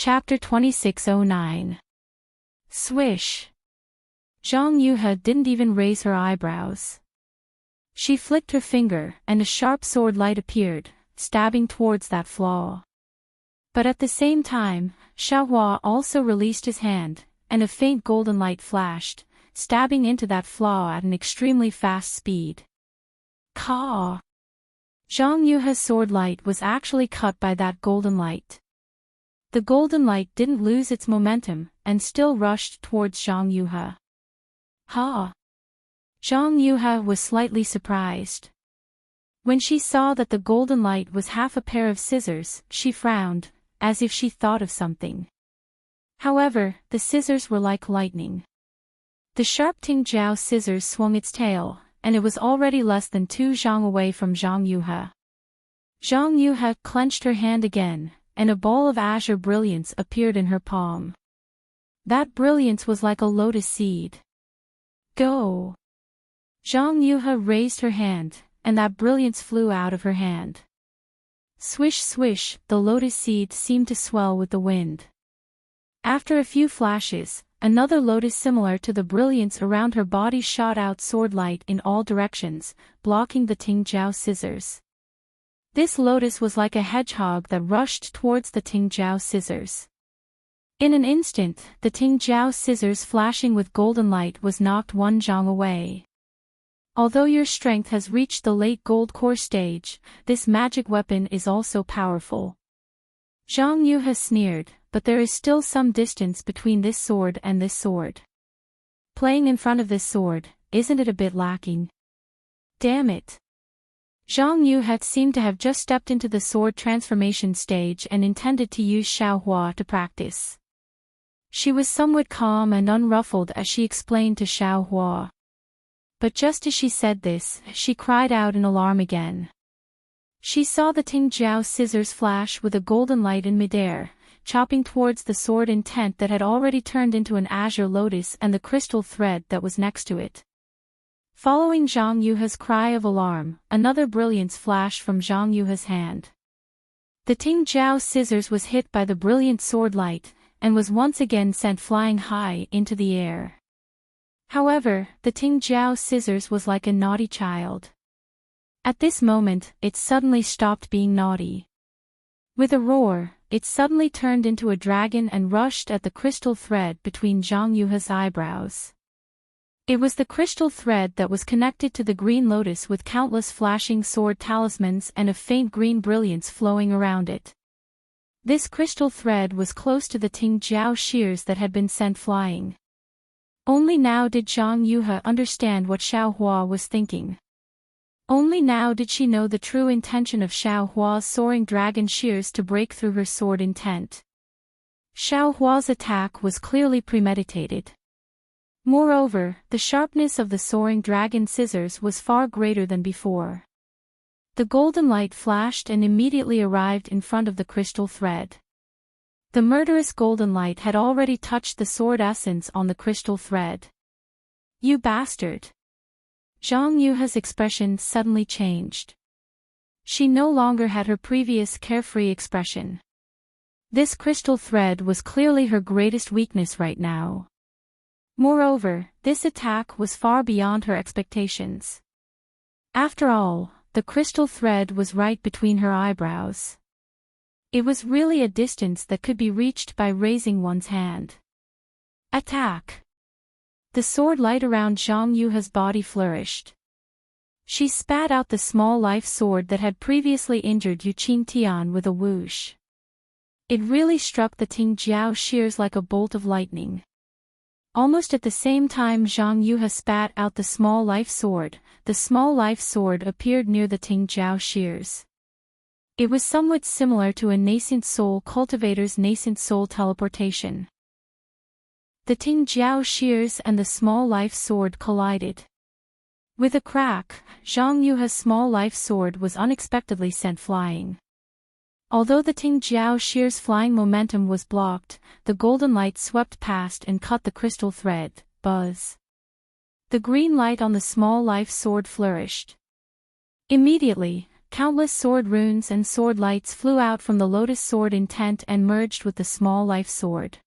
Chapter 2609. Swish. Zhang Yuhe didn't even raise her eyebrows. She flicked her finger, and a sharp sword light appeared, stabbing towards that flaw. But at the same time, Xiaohua also released his hand, and a faint golden light flashed, stabbing into that flaw at an extremely fast speed. Caw! Zhang Yuhe's sword light was actually cut by that golden light. The golden light didn't lose its momentum, and still rushed towards Zhang Yuhe. Ha! Zhang Yuhe was slightly surprised. When she saw that the golden light was half a pair of scissors, she frowned, as if she thought of something. However, the scissors were like lightning. The sharp Tingjiao scissors swung its tail, and it was already less than 2 zhang away from Zhang Yuhe. Zhang Yuhe clenched her hand again, and a ball of azure brilliance appeared in her palm. That brilliance was like a lotus seed. Go! Zhang Yuhe raised her hand, and that brilliance flew out of her hand. Swish swish, the lotus seed seemed to swell with the wind. After a few flashes, another lotus similar to the brilliance around her body shot out sword light in all directions, blocking the Tingjiao scissors. This lotus was like a hedgehog that rushed towards the Tingjiao scissors. In an instant, the Tingjiao scissors flashing with golden light was knocked 1 zhang away. Although your strength has reached the late gold core stage, this magic weapon is also powerful. Zhang Yuhe sneered, but there is still some distance between this sword and this sword. Playing in front of this sword, isn't it a bit lacking? Damn it! Zhang Yuhe seemed to have just stepped into the sword transformation stage and intended to use Xiaohua to practice. She was somewhat calm and unruffled as she explained to Xiaohua. But just as she said this, she cried out in alarm again. She saw the Tingjiao scissors flash with a golden light in midair, chopping towards the sword intent that had already turned into an azure lotus and the crystal thread that was next to it. Following Zhang Yuhe's cry of alarm, another brilliance flashed from Zhang Yuhe's hand. The Tingjiao scissors was hit by the brilliant sword light, and was once again sent flying high into the air. However, the Tingjiao scissors was like a naughty child. At this moment, it suddenly stopped being naughty. With a roar, it suddenly turned into a dragon and rushed at the crystal thread between Zhang Yuhe's eyebrows. It was the crystal thread that was connected to the green lotus with countless flashing sword talismans and a faint green brilliance flowing around it. This crystal thread was close to the Tingjiao shears that had been sent flying. Only now did Zhang Yuhe understand what Xiaohua was thinking. Only now did she know the true intention of Xiaohua's soaring dragon shears to break through her sword intent. Xiaohua's attack was clearly premeditated. Moreover, the sharpness of the soaring dragon scissors was far greater than before. The golden light flashed and immediately arrived in front of the crystal thread. The murderous golden light had already touched the sword essence on the crystal thread. You bastard! Zhang Yuhe's expression suddenly changed. She no longer had her previous carefree expression. This crystal thread was clearly her greatest weakness right now. Moreover, this attack was far beyond her expectations. After all, the crystal thread was right between her eyebrows. It was really a distance that could be reached by raising one's hand. Attack! The sword light around Zhang Yuhe's body flourished. She spat out the small life sword that had previously injured Yu Qingtian with a whoosh. It really struck the Tingjiao shears like a bolt of lightning. Almost at the same time Zhang Yuhe spat out the small life sword appeared near the Tingjiao shears. It was somewhat similar to a nascent soul cultivator's nascent soul teleportation. The Tingjiao shears and the small life sword collided. With a crack, Zhang Yuhe's small life sword was unexpectedly sent flying. Although the Tingjiao shears' flying momentum was blocked, the golden light swept past and cut the crystal thread. Buzz. The green light on the small life sword flourished. Immediately, countless sword runes and sword lights flew out from the lotus sword intent and merged with the small life sword.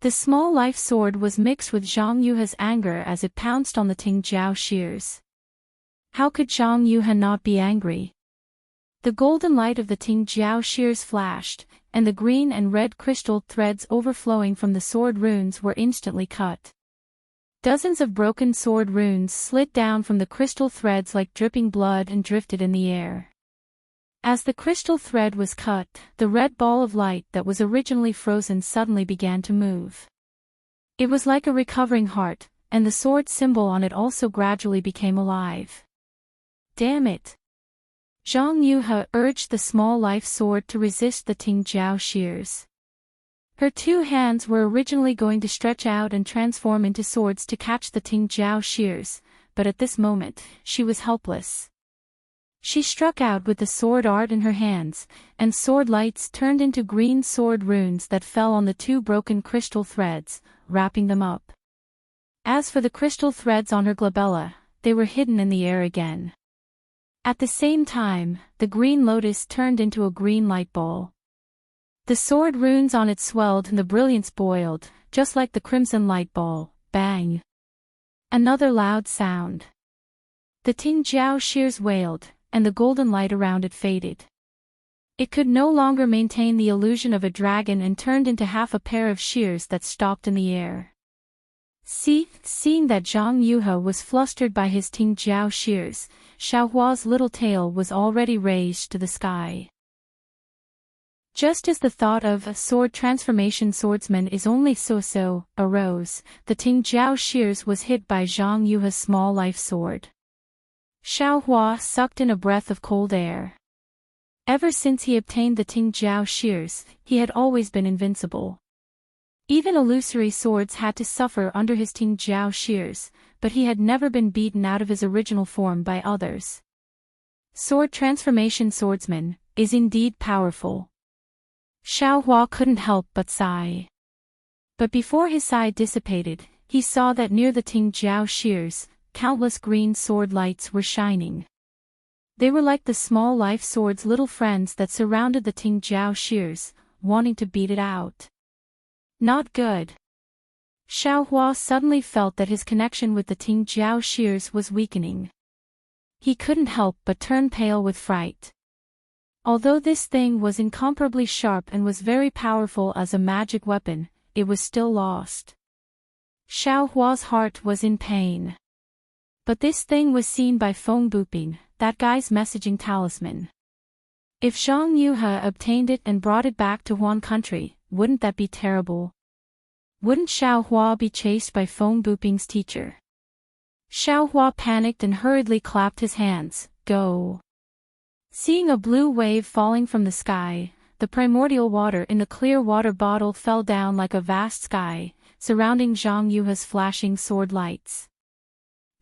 The small life sword was mixed with Zhang Yuhe's anger as it pounced on the Ting Jiao shears. How could Zhang Yuhe not be angry? The golden light of the Ting Jiao shears flashed, and the green and red crystal threads overflowing from the sword runes were instantly cut. Dozens of broken sword runes slid down from the crystal threads like dripping blood and drifted in the air. As the crystal thread was cut, the red ball of light that was originally frozen suddenly began to move. It was like a recovering heart, and the sword symbol on it also gradually became alive. Damn it! Zhang Yuhe urged the small life sword to resist the Ting Jiao shears. Her two hands were originally going to stretch out and transform into swords to catch the Ting Jiao shears, but at this moment, she was helpless. She struck out with the sword art in her hands, and sword lights turned into green sword runes that fell on the two broken crystal threads, wrapping them up. As for the crystal threads on her glabella, they were hidden in the air again. At the same time, the green lotus turned into a green light ball. The sword runes on it swelled and the brilliance boiled, just like the crimson light ball. Bang! Another loud sound. The Ting Jiao shears wailed, and the golden light around it faded. It could no longer maintain the illusion of a dragon and turned into half a pair of shears that stopped in the air. Seeing that Zhang Yuhe was flustered by his Ting Jiao shears, Xiaohua's little tail was already raised to the sky. Just as the thought of a sword transformation swordsman is only so-so arose, the Ting Jiao shears was hit by Zhang Yuhe's small life sword. Xiaohua sucked in a breath of cold air. Ever since he obtained the Ting Jiao shears, he had always been invincible. Even illusory swords had to suffer under his Ting Jiao shears, but he had never been beaten out of his original form by others. Sword transformation swordsman is indeed powerful. Xiaohua couldn't help but sigh. But before his sigh dissipated, he saw that near the Ting Jiao shears, countless green sword lights were shining. They were like the small life sword's little friends that surrounded the Ting Jiao shears, wanting to beat it out. Not good. Xiaohua suddenly felt that his connection with the Ting Jiao shears was weakening. He couldn't help but turn pale with fright. Although this thing was incomparably sharp and was very powerful as a magic weapon, it was still lost. Xiaohua's heart was in pain. But this thing was seen by Feng Buping, that guy's messaging talisman. If Zhang Yuhe obtained it and brought it back to Huan country, wouldn't that be terrible? Wouldn't Xiaohua be chased by Feng Buping's teacher? Xiaohua panicked and hurriedly clapped his hands. Go! Seeing a blue wave falling from the sky, the primordial water in the clear water bottle fell down like a vast sky, surrounding Zhang Yuhe's flashing sword lights.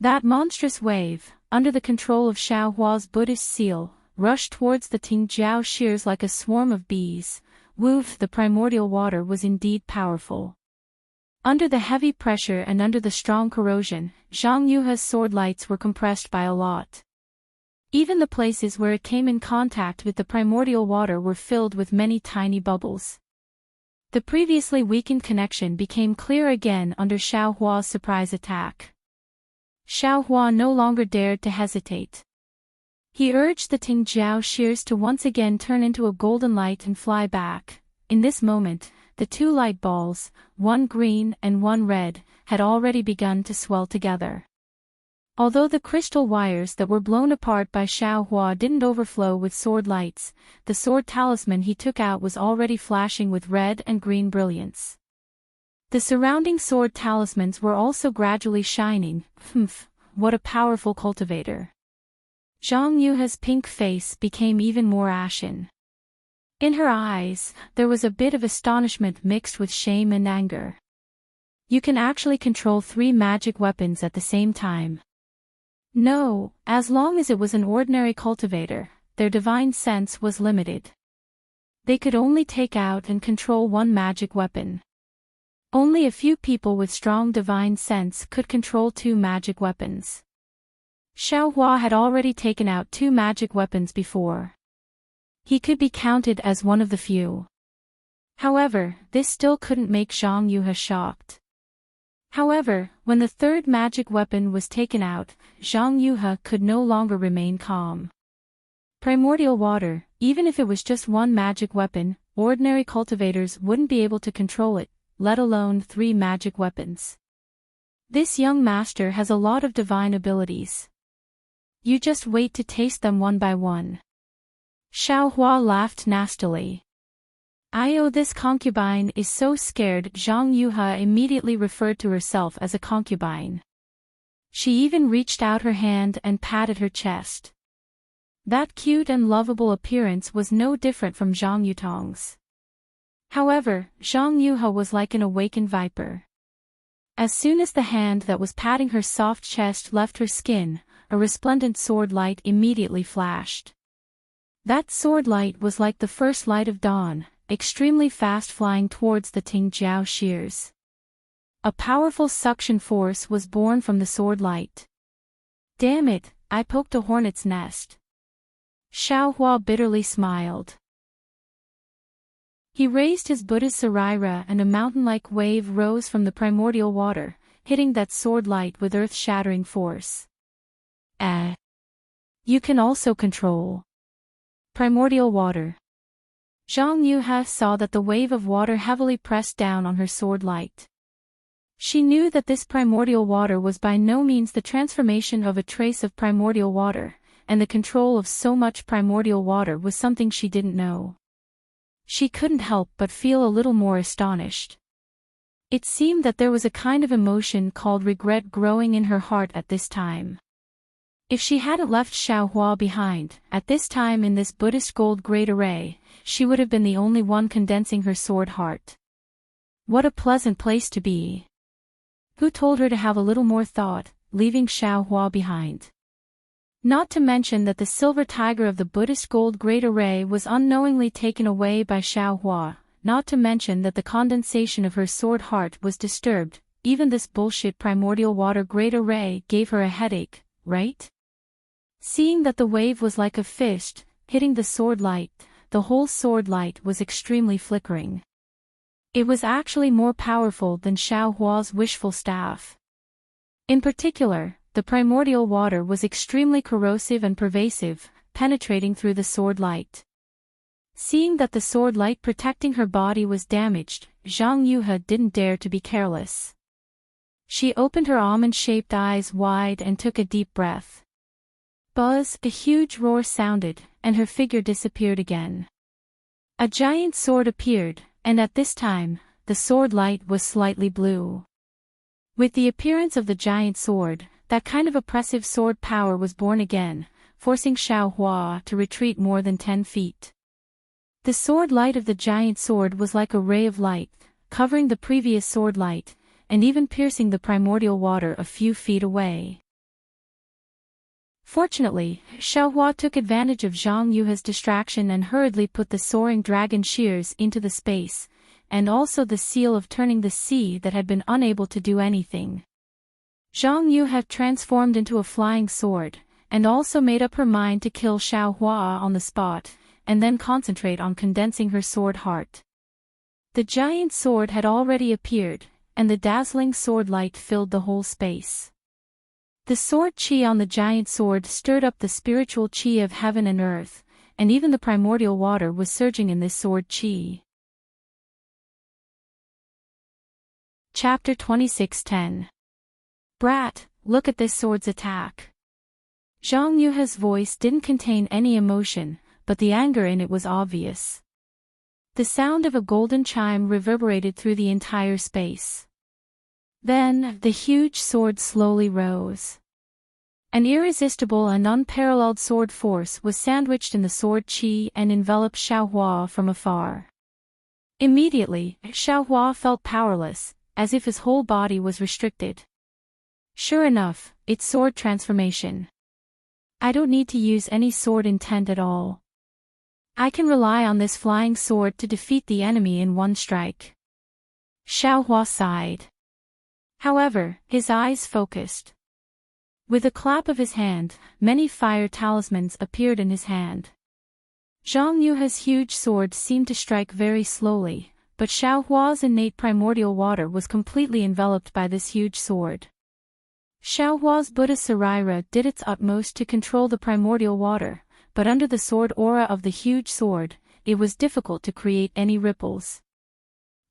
That monstrous wave, under the control of Xiaohua's Buddhist seal, rushed towards the Ting Jiao shears like a swarm of bees. Woof! The primordial water was indeed powerful. Under the heavy pressure and under the strong corrosion, Zhang Yuhe's sword lights were compressed by a lot. Even the places where it came in contact with the primordial water were filled with many tiny bubbles. The previously weakened connection became clear again under Xiaohua's surprise attack. Xiaohua no longer dared to hesitate. He urged the Ting Jiao shears to once again turn into a golden light and fly back. In this moment, the two light balls, one green and one red, had already begun to swell together. Although the crystal wires that were blown apart by Xiaohua didn't overflow with sword lights, the sword talisman he took out was already flashing with red and green brilliance. The surrounding sword talismans were also gradually shining. What a powerful cultivator. Zhang Yuhe's pink face became even more ashen. In her eyes, there was a bit of astonishment mixed with shame and anger. You can actually control 3 magic weapons at the same time. No, as long as it was an ordinary cultivator, their divine sense was limited. They could only take out and control 1 magic weapon. Only a few people with strong divine sense could control 2 magic weapons. Xiaohua had already taken out 2 magic weapons before. He could be counted as one of the few. However, this still couldn't make Zhang Yuhe shocked. However, when the 3rd magic weapon was taken out, Zhang Yuhe could no longer remain calm. Primordial water, even if it was just 1 magic weapon, ordinary cultivators wouldn't be able to control it, let alone 3 magic weapons. This young master has a lot of divine abilities. You just wait to taste them one by one. Xiaohua laughed nastily. This concubine is so scared. Zhang Yuhe immediately referred to herself as a concubine. She even reached out her hand and patted her chest. That cute and lovable appearance was no different from Zhang Yutong's. However, Zhang Yuhe was like an awakened viper. As soon as the hand that was patting her soft chest left her skin, a resplendent sword light immediately flashed. That sword light was like the first light of dawn, extremely fast flying towards the Tingjiao shears. A powerful suction force was born from the sword light. Damn it, I poked a hornet's nest. Xiaohua bitterly smiled. He raised his Buddha's Saraira and a mountain-like wave rose from the primordial water, hitting that sword light with earth-shattering force. You can also control primordial water. Zhang Yuhe saw that the wave of water heavily pressed down on her sword light. She knew that this primordial water was by no means the transformation of a trace of primordial water, and the control of so much primordial water was something she didn't know. She couldn't help but feel a little more astonished. It seemed that there was a kind of emotion called regret growing in her heart at this time. If she hadn't left Xiaohua behind, at this time in this Buddhist gold great array, she would have been the only one condensing her sword heart. What a pleasant place to be. Who told her to have a little more thought, leaving Xiaohua behind? Not to mention that the silver tiger of the Buddhist gold great array was unknowingly taken away by Xiaohua, not to mention that the condensation of her sword heart was disturbed. Even this bullshit primordial water great array gave her a headache, right? Seeing that the wave was like a fist, hitting the sword light, the whole sword light was extremely flickering. It was actually more powerful than Xiaohua's wishful staff. In particular, the primordial water was extremely corrosive and pervasive, penetrating through the sword light. Seeing that the sword light protecting her body was damaged, Zhang Yuhe didn't dare to be careless. She opened her almond-shaped eyes wide and took a deep breath. Buzz, a huge roar sounded, and her figure disappeared again. A giant sword appeared, and at this time, the sword light was slightly blue. With the appearance of the giant sword, that kind of oppressive sword power was born again, forcing Xiaohua to retreat more than 10 feet. The sword light of the giant sword was like a ray of light, covering the previous sword light, and even piercing the primordial water a few feet away. Fortunately, Xiaohua took advantage of Zhang Yuhe's distraction and hurriedly put the soaring dragon shears into the space, and also the seal of turning the sea that had been unable to do anything. Zhang Yuhe transformed into a flying sword, and also made up her mind to kill Xiaohua on the spot, and then concentrate on condensing her sword heart. The giant sword had already appeared, and the dazzling sword light filled the whole space. The sword chi on the giant sword stirred up the spiritual chi of heaven and earth, and even the primordial water was surging in this sword chi. Chapter 26:10. Brat, look at this sword's attack. Zhang Yuhe's voice didn't contain any emotion, but the anger in it was obvious. The sound of a golden chime reverberated through the entire space. Then, the huge sword slowly rose. An irresistible and unparalleled sword force was sandwiched in the sword chi and enveloped Xiaohua from afar. Immediately, Xiaohua felt powerless, as if his whole body was restricted. Sure enough, it's sword transformation. I don't need to use any sword intent at all. I can rely on this flying sword to defeat the enemy in one strike. Xiaohua sighed. However, his eyes focused. With a clap of his hand, many fire talismans appeared in his hand. Zhang Yuhe's huge sword seemed to strike very slowly, but Xiao Hua's innate primordial water was completely enveloped by this huge sword. Xiao Hua's Buddha Saraira did its utmost to control the primordial water, but under the sword aura of the huge sword, it was difficult to create any ripples.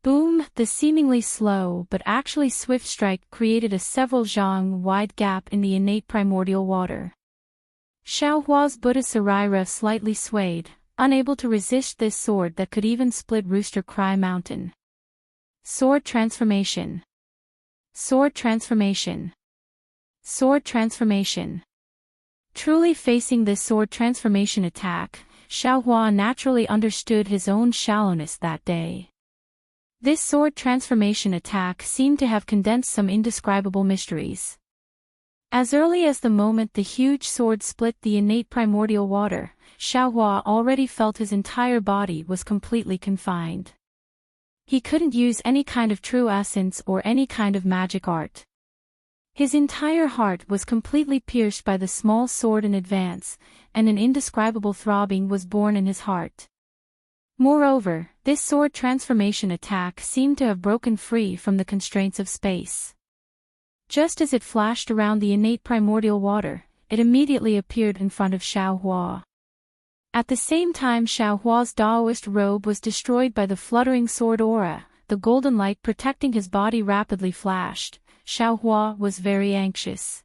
Boom! The seemingly slow but actually swift strike created a several zhang wide gap in the innate primordial water. Xiao Hua's Buddha Saraira slightly swayed, unable to resist this sword that could even split Rooster Cry Mountain. Sword transformation. Sword transformation. Sword transformation. Truly facing this sword transformation attack, Xiao Hua naturally understood his own shallowness that day. This sword transformation attack seemed to have condensed some indescribable mysteries. As early as the moment the huge sword split the innate primordial water, Xiao Hua already felt his entire body was completely confined. He couldn't use any kind of true essence or any kind of magic art. His entire heart was completely pierced by the small sword in advance, and an indescribable throbbing was born in his heart. Moreover, this sword transformation attack seemed to have broken free from the constraints of space. Just as it flashed around the innate primordial water, it immediately appeared in front of Xiao Hua. At the same time Xiao Hua's Daoist robe was destroyed by the fluttering sword aura, the golden light protecting his body rapidly flashed. Xiao Hua was very anxious.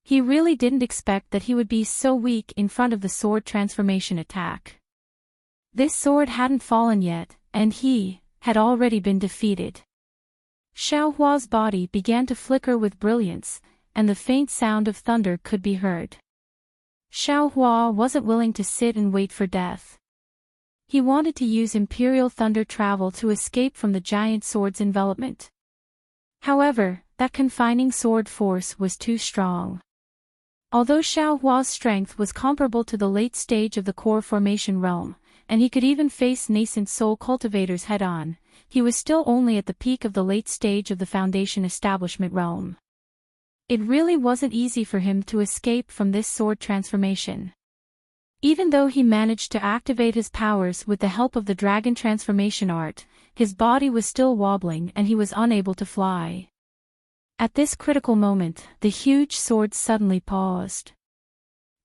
He really didn't expect that he would be so weak in front of the sword transformation attack. This sword hadn't fallen yet, and he had already been defeated. Xiao Hua's body began to flicker with brilliance, and the faint sound of thunder could be heard. Xiao Hua wasn't willing to sit and wait for death. He wanted to use Imperial Thunder Travel to escape from the giant sword's envelopment. However, that confining sword force was too strong. Although Xiao Hua's strength was comparable to the late stage of the core formation realm, and he could even face nascent soul cultivators head-on, he was still only at the peak of the late stage of the foundation establishment realm. It really wasn't easy for him to escape from this sword transformation. Even though he managed to activate his powers with the help of the dragon transformation art, his body was still wobbling and he was unable to fly. At this critical moment, the huge sword suddenly paused.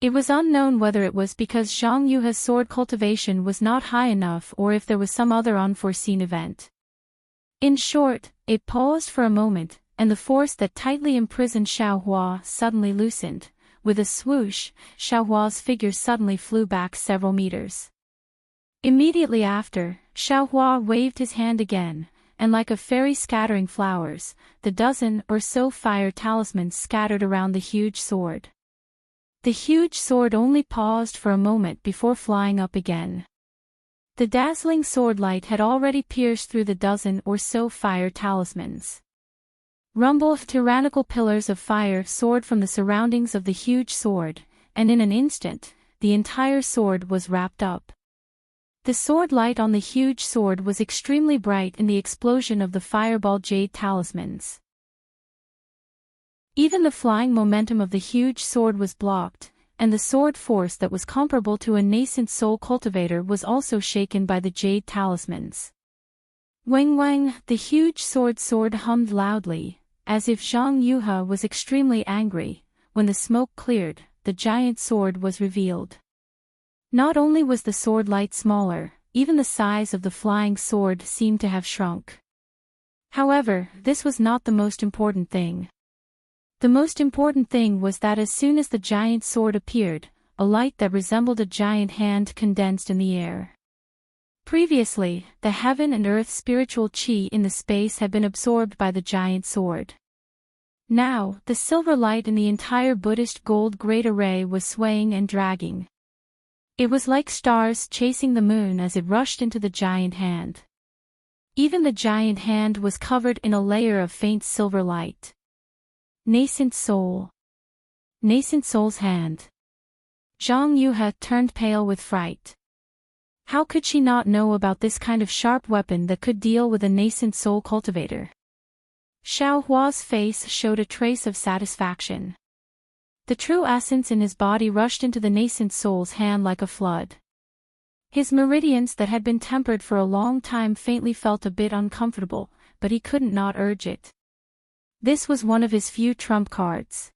It was unknown whether it was because Zhang Yuhe's sword cultivation was not high enough or if there was some other unforeseen event. In short, it paused for a moment, and the force that tightly imprisoned Xiao Hua suddenly loosened. With a swoosh, Xiao Hua's figure suddenly flew back several meters. Immediately after, Xiao Hua waved his hand again, and like a fairy scattering flowers, the dozen or so fire talismans scattered around the huge sword. The huge sword only paused for a moment before flying up again. The dazzling sword light had already pierced through the dozen or so fire talismans. Rumble of tyrannical pillars of fire soared from the surroundings of the huge sword, and in an instant, the entire sword was wrapped up. The sword light on the huge sword was extremely bright in the explosion of the fireball jade talismans. Even the flying momentum of the huge sword was blocked, and the sword force that was comparable to a nascent soul cultivator was also shaken by the jade talismans. Wang Wang, the huge sword hummed loudly, as if Zhang Yuhe was extremely angry. When the smoke cleared, the giant sword was revealed. Not only was the sword light smaller, even the size of the flying sword seemed to have shrunk. However, this was not the most important thing. The most important thing was that as soon as the giant sword appeared, a light that resembled a giant hand condensed in the air. Previously, the heaven and earth spiritual chi in the space had been absorbed by the giant sword. Now, the silver light in the entire Buddhist gold great array was swaying and dragging. It was like stars chasing the moon as it rushed into the giant hand. Even the giant hand was covered in a layer of faint silver light. Nascent soul. Nascent soul's hand. Zhang Yuhe turned pale with fright. How could she not know about this kind of sharp weapon that could deal with a nascent soul cultivator? Xiao Hua's face showed a trace of satisfaction. The true essence in his body rushed into the nascent soul's hand like a flood. His meridians that had been tempered for a long time faintly felt a bit uncomfortable, but he couldn't not urge it. This was one of his few trump cards.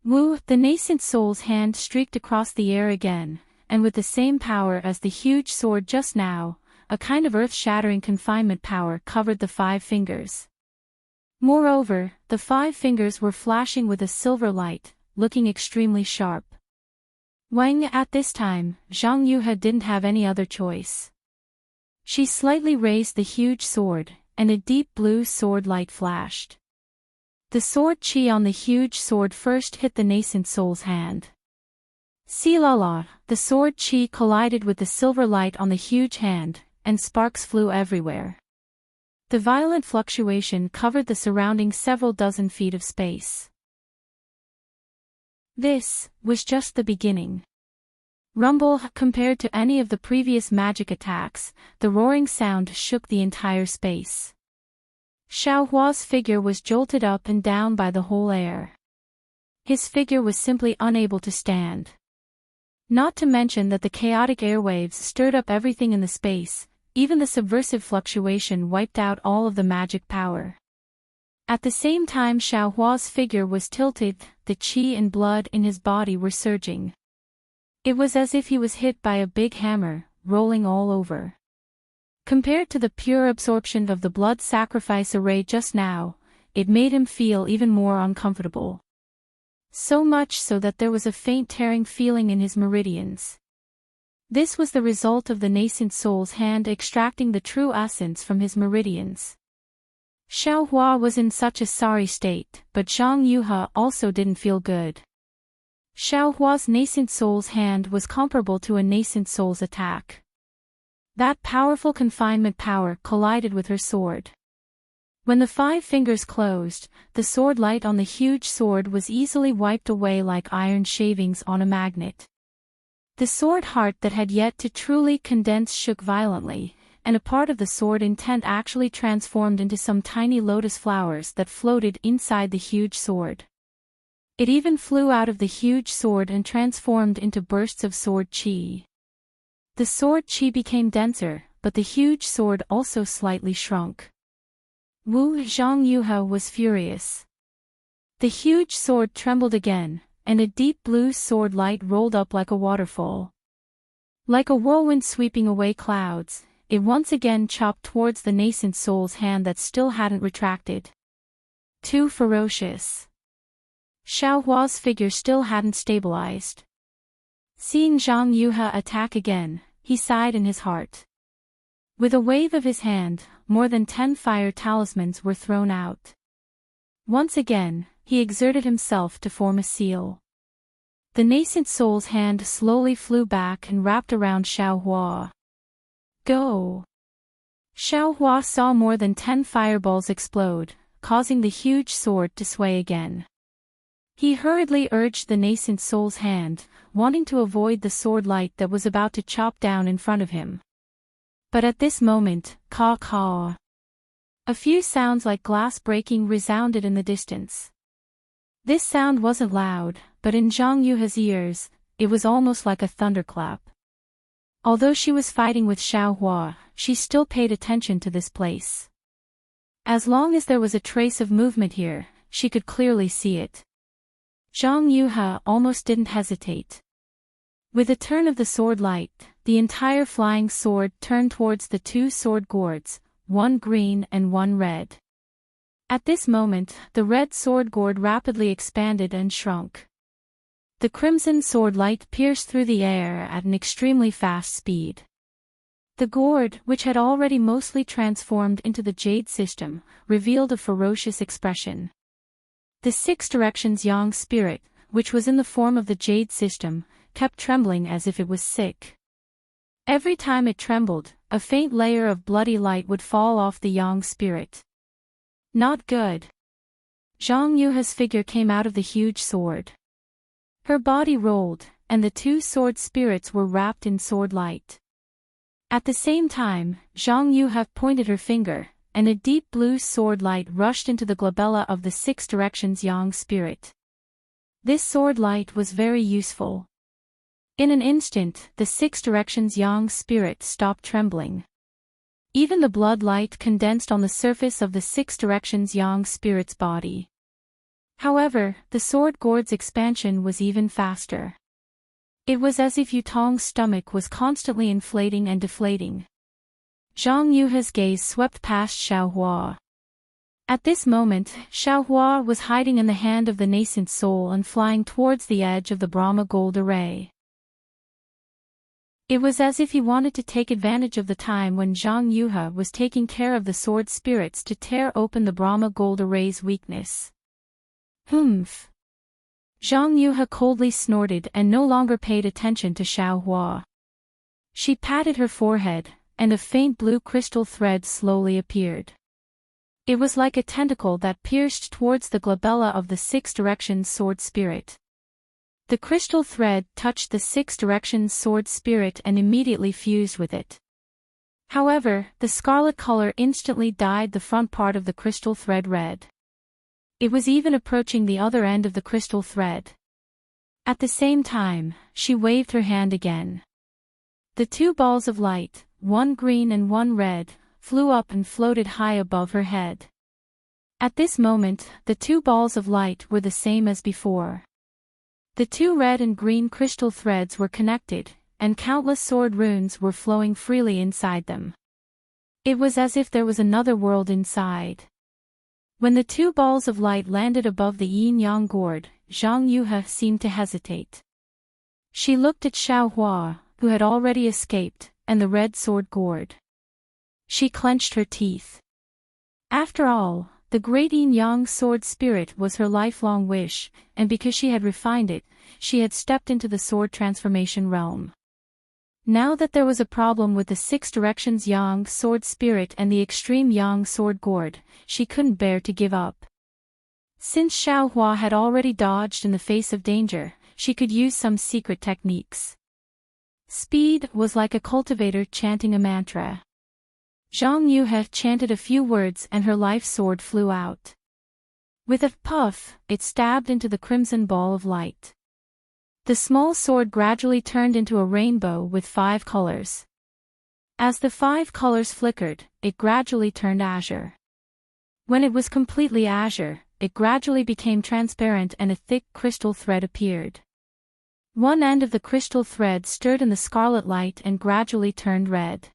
Woo! The nascent soul's hand streaked across the air again, and with the same power as the huge sword just now, a kind of earth-shattering confinement power covered the 5 fingers. Moreover, the 5 fingers were flashing with a silver light, looking extremely sharp. Wang at this time, Zhang Yuhe didn't have any other choice. She slightly raised the huge sword, and a deep blue sword light flashed. The sword chi on the huge sword first hit the nascent soul's hand. Si-la-la, the sword chi collided with the silver light on the huge hand, and sparks flew everywhere. The violent fluctuation covered the surrounding several dozen feet of space. This was just the beginning. Rumble, compared to any of the previous magic attacks, the roaring sound shook the entire space. Xiao Hua's figure was jolted up and down by the whole air. His figure was simply unable to stand. Not to mention that the chaotic airwaves stirred up everything in the space, even the subversive fluctuation wiped out all of the magic power. At the same time Xiao Hua's figure was tilted, the qi and blood in his body were surging. It was as if he was hit by a big hammer, rolling all over. Compared to the pure absorption of the blood sacrifice array just now, it made him feel even more uncomfortable. So much so that there was a faint tearing feeling in his meridians. This was the result of the nascent soul's hand extracting the true essence from his meridians. Xiao Hua was in such a sorry state, but Zhang Yuhe also didn't feel good. Xiao Hua's nascent soul's hand was comparable to a nascent soul's attack. That powerful confinement power collided with her sword. When the 5 fingers closed, the sword light on the huge sword was easily wiped away like iron shavings on a magnet. The sword heart that had yet to truly condense shook violently, and a part of the sword intent actually transformed into some tiny lotus flowers that floated inside the huge sword. It even flew out of the huge sword and transformed into bursts of sword chi. The sword chi became denser, but the huge sword also slightly shrunk. Wu Zhang Yuhe was furious. The huge sword trembled again, and a deep blue sword light rolled up like a waterfall. Like a whirlwind sweeping away clouds, it once again chopped towards the nascent soul's hand that still hadn't retracted. Too ferocious. Xiao Hua's figure still hadn't stabilized. Seeing Zhang Yuhe attack again, he sighed in his heart. With a wave of his hand, more than 10 fire talismans were thrown out. Once again, he exerted himself to form a seal. The nascent soul's hand slowly flew back and wrapped around Xiao Hua. Go! Xiao Hua saw more than 10 fireballs explode, causing the huge sword to sway again. He hurriedly urged the nascent soul's hand, wanting to avoid the sword light that was about to chop down in front of him. But at this moment, caw-caw. A few sounds like glass breaking resounded in the distance. This sound wasn't loud, but in Zhang Yuhe's ears, it was almost like a thunderclap. Although she was fighting with Xiao Hua, she still paid attention to this place. As long as there was a trace of movement here, she could clearly see it. Zhang Yuhe almost didn't hesitate. With a turn of the sword light, the entire flying sword turned towards the 2 sword gourds, one green and one red. At this moment, the red sword gourd rapidly expanded and shrunk. The crimson sword light pierced through the air at an extremely fast speed. The gourd, which had already mostly transformed into the jade system, revealed a ferocious expression. The 6 directions yang spirit, which was in the form of the jade system, kept trembling as if it was sick. Every time it trembled, a faint layer of bloody light would fall off the yang spirit. Not good. Zhang Yuhe's figure came out of the huge sword. Her body rolled, and the 2 sword spirits were wrapped in sword light. At the same time, Zhang Yuhe pointed her finger, and a deep blue sword light rushed into the glabella of the 6 directions yang spirit. This sword light was very useful. In an instant, the 6 directions yang spirit stopped trembling. Even the blood light condensed on the surface of the 6 directions yang spirit's body. However, the sword gourd's expansion was even faster. It was as if Yutong's stomach was constantly inflating and deflating. Zhang Yuhe's gaze swept past Xiaohua. At this moment, Xiaohua was hiding in the hand of the nascent soul and flying towards the edge of the Brahma gold array. It was as if he wanted to take advantage of the time when Zhang Yuhe was taking care of the sword spirits to tear open the Brahma gold array's weakness. Humph! Zhang Yuhe coldly snorted and no longer paid attention to Xiaohua. She patted her forehead, and a faint blue crystal thread slowly appeared. It was like a tentacle that pierced towards the glabella of the 6 directions sword spirit. The crystal thread touched the 6 directions sword spirit and immediately fused with it. However, the scarlet color instantly dyed the front part of the crystal thread red. It was even approaching the other end of the crystal thread. At the same time, she waved her hand again. The 2 balls of light, one green and one red, flew up and floated high above her head. At this moment, the 2 balls of light were the same as before. The 2 red and green crystal threads were connected, and countless sword runes were flowing freely inside them. It was as if there was another world inside. When the 2 balls of light landed above the yin-yang gourd, Zhang Yuhe seemed to hesitate. She looked at Xiaohua, who had already escaped, and the red sword gourd. She clenched her teeth. After all, the great yin-yang sword spirit was her lifelong wish, and because she had refined it, she had stepped into the sword transformation realm. Now that there was a problem with the 6 directions yang sword spirit and the extreme yang sword gourd, she couldn't bear to give up. Since Xiaohua had already dodged in the face of danger, she could use some secret techniques. Speed was like a cultivator chanting a mantra. Zhang Yuhe chanted a few words and her life sword flew out. With a puff, it stabbed into the crimson ball of light. The small sword gradually turned into a rainbow with 5 colors. As the 5 colors flickered, it gradually turned azure. When it was completely azure, it gradually became transparent and a thick crystal thread appeared. One end of the crystal thread stirred in the scarlet light and gradually turned red.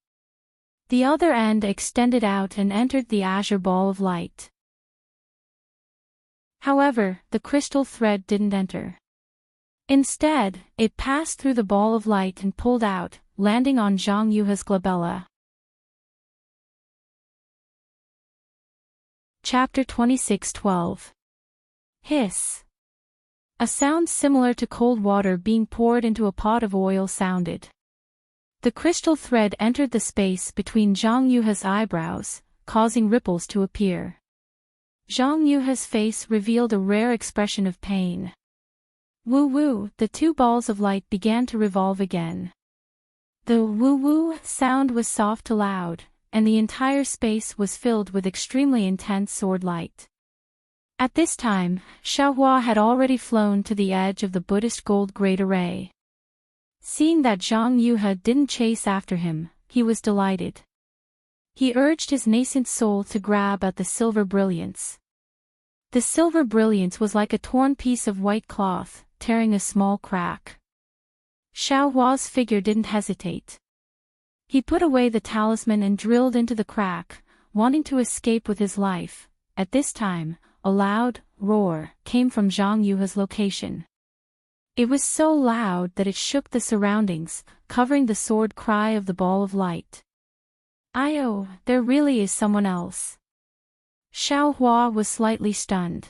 The other end extended out and entered the azure ball of light. However, the crystal thread didn't enter. Instead, it passed through the ball of light and pulled out, landing on Zhang Yuhe's glabella. Chapter 26:12. Hiss. A sound similar to cold water being poured into a pot of oil sounded. The crystal thread entered the space between Zhang Yuhe's eyebrows, causing ripples to appear. Zhang Yuhe's face revealed a rare expression of pain. Woo-woo, the 2 balls of light began to revolve again. The woo-woo sound was soft to loud, and the entire space was filled with extremely intense sword light. At this time, Xiaohua had already flown to the edge of the Buddhist gold great array. Seeing that Zhang Yuhe didn't chase after him, he was delighted. He urged his nascent soul to grab at the silver brilliance. The silver brilliance was like a torn piece of white cloth, tearing a small crack. Xiaohua's figure didn't hesitate. He put away the talisman and drilled into the crack, wanting to escape with his life. At this time, a loud roar came from Zhang Yuhe's location. It was so loud that it shook the surroundings, covering the sword cry of the ball of light. "Oh, there really is someone else." Xiaohua was slightly stunned.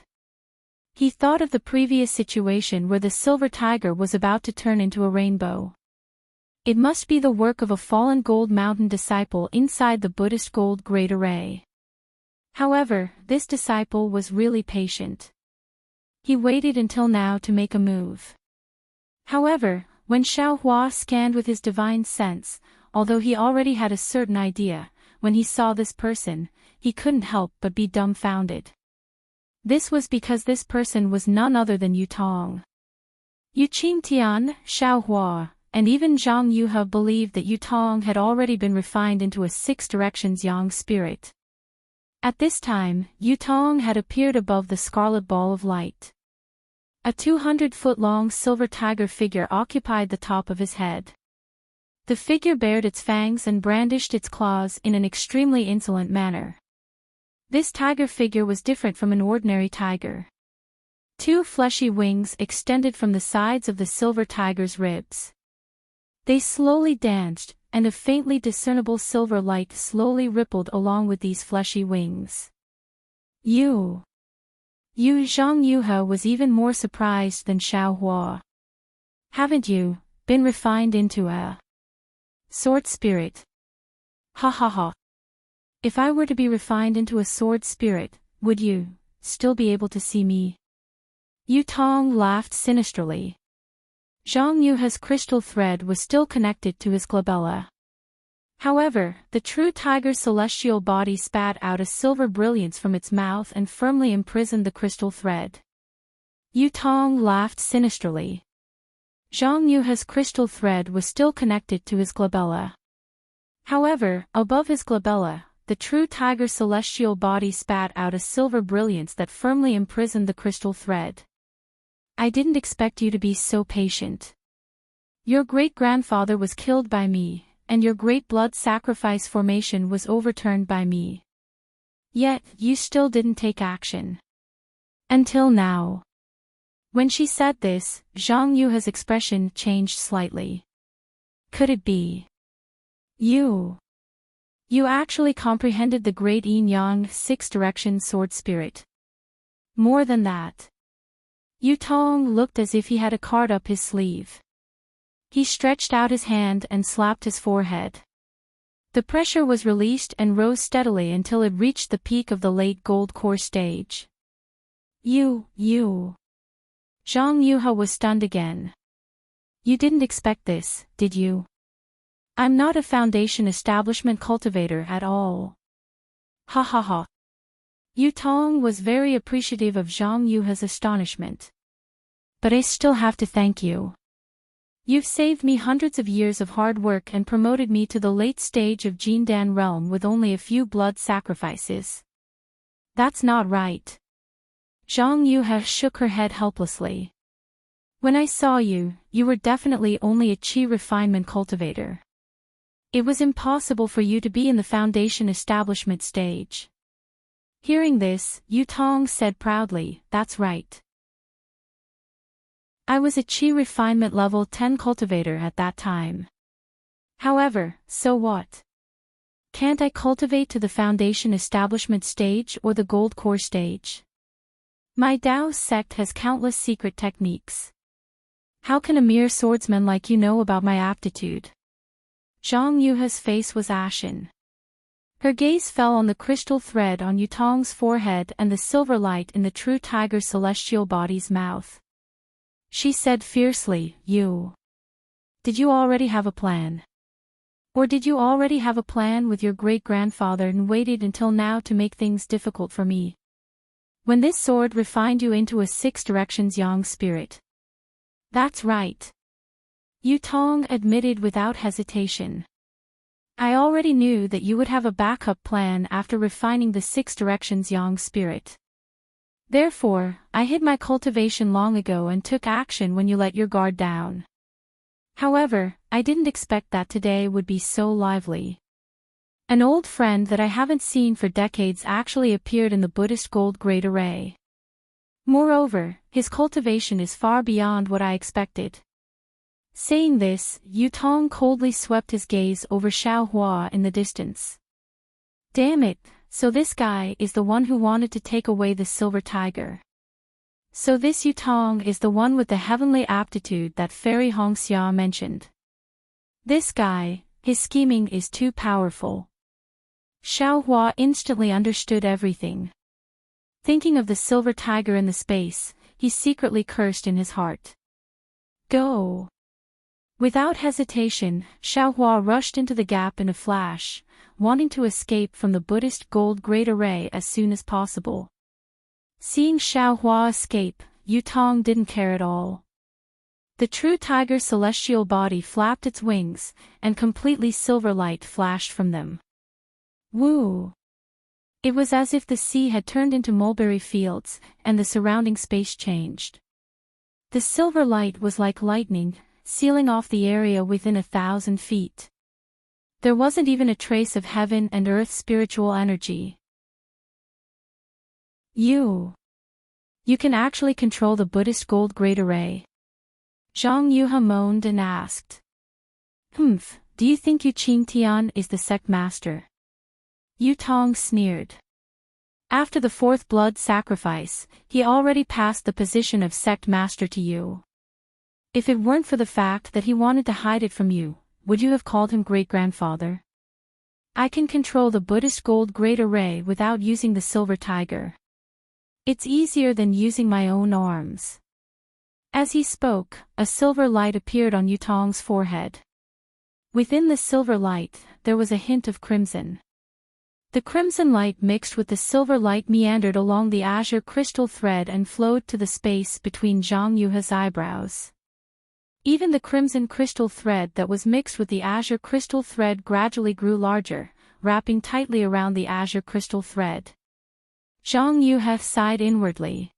He thought of the previous situation where the silver tiger was about to turn into a rainbow. It must be the work of a fallen gold mountain disciple inside the Buddhist gold great array. However, this disciple was really patient. He waited until now to make a move. However, when Xiaohua scanned with his divine sense, although he already had a certain idea, when he saw this person, he couldn't help but be dumbfounded. This was because this person was none other than Yutong. Yu Qingtian, Xiaohua, and even Zhang Yuhe believed that Yu Tong had already been refined into a six directions yang spirit. At this time, Yu Tong had appeared above the scarlet ball of light. A 200-foot-long silver tiger figure occupied the top of his head. The figure bared its fangs and brandished its claws in an extremely insolent manner. This tiger figure was different from an ordinary tiger. Two fleshy wings extended from the sides of the silver tiger's ribs. They slowly danced, and a faintly discernible silver light slowly rippled along with these fleshy wings. Zhang Yuhe was even more surprised than Xiaohua. Haven't you been refined into a sword spirit? Ha ha ha. If I were to be refined into a sword spirit, would you still be able to see me? Yu Tong laughed sinisterly. Zhang Yuhe's crystal thread was still connected to his glabella. However, the true tiger's celestial body spat out a silver brilliance from its mouth and firmly imprisoned the crystal thread. Yu Tong laughed sinisterly. Zhang Yuhe's crystal thread was still connected to his glabella. However, above his glabella, the true tiger's celestial body spat out a silver brilliance that firmly imprisoned the crystal thread. I didn't expect you to be so patient. Your great-grandfather was killed by me, and your great blood sacrifice formation was overturned by me. Yet, you still didn't take action. Until now. When she said this, Zhang Yuhe's expression changed slightly. Could it be? You actually comprehended the great yin-yang six-direction sword spirit. More than that. Yu Tong looked as if he had a card up his sleeve. He stretched out his hand and slapped his forehead. The pressure was released and rose steadily until it reached the peak of the late gold core stage. Zhang Yuhe was stunned again. You didn't expect this, did you? I'm not a foundation establishment cultivator at all. Ha ha ha. Yu Tong was very appreciative of Zhang Yuhe's astonishment. But I still have to thank you. You've saved me hundreds of years of hard work and promoted me to the late stage of Jindan realm with only a few blood sacrifices. That's not right. Zhang Yuhe shook her head helplessly. When I saw you, you were definitely only a qi refinement cultivator. It was impossible for you to be in the foundation establishment stage. Hearing this, Yu Tong said proudly, that's right. I was a qi refinement level 10 cultivator at that time. However, so what? Can't I cultivate to the foundation establishment stage or the gold core stage? My Dao sect has countless secret techniques. How can a mere swordsman like you know about my aptitude? Zhang Yuhe's face was ashen. Her gaze fell on the crystal thread on Yu Tong's forehead and the silver light in the true tiger's celestial body's mouth. She said fiercely, did you already have a plan? Or did you already have a plan with your great-grandfather and waited until now to make things difficult for me? When this sword refined you into a six directions yang spirit. That's right. Yu Tong admitted without hesitation. I already knew that you would have a backup plan after refining the six directions yang spirit. Therefore, I hid my cultivation long ago and took action when you let your guard down. However, I didn't expect that today would be so lively. An old friend that I haven't seen for decades actually appeared in the Buddhist gold grade array. Moreover, his cultivation is far beyond what I expected. Saying this, Yu Tong coldly swept his gaze over Xiaohua in the distance. Damn it, so this guy is the one who wanted to take away the silver tiger. So this Yu Tong is the one with the heavenly aptitude that Fairy Hongxia mentioned. This guy, his scheming is too powerful. Xiaohua instantly understood everything. Thinking of the silver tiger in the space, he secretly cursed in his heart. Go! Without hesitation, Xiaohua rushed into the gap in a flash, wanting to escape from the Buddhist gold grade array as soon as possible. Seeing Xiaohua escape, Yu Tong didn't care at all. The true tiger's celestial body flapped its wings, and completely silver light flashed from them. Woo! It was as if the sea had turned into mulberry fields, and the surrounding space changed. The silver light was like lightning, sealing off the area within 1,000 feet. There wasn't even a trace of heaven and earth spiritual energy. You can actually control the Buddhist gold great array. Zhang Yuhe moaned and asked. Do you think Yu Qingtian is the sect master? Yu Tong sneered. After the fourth blood sacrifice, he already passed the position of sect master to you. If it weren't for the fact that he wanted to hide it from you, would you have called him great-grandfather? I can control the Buddhist gold great array without using the silver tiger. It's easier than using my own arms. As he spoke, a silver light appeared on Yu Tong's forehead. Within the silver light, there was a hint of crimson. The crimson light mixed with the silver light meandered along the azure crystal thread and flowed to the space between Zhang Yuhe's eyebrows. Even the crimson crystal thread that was mixed with the azure crystal thread gradually grew larger, wrapping tightly around the azure crystal thread. Zhang Yuhe sighed inwardly.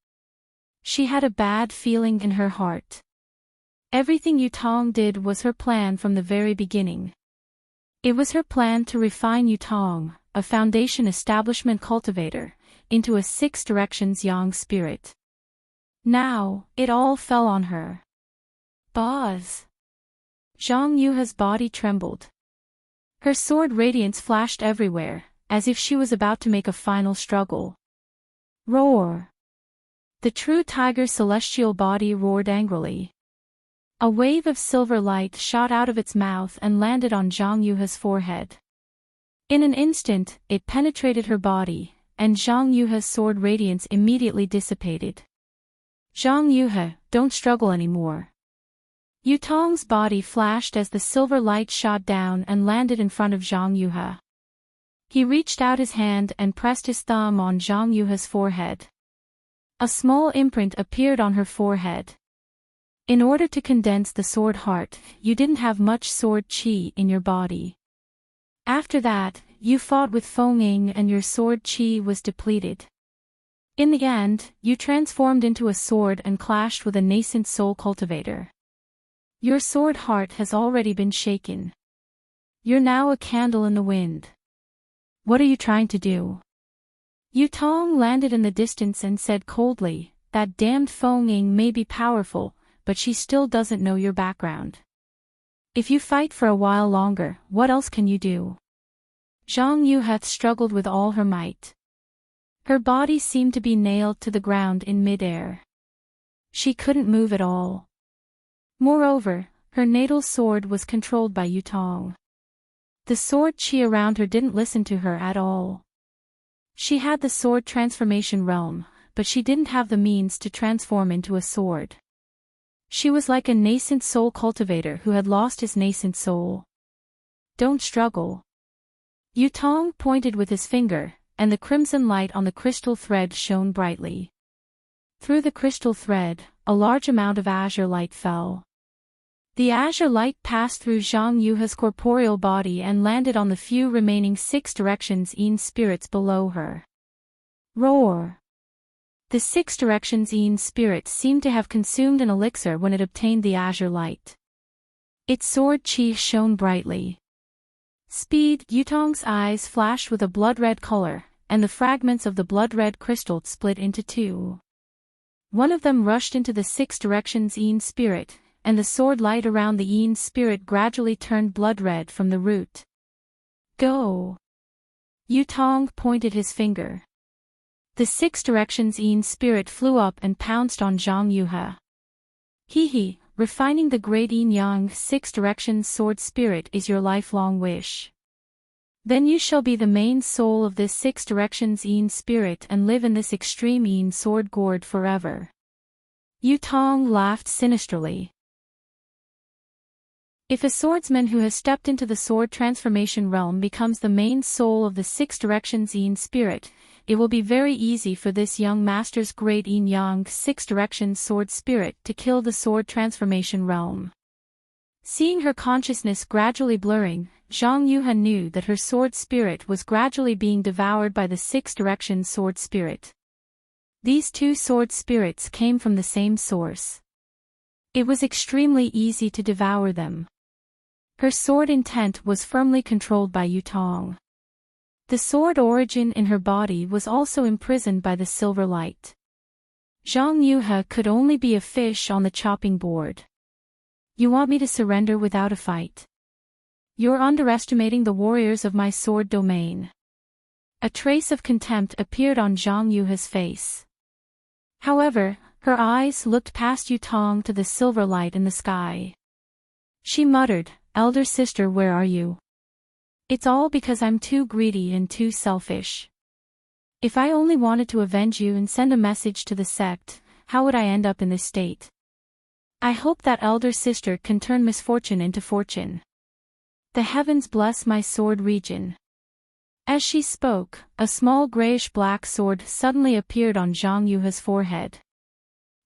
She had a bad feeling in her heart. Everything Yu Tong did was her plan from the very beginning. It was her plan to refine Yu Tong, a foundation establishment cultivator, into a six directions yang spirit. Now, it all fell on her. Buzz! Zhang Yuhe's body trembled. Her sword radiance flashed everywhere, as if she was about to make a final struggle. Roar! The true tiger's celestial body roared angrily. A wave of silver light shot out of its mouth and landed on Zhang Yuhe's forehead. In an instant, it penetrated her body, and Zhang Yuhe's sword radiance immediately dissipated. Zhang Yuhe, don't struggle anymore. Yu Tong's body flashed as the silver light shot down and landed in front of Zhang Yuhe. He reached out his hand and pressed his thumb on Zhang Yuhe's forehead. A small imprint appeared on her forehead. In order to condense the sword heart, you didn't have much sword qi in your body. After that, you fought with Feng and your sword qi was depleted. In the end, you transformed into a sword and clashed with a nascent soul cultivator. Your sword heart has already been shaken. You're now a candle in the wind. What are you trying to do? Yu Tong landed in the distance and said coldly, that damned Feng may be powerful, but she still doesn't know your background. If you fight for a while longer, what else can you do? Zhang Yuhe struggled with all her might. Her body seemed to be nailed to the ground in midair. She couldn't move at all. Moreover, her natal sword was controlled by Yu Tong. The sword qi around her didn't listen to her at all. She had the sword transformation realm, but she didn't have the means to transform into a sword. She was like a nascent soul cultivator who had lost his nascent soul. Don't struggle. Yu Tong pointed with his finger, and the crimson light on the crystal thread shone brightly. Through the crystal thread, a large amount of azure light fell. The azure light passed through Zhang Yuhe's corporeal body and landed on the few remaining six directions Yin spirits below her. Roar! The six directions Yin spirit seemed to have consumed an elixir when it obtained the azure light. Its sword qi shone brightly. Speed! Yu Tong's eyes flashed with a blood-red color, and the fragments of the blood-red crystal split into two. One of them rushed into the six directions Yin spirit, and the sword light around the Yin spirit gradually turned blood-red from the root. Go! Yu Tong pointed his finger. The six directions Yin spirit flew up and pounced on Zhang Yuhe. He, refining the great yin-yang six directions sword spirit is your lifelong wish. Then you shall be the main soul of this six directions Yin spirit and live in this extreme Yin sword gourd forever. Yu Tong laughed sinisterly. If a swordsman who has stepped into the sword transformation realm becomes the main soul of the six directions Yin spirit, it will be very easy for this young master's great yin-yang six-direction sword spirit to kill the sword transformation realm. Seeing her consciousness gradually blurring, Zhang Yuhe knew that her sword spirit was gradually being devoured by the six-direction sword spirit. These two sword spirits came from the same source. It was extremely easy to devour them. Her sword intent was firmly controlled by Yutong. The sword origin in her body was also imprisoned by the silver light. Zhang Yuhe could only be a fish on the chopping board. You want me to surrender without a fight? You're underestimating the warriors of my sword domain. A trace of contempt appeared on Zhang Yuhe's face. However, her eyes looked past Yutong to the silver light in the sky. She muttered, "Elder sister, where are you? It's all because I'm too greedy and too selfish. If I only wanted to avenge you and send a message to the sect, how would I end up in this state? I hope that elder sister can turn misfortune into fortune. The heavens bless my sword region." As she spoke, a small grayish-black sword suddenly appeared on Zhang Yuhe's forehead.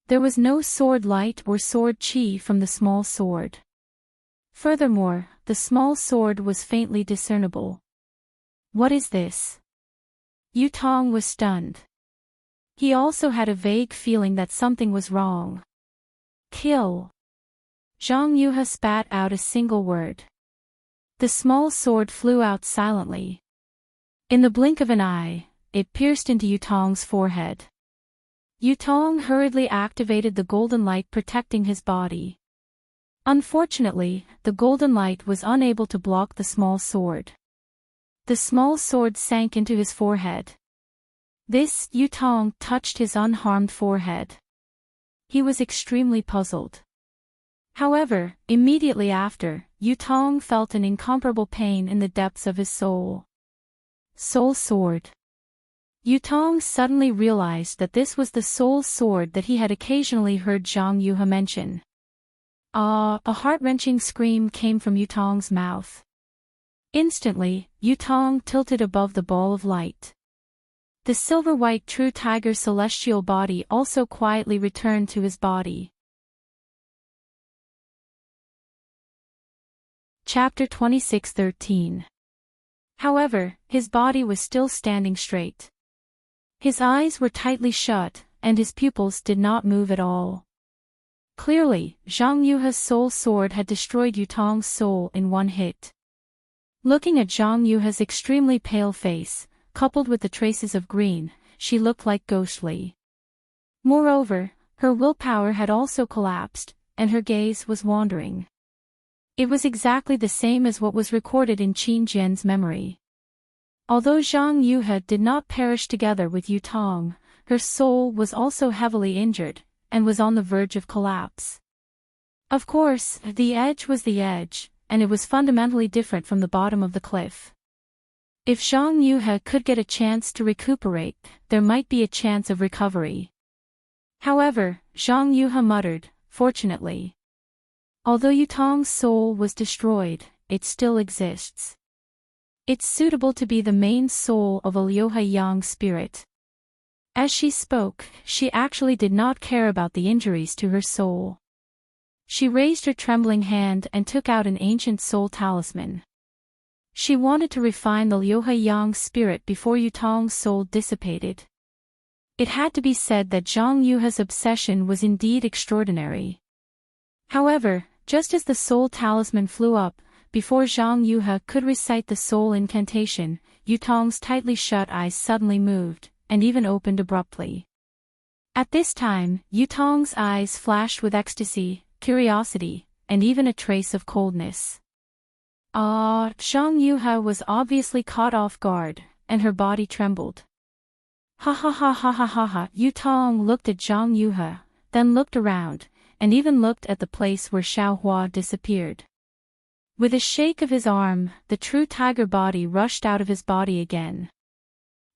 There was no sword light or sword chi from the small sword. Furthermore, the small sword was faintly discernible. What is this? Yutong was stunned. He also had a vague feeling that something was wrong. Kill. Zhang Yuhe spat out a single word. The small sword flew out silently. In the blink of an eye, it pierced into Yutong's forehead. Yutong hurriedly activated the golden light protecting his body. Unfortunately, the golden light was unable to block the small sword. The small sword sank into his forehead. This, Yutong touched his unharmed forehead. He was extremely puzzled. However, immediately after, Yutong felt an incomparable pain in the depths of his soul. Soul sword. Yutong suddenly realized that this was the soul sword that he had occasionally heard Zhang Yuhe mention. Ah! A heart-wrenching scream came from Yutong's mouth. Instantly, Yutong tilted above the ball of light. The silver-white true tiger celestial body also quietly returned to his body. Chapter 26:13. However, his body was still standing straight. His eyes were tightly shut, and his pupils did not move at all. Clearly, Zhang Yuhe's soul sword had destroyed Yutong's soul in one hit. Looking at Zhang Yuhe's extremely pale face, coupled with the traces of green, she looked like ghostly. Moreover, her willpower had also collapsed, and her gaze was wandering. It was exactly the same as what was recorded in Qin Jian's memory. Although Zhang Yuhe did not perish together with Yutong, her soul was also heavily injured, and was on the verge of collapse. Of course, the edge was the edge, and it was fundamentally different from the bottom of the cliff. If Zhang Yuhe could get a chance to recuperate, there might be a chance of recovery. However, Zhang Yuhe muttered, "Fortunately. Although Yutong's soul was destroyed, it still exists. It's suitable to be the main soul of a Liuhe Yang spirit." As she spoke, she actually did not care about the injuries to her soul. She raised her trembling hand and took out an ancient soul talisman. She wanted to refine the Liuhe Yang spirit before Yutong's soul dissipated. It had to be said that Zhang Yuhe's obsession was indeed extraordinary. However, just as the soul talisman flew up, before Zhang Yuhe could recite the soul incantation, Yutong's tightly shut eyes suddenly moved, and even opened abruptly. At this time, Yutong's eyes flashed with ecstasy, curiosity, and even a trace of coldness. Zhang Yuhe was obviously caught off guard, and her body trembled. Ha ha ha ha ha ha ha! Yutong looked at Zhang Yuhe, then looked around, and even looked at the place where Xiaohua disappeared. With a shake of his arm, the true tiger body rushed out of his body again.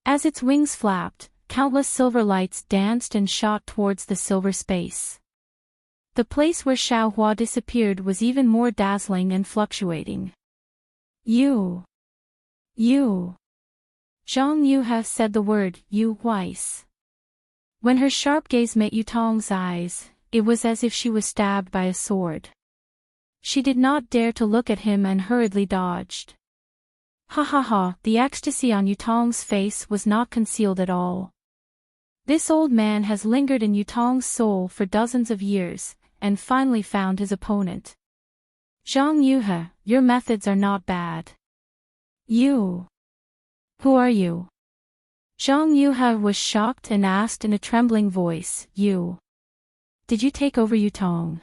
As its wings flapped, countless silver lights danced and shot towards the silver space. The place where Xiaohua disappeared was even more dazzling and fluctuating. You! Zhang Yuhe said the word, "You twice." When her sharp gaze met Yutong's eyes, it was as if she was stabbed by a sword. She did not dare to look at him and hurriedly dodged. Ha ha ha, the ecstasy on Yutong's face was not concealed at all. This old man has lingered in Yutong's soul for dozens of years, and finally found his opponent. Zhang Yuhe, your methods are not bad. You. Who are you? Zhang Yuhe was shocked and asked in a trembling voice, You. Did you take over Yutong?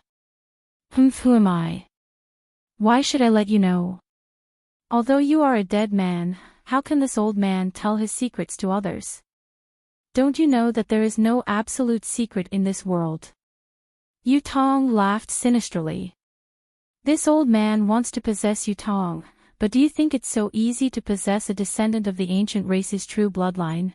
Who am I? Why should I let you know? Although you are a dead man, how can this old man tell his secrets to others? Don't you know that there is no absolute secret in this world? Yutong laughed sinisterly. This old man wants to possess Yutong, but do you think it's so easy to possess a descendant of the ancient race's true bloodline?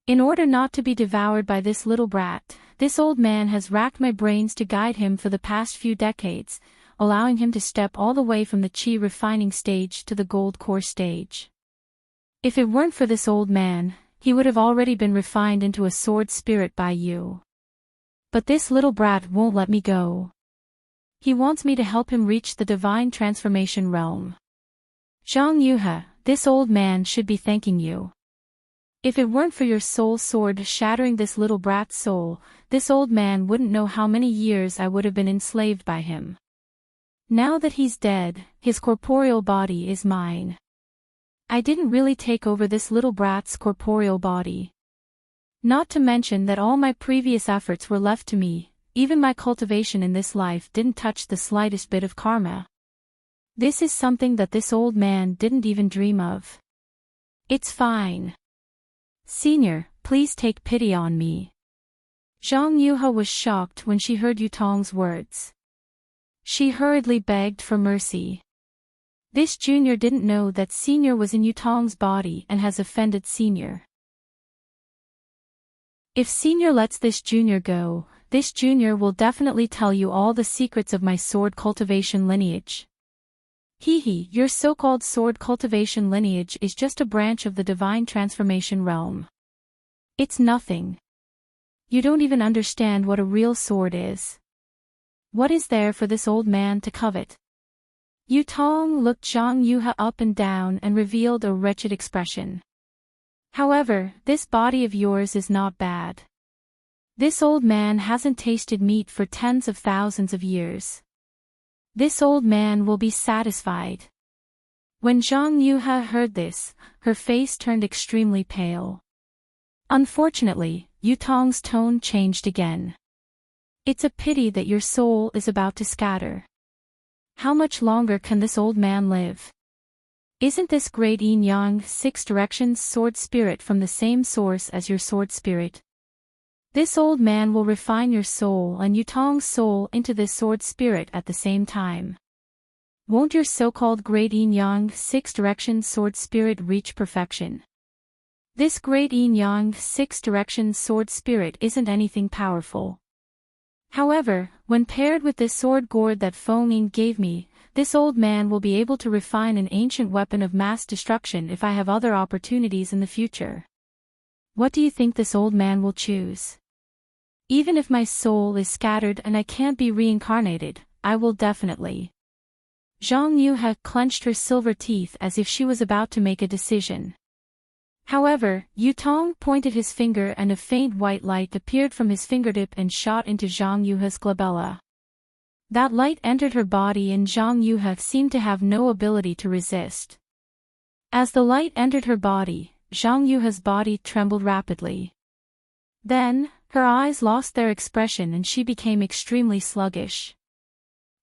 In order not to be devoured by this little brat, this old man has racked my brains to guide him for the past few decades, allowing him to step all the way from the chi refining stage to the gold core stage. If it weren't for this old man, he would have already been refined into a sword spirit by you. But this little brat won't let me go. He wants me to help him reach the divine transformation realm. Zhang Yuhe, this old man should be thanking you. If it weren't for your soul sword shattering this little brat's soul, this old man wouldn't know how many years I would have been enslaved by him. Now that he's dead, his corporeal body is mine. I didn't really take over this little brat's corporeal body. Not to mention that all my previous efforts were left to me, even my cultivation in this life didn't touch the slightest bit of karma. This is something that this old man didn't even dream of. It's fine. Senior, please take pity on me. Zhang Yuhe was shocked when she heard Yutong's words. She hurriedly begged for mercy. This junior didn't know that senior was in Yutong's body and has offended senior. If senior lets this junior go, this junior will definitely tell you all the secrets of my sword cultivation lineage. Hee, your so-called sword cultivation lineage is just a branch of the divine transformation realm. It's nothing. You don't even understand what a real sword is. What is there for this old man to covet? Yutong looked Zhang Yuhe up and down and revealed a wretched expression. However, this body of yours is not bad. This old man hasn't tasted meat for tens of thousands of years. This old man will be satisfied. When Zhang Yuhe heard this, her face turned extremely pale. Unfortunately, Yutong's tone changed again. It's a pity that your soul is about to scatter. How much longer can this old man live? Isn't this great yin-yang six directions sword spirit from the same source as your sword spirit? This old man will refine your soul and Yutong's soul into this sword spirit at the same time. Won't your so-called great yin-yang six directions sword spirit reach perfection? This great yin-yang six directions sword spirit isn't anything powerful. However, when paired with this sword gourd that Feng Ying gave me, this old man will be able to refine an ancient weapon of mass destruction if I have other opportunities in the future. What do you think this old man will choose? Even if my soul is scattered and I can't be reincarnated, I will definitely. Zhang Yuhe clenched her silver teeth as if she was about to make a decision. However, Yutong pointed his finger and a faint white light appeared from his fingertip and shot into Zhang Yuhe's glabella. That light entered her body and Zhang Yuhe seemed to have no ability to resist. As the light entered her body, Zhang Yuhe's body trembled rapidly. Then, her eyes lost their expression and she became extremely sluggish.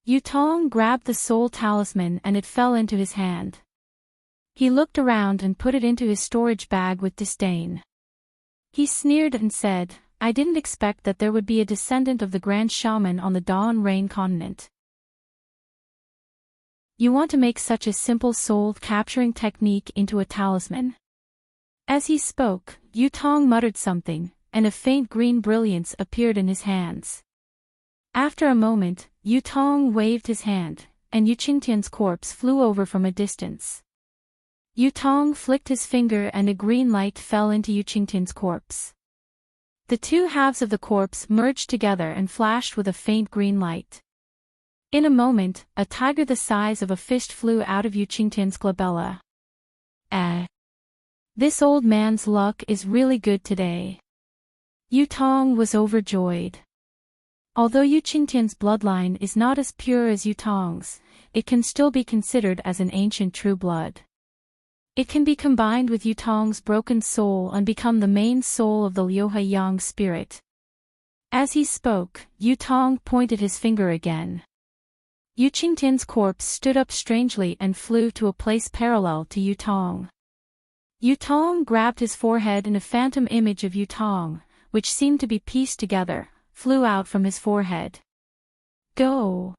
Yutong grabbed the soul talisman and it fell into his hand. He looked around and put it into his storage bag with disdain. He sneered and said, I didn't expect that there would be a descendant of the Grand Shaman on the Dawn Rain continent. You want to make such a simple soul-capturing technique into a talisman? As he spoke, Yutong muttered something, and a faint green brilliance appeared in his hands. After a moment, Yutong waved his hand, and Yuqingtian's corpse flew over from a distance. Yutong flicked his finger and a green light fell into Yuqingtian's corpse. The two halves of the corpse merged together and flashed with a faint green light. In a moment, a tiger the size of a fist flew out of Yuqingtian's glabella. This old man's luck is really good today. Yutong was overjoyed. Although Yuqingtian's bloodline is not as pure as Yutong's, it can still be considered as an ancient true blood. It can be combined with Yutong's broken soul and become the main soul of the Liuhe Yang spirit. As he spoke, Yutong pointed his finger again. Yuqingtian's corpse stood up strangely and flew to a place parallel to Yutong. Yutong grabbed his forehead and a phantom image of Yutong, which seemed to be pieced together, flew out from his forehead. Go!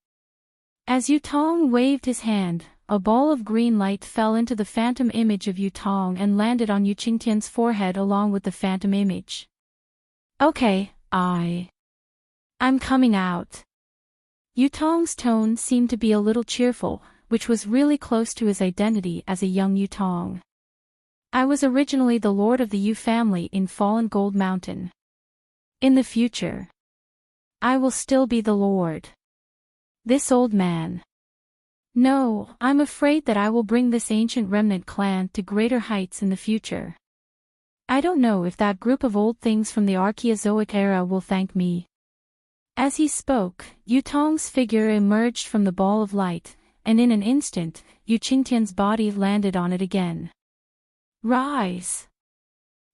As Yutong waved his hand, a ball of green light fell into the phantom image of Yutong and landed on Yuqingtian's forehead along with the phantom image. Okay, I'm coming out. Yutong's tone seemed to be a little cheerful, which was really close to his identity as a young Yutong. I was originally the lord of the Yu family in Fallen Gold Mountain. In the future, I will still be the lord. This old man. No, I'm afraid that I will bring this ancient remnant clan to greater heights in the future. I don't know if that group of old things from the Archaeozoic era will thank me. As he spoke, Yutong's figure emerged from the ball of light, and in an instant, Yuqingtian's body landed on it again. Rise!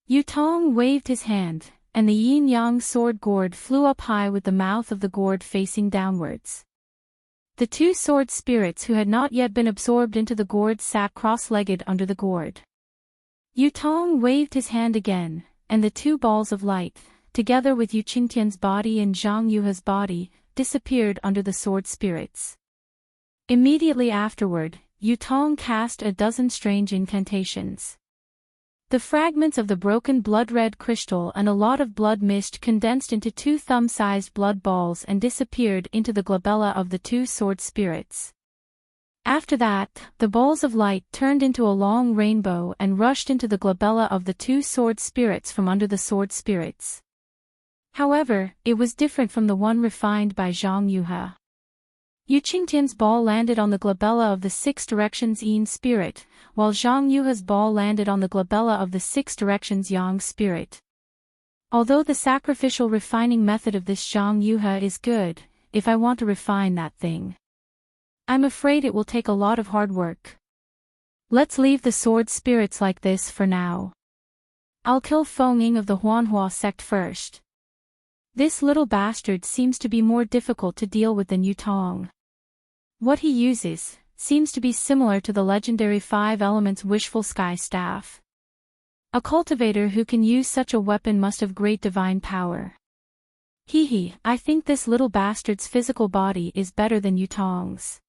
Yutong waved his hand, and the yin-yang sword gourd flew up high with the mouth of the gourd facing downwards. The two sword spirits who had not yet been absorbed into the gourd sat cross-legged under the gourd. Yutong waved his hand again, and the two balls of light, together with Yuqingtian's body and Zhang Yuhe's body, disappeared under the sword spirits. Immediately afterward, Yutong cast a dozen strange incantations. The fragments of the broken blood-red crystal and a lot of blood mist condensed into two thumb-sized blood balls and disappeared into the glabella of the two sword spirits. After that, the balls of light turned into a long rainbow and rushed into the glabella of the two sword spirits from under the sword spirits. However, it was different from the one refined by Zhang Yuhe. Yuqingtian's ball landed on the glabella of the Six Directions Yin spirit, while Zhang Yuhe's ball landed on the glabella of the Six Directions Yang spirit. Although the sacrificial refining method of this Zhang Yuhe is good, if I want to refine that thing, I'm afraid it will take a lot of hard work. Let's leave the sword spirits like this for now. I'll kill Feng of the Huanhua sect first. This little bastard seems to be more difficult to deal with than Yutong. What he uses seems to be similar to the legendary 5 Elements Wishful Sky Staff. A cultivator who can use such a weapon must have great divine power. I think this little bastard's physical body is better than Yutong's.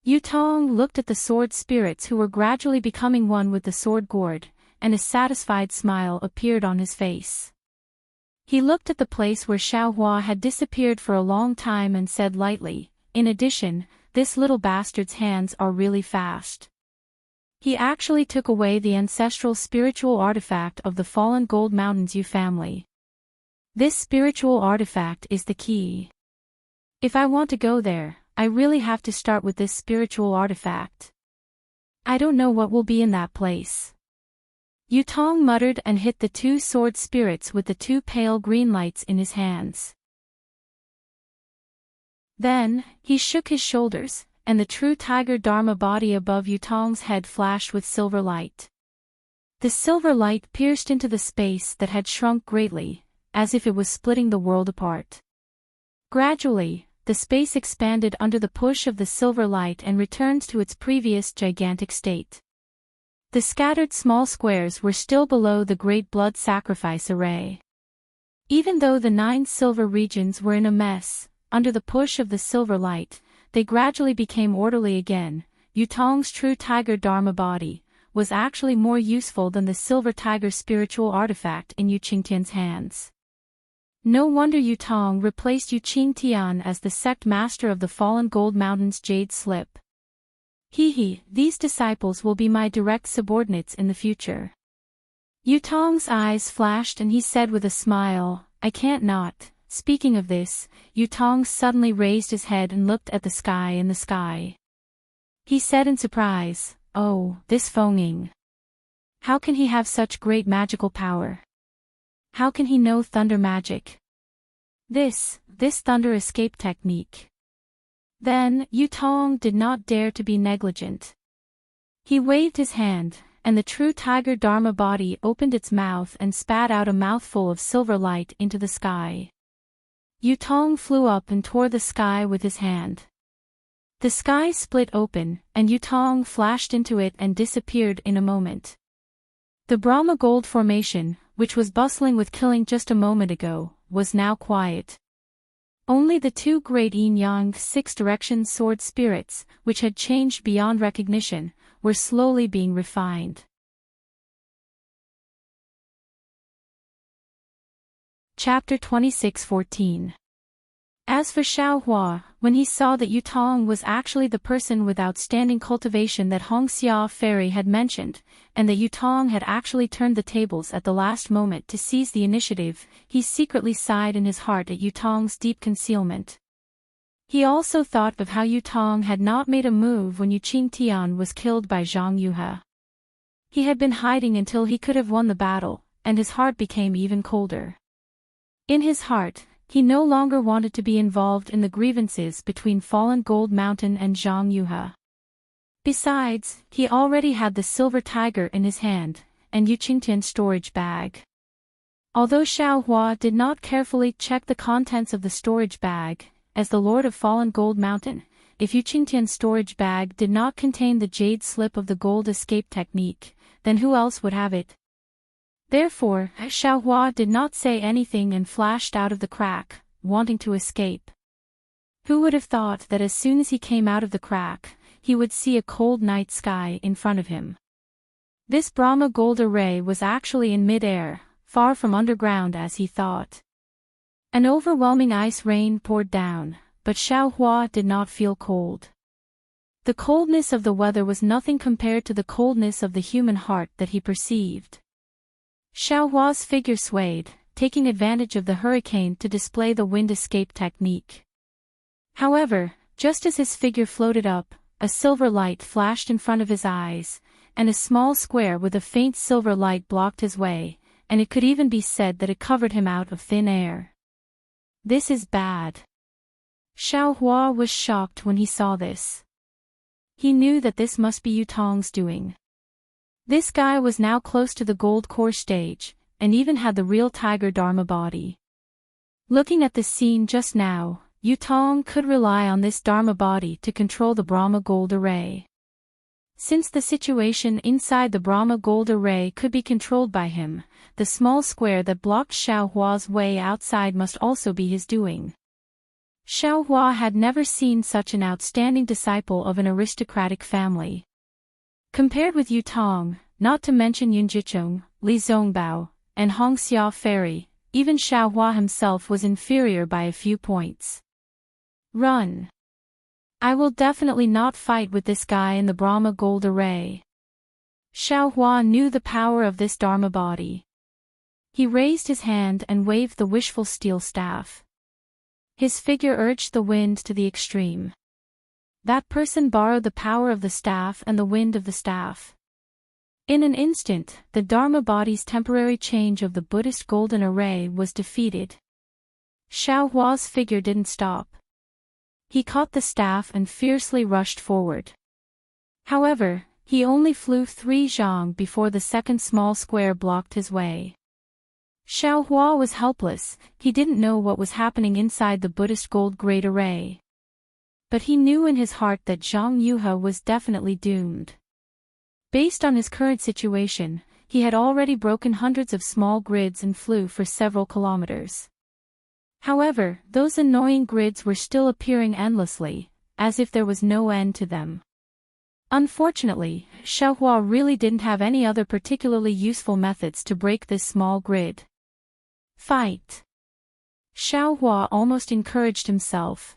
Yutong looked at the sword spirits who were gradually becoming one with the sword gourd, and a satisfied smile appeared on his face. He looked at the place where Xiaohua had disappeared for a long time and said lightly, in addition, this little bastard's hands are really fast. He actually took away the ancestral spiritual artifact of the Fallen Gold Mountains Yu family. This spiritual artifact is the key. If I want to go there, I really have to start with this spiritual artifact. I don't know what will be in that place. Yutong muttered and hit the two sword spirits with the two pale green lights in his hands. Then, he shook his shoulders, and the true tiger Dharma body above Yutong's head flashed with silver light. The silver light pierced into the space that had shrunk greatly, as if it was splitting the world apart. Gradually, the space expanded under the push of the silver light and returned to its previous gigantic state. The scattered small squares were still below the great blood sacrifice array. Even though the 9 silver regions were in a mess, under the push of the silver light, they gradually became orderly again. Yutong's true tiger Dharma body was actually more useful than the silver tiger spiritual artifact in Yuqingtian's hands. No wonder Yutong replaced Yuqingtian as the sect master of the Fallen Gold Mountains Jade Slip. These disciples will be my direct subordinates in the future. Yutong's eyes flashed and he said with a smile, I can't not. Speaking of this, Yutong suddenly raised his head and looked at the sky in the sky. He said in surprise, oh, this Fenging. How can he have such great magical power? How can he know thunder magic? This thunder escape technique. Then, Yutong did not dare to be negligent. He waved his hand, and the true tiger Dharma body opened its mouth and spat out a mouthful of silver light into the sky. Yutong flew up and tore the sky with his hand. The sky split open, and Yutong flashed into it and disappeared in a moment. The Brahma Gold Formation, which was bustling with killing just a moment ago, was now quiet. Only the two great yin-yang six-direction sword spirits, which had changed beyond recognition, were slowly being refined. Chapter 26:14. As for Xiaohua, when he saw that Yutong was actually the person with outstanding cultivation that Hongxia Fairy had mentioned, and that Yutong had actually turned the tables at the last moment to seize the initiative, he secretly sighed in his heart at Yutong's deep concealment. He also thought of how Yutong had not made a move when Yuqing Tian was killed by Zhang Yuhe. He had been hiding until he could have won the battle, and his heart became even colder. In his heart, he no longer wanted to be involved in the grievances between Fallen Gold Mountain and Zhang Yuhe. Besides, he already had the silver tiger in his hand, and Yuqingtian's storage bag. Although Xiaohua did not carefully check the contents of the storage bag, as the Lord of Fallen Gold Mountain, if Yuqingtian's storage bag did not contain the jade slip of the gold escape technique, then who else would have it? Therefore, Xiaohua did not say anything and flashed out of the crack, wanting to escape. Who would have thought that as soon as he came out of the crack, he would see a cold night sky in front of him? This Brahma gold array was actually in mid-air, far from underground as he thought. An overwhelming ice rain poured down, but Xiaohua did not feel cold. The coldness of the weather was nothing compared to the coldness of the human heart that he perceived. Xiaohua's figure swayed, taking advantage of the hurricane to display the wind escape technique. However, just as his figure floated up, a silver light flashed in front of his eyes, and a small square with a faint silver light blocked his way, and it could even be said that it covered him out of thin air. This is bad. Xiaohua was shocked when he saw this. He knew that this must be Yutong's doing. This guy was now close to the gold core stage, and even had the real tiger Dharma body. Looking at this scene just now, Yutong could rely on this Dharma body to control the Brahma gold array. Since the situation inside the Brahma gold array could be controlled by him, the small square that blocked Xiaohua's way outside must also be his doing. Xiaohua had never seen such an outstanding disciple of an aristocratic family. Compared with Yutong, not to mention Yun Jicheng, Li Zongbao, and Hongxia Fairy, even Xiaohua himself was inferior by a few points. Run. I will definitely not fight with this guy in the Brahma gold array. Xiaohua knew the power of this Dharma body. He raised his hand and waved the wishful steel staff. His figure urged the wind to the extreme. That person borrowed the power of the staff and the wind of the staff. In an instant, the Dharma body's temporary change of the Buddhist golden array was defeated. Xiaohua's figure didn't stop. He caught the staff and fiercely rushed forward. However, he only flew 3 zhang before the second small square blocked his way. Xiaohua was helpless, he didn't know what was happening inside the Buddhist gold great array. But he knew in his heart that Zhang Yuhe was definitely doomed. Based on his current situation, he had already broken hundreds of small grids and flew for several kilometers. However, those annoying grids were still appearing endlessly, as if there was no end to them. Unfortunately, Xiaohua really didn't have any other particularly useful methods to break this small grid. Fight! Xiaohua almost encouraged himself.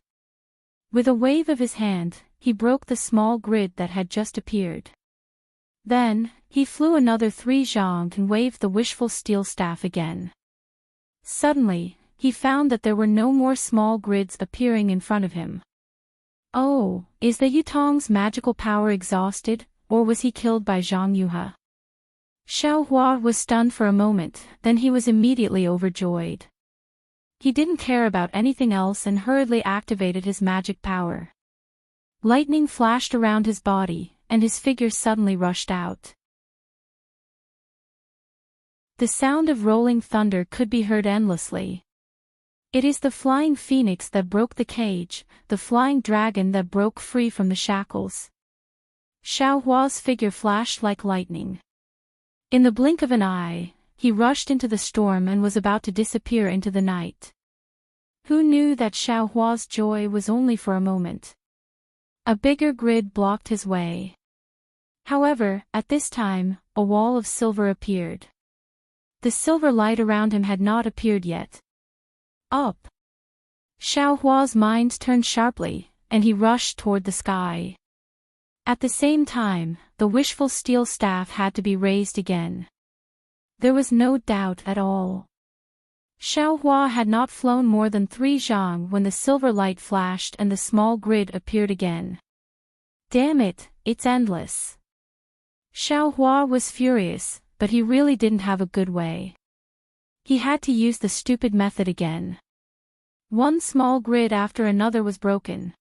With a wave of his hand, he broke the small grid that had just appeared. Then, he flew another 3 zhang and waved the wishful steel staff again. Suddenly, he found that there were no more small grids appearing in front of him. Oh, is the Yutong's magical power exhausted, or was he killed by Zhang Yuhe? Xiao Hua was stunned for a moment, then he was immediately overjoyed. He didn't care about anything else and hurriedly activated his magic power. Lightning flashed around his body, and his figure suddenly rushed out. The sound of rolling thunder could be heard endlessly. It is the flying phoenix that broke the cage, the flying dragon that broke free from the shackles. Xiao Hua's figure flashed like lightning. In the blink of an eye, he rushed into the storm and was about to disappear into the night. Who knew that Xiao Hua's joy was only for a moment? A bigger grid blocked his way. However, at this time, a wall of silver appeared. The silver light around him had not appeared yet. Up! Xiao Hua's mind turned sharply, and he rushed toward the sky. At the same time, the wishful steel staff had to be raised again. There was no doubt at all. Xiao Hua had not flown more than 3 zhang when the silver light flashed and the small grid appeared again. Damn it, it's endless. Xiao Hua was furious, but he really didn't have a good way. He had to use the stupid method again. One small grid after another was broken.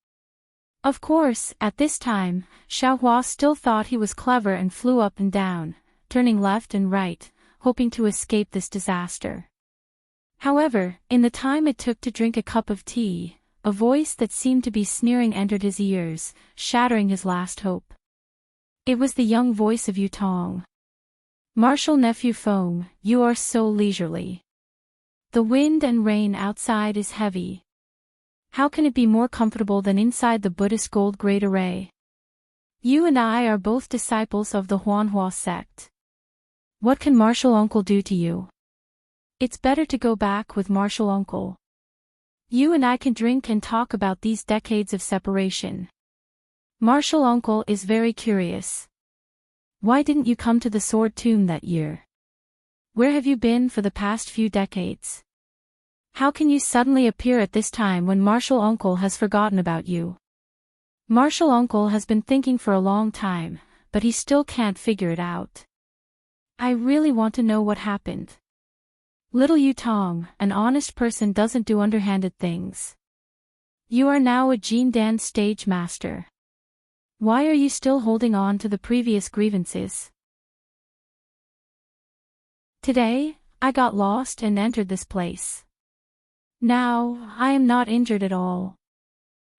Of course, at this time, Xiao Hua still thought he was clever and flew up and down, turning left and right, hoping to escape this disaster. However, in the time it took to drink a cup of tea, a voice that seemed to be sneering entered his ears, shattering his last hope. It was the young voice of Yutong. Martial nephew Feng, you are so leisurely. The wind and rain outside is heavy. How can it be more comfortable than inside the Buddhist gold grade array? You and I are both disciples of the Huanhua sect. What can martial uncle do to you? It's better to go back with martial uncle. You and I can drink and talk about these decades of separation. Martial uncle is very curious. Why didn't you come to the Sword Tomb that year? Where have you been for the past few decades? How can you suddenly appear at this time when martial uncle has forgotten about you? Martial uncle has been thinking for a long time, but he still can't figure it out. I really want to know what happened. Little Yutong, an honest person doesn't do underhanded things. You are now a Jindan stage master. Why are you still holding on to the previous grievances? Today, I got lost and entered this place. Now, I am not injured at all.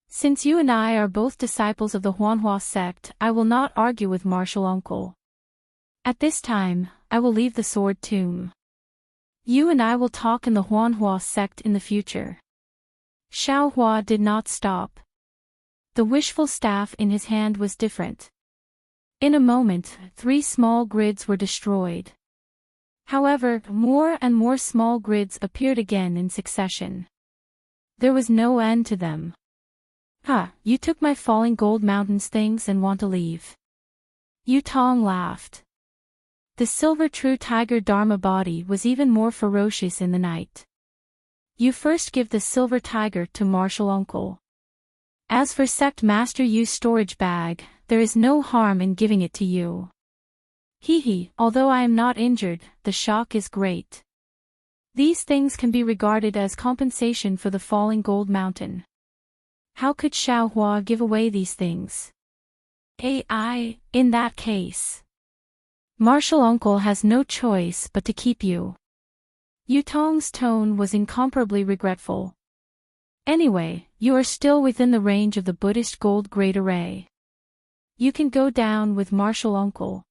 Since you and I are both disciples of the Huanhua sect, I will not argue with martial uncle. At this time, I will leave the Sword Tomb. You and I will talk in the Huanhua sect in the future. Xiao Hua did not stop. The wishful staff in his hand was different. In a moment, 3 small grids were destroyed. However, more and more small grids appeared again in succession. There was no end to them. You took my falling gold mountains things and want to leave. Yutong laughed. The silver true tiger Dharma body was even more ferocious in the night. You first give the silver tiger to martial uncle. As for sect master Yu's storage bag, there is no harm in giving it to you. Although I am not injured, the shock is great. These things can be regarded as compensation for the falling gold mountain. How could Xiao Hua give away these things? In that case, martial uncle has no choice but to keep you. Yutong's tone was incomparably regretful. Anyway, you are still within the range of the Buddhist gold grade array. You can go down with martial uncle.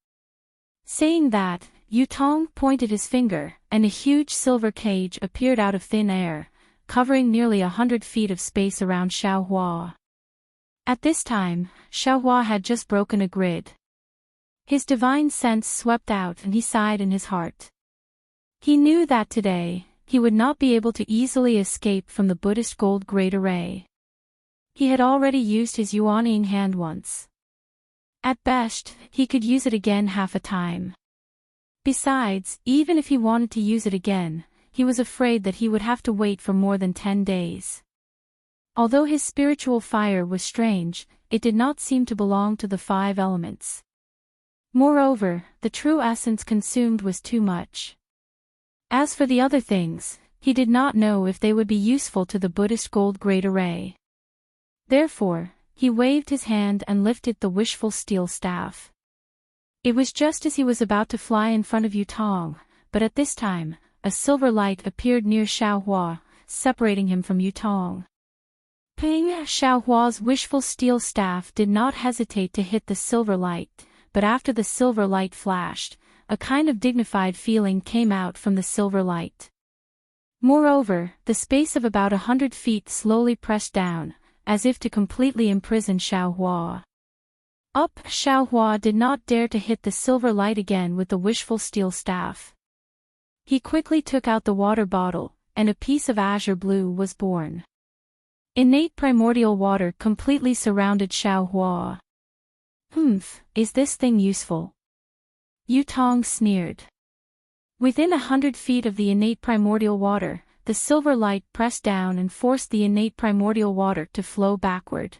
Saying that, Yutong pointed his finger, and a huge silver cage appeared out of thin air, covering nearly 100 feet of space around Xiao Hua. At this time, Xiao Hua had just broken a grid. His divine sense swept out and he sighed in his heart. He knew that today, he would not be able to easily escape from the Buddhist gold grade array. He had already used his yuaning hand once. At best, he could use it again half a time. Besides, even if he wanted to use it again, he was afraid that he would have to wait for more than 10 days. Although his spiritual fire was strange, it did not seem to belong to the 5 elements. Moreover, the true essence consumed was too much. As for the other things, he did not know if they would be useful to the Buddhist gold great array. Therefore, he waved his hand and lifted the wishful steel staff. It was just as he was about to fly in front of Yutong, but at this time, a silver light appeared near Xiaohua, separating him from Yutong. Ping! Xiaohua's wishful steel staff did not hesitate to hit the silver light, but after the silver light flashed, a kind of dignified feeling came out from the silver light. Moreover, the space of about 100 feet slowly pressed down, as if to completely imprison Xiaohua. Xiaohua did not dare to hit the silver light again with the wishful steel staff. He quickly took out the water bottle, and a piece of azure blue was born. Innate primordial water completely surrounded Xiaohua. Is this thing useful? Yutong sneered. Within 100 feet of the innate primordial water, the silver light pressed down and forced the innate primordial water to flow backward.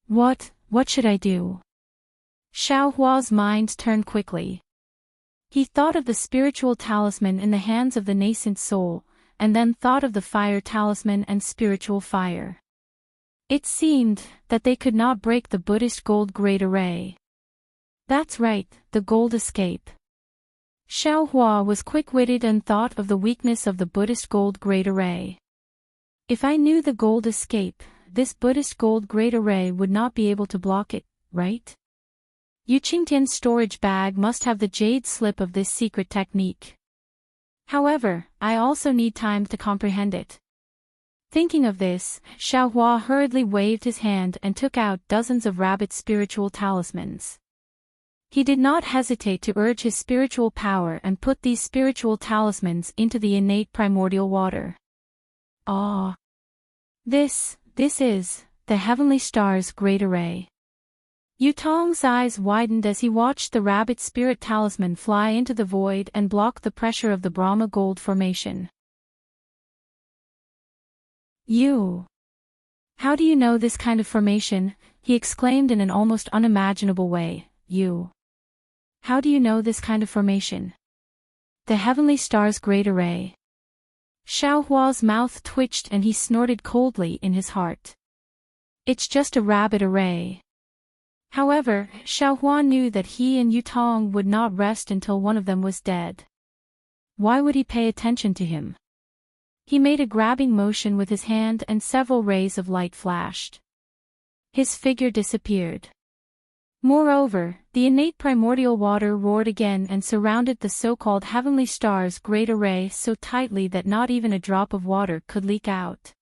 What should I do? Xiaohua's mind turned quickly. He thought of the spiritual talisman in the hands of the nascent soul, and then thought of the fire talisman and spiritual fire. It seemed that they could not break the Buddhist gold great array. That's right, the gold escape. Xiaohua was quick-witted and thought of the weakness of the Buddhist gold great array. If I knew the gold escape, this Buddhist gold great array would not be able to block it, right? Yuqingtian's storage bag must have the jade slip of this secret technique. However, I also need time to comprehend it. Thinking of this, Xiaohua hurriedly waved his hand and took out dozens of rabbit spiritual talismans. He did not hesitate to urge his spiritual power and put these spiritual talismans into the innate primordial water. This is the heavenly star's great array. Yutong's eyes widened as he watched the rabbit spirit talisman fly into the void and block the pressure of the Brahma gold formation. How do you know this kind of formation? He exclaimed in an almost unimaginable way. How do you know this kind of formation? The heavenly star's great array. Xiaohua's mouth twitched and he snorted coldly in his heart. It's just a rabbit array. However, Xiaohua knew that he and Yutong would not rest until one of them was dead. Why would he pay attention to him? He made a grabbing motion with his hand and several rays of light flashed. His figure disappeared. Moreover, the innate primordial water roared again and surrounded the so-called heavenly star's great array so tightly that not even a drop of water could leak out.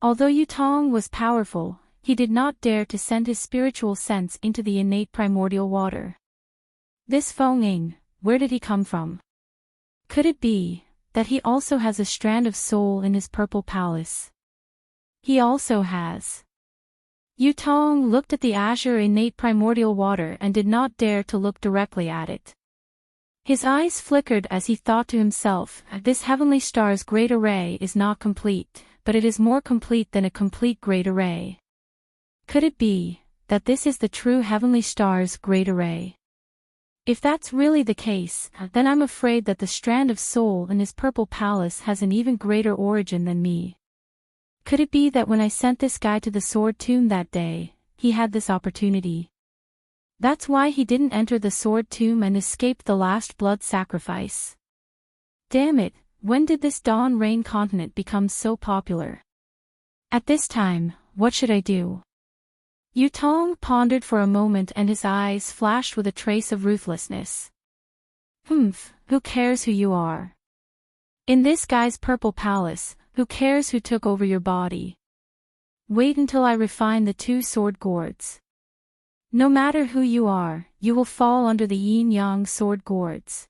Although Yutong was powerful, he did not dare to send his spiritual sense into the innate primordial water. This Feng, where did he come from? Could it be that he also has a strand of soul in his purple palace? He also has. Yutong looked at the azure innate primordial water and did not dare to look directly at it. His eyes flickered as he thought to himself, this heavenly star's great array is not complete, but it is more complete than a complete great array. Could it be that this is the true heavenly star's great array? If that's really the case, then I'm afraid that the strand of soul in his purple palace has an even greater origin than me. Could it be that when I sent this guy to the sword tomb that day, he had this opportunity? That's why he didn't enter the sword tomb and escape the last blood sacrifice. Damn it, when did this Dawn Rain continent become so popular? At this time, what should I do? Yutong pondered for a moment and his eyes flashed with a trace of ruthlessness. Who cares who you are? In this guy's purple palace, who cares who took over your body? Wait until I refine the 2 sword gourds. No matter who you are, you will fall under the yin-yang sword gourds.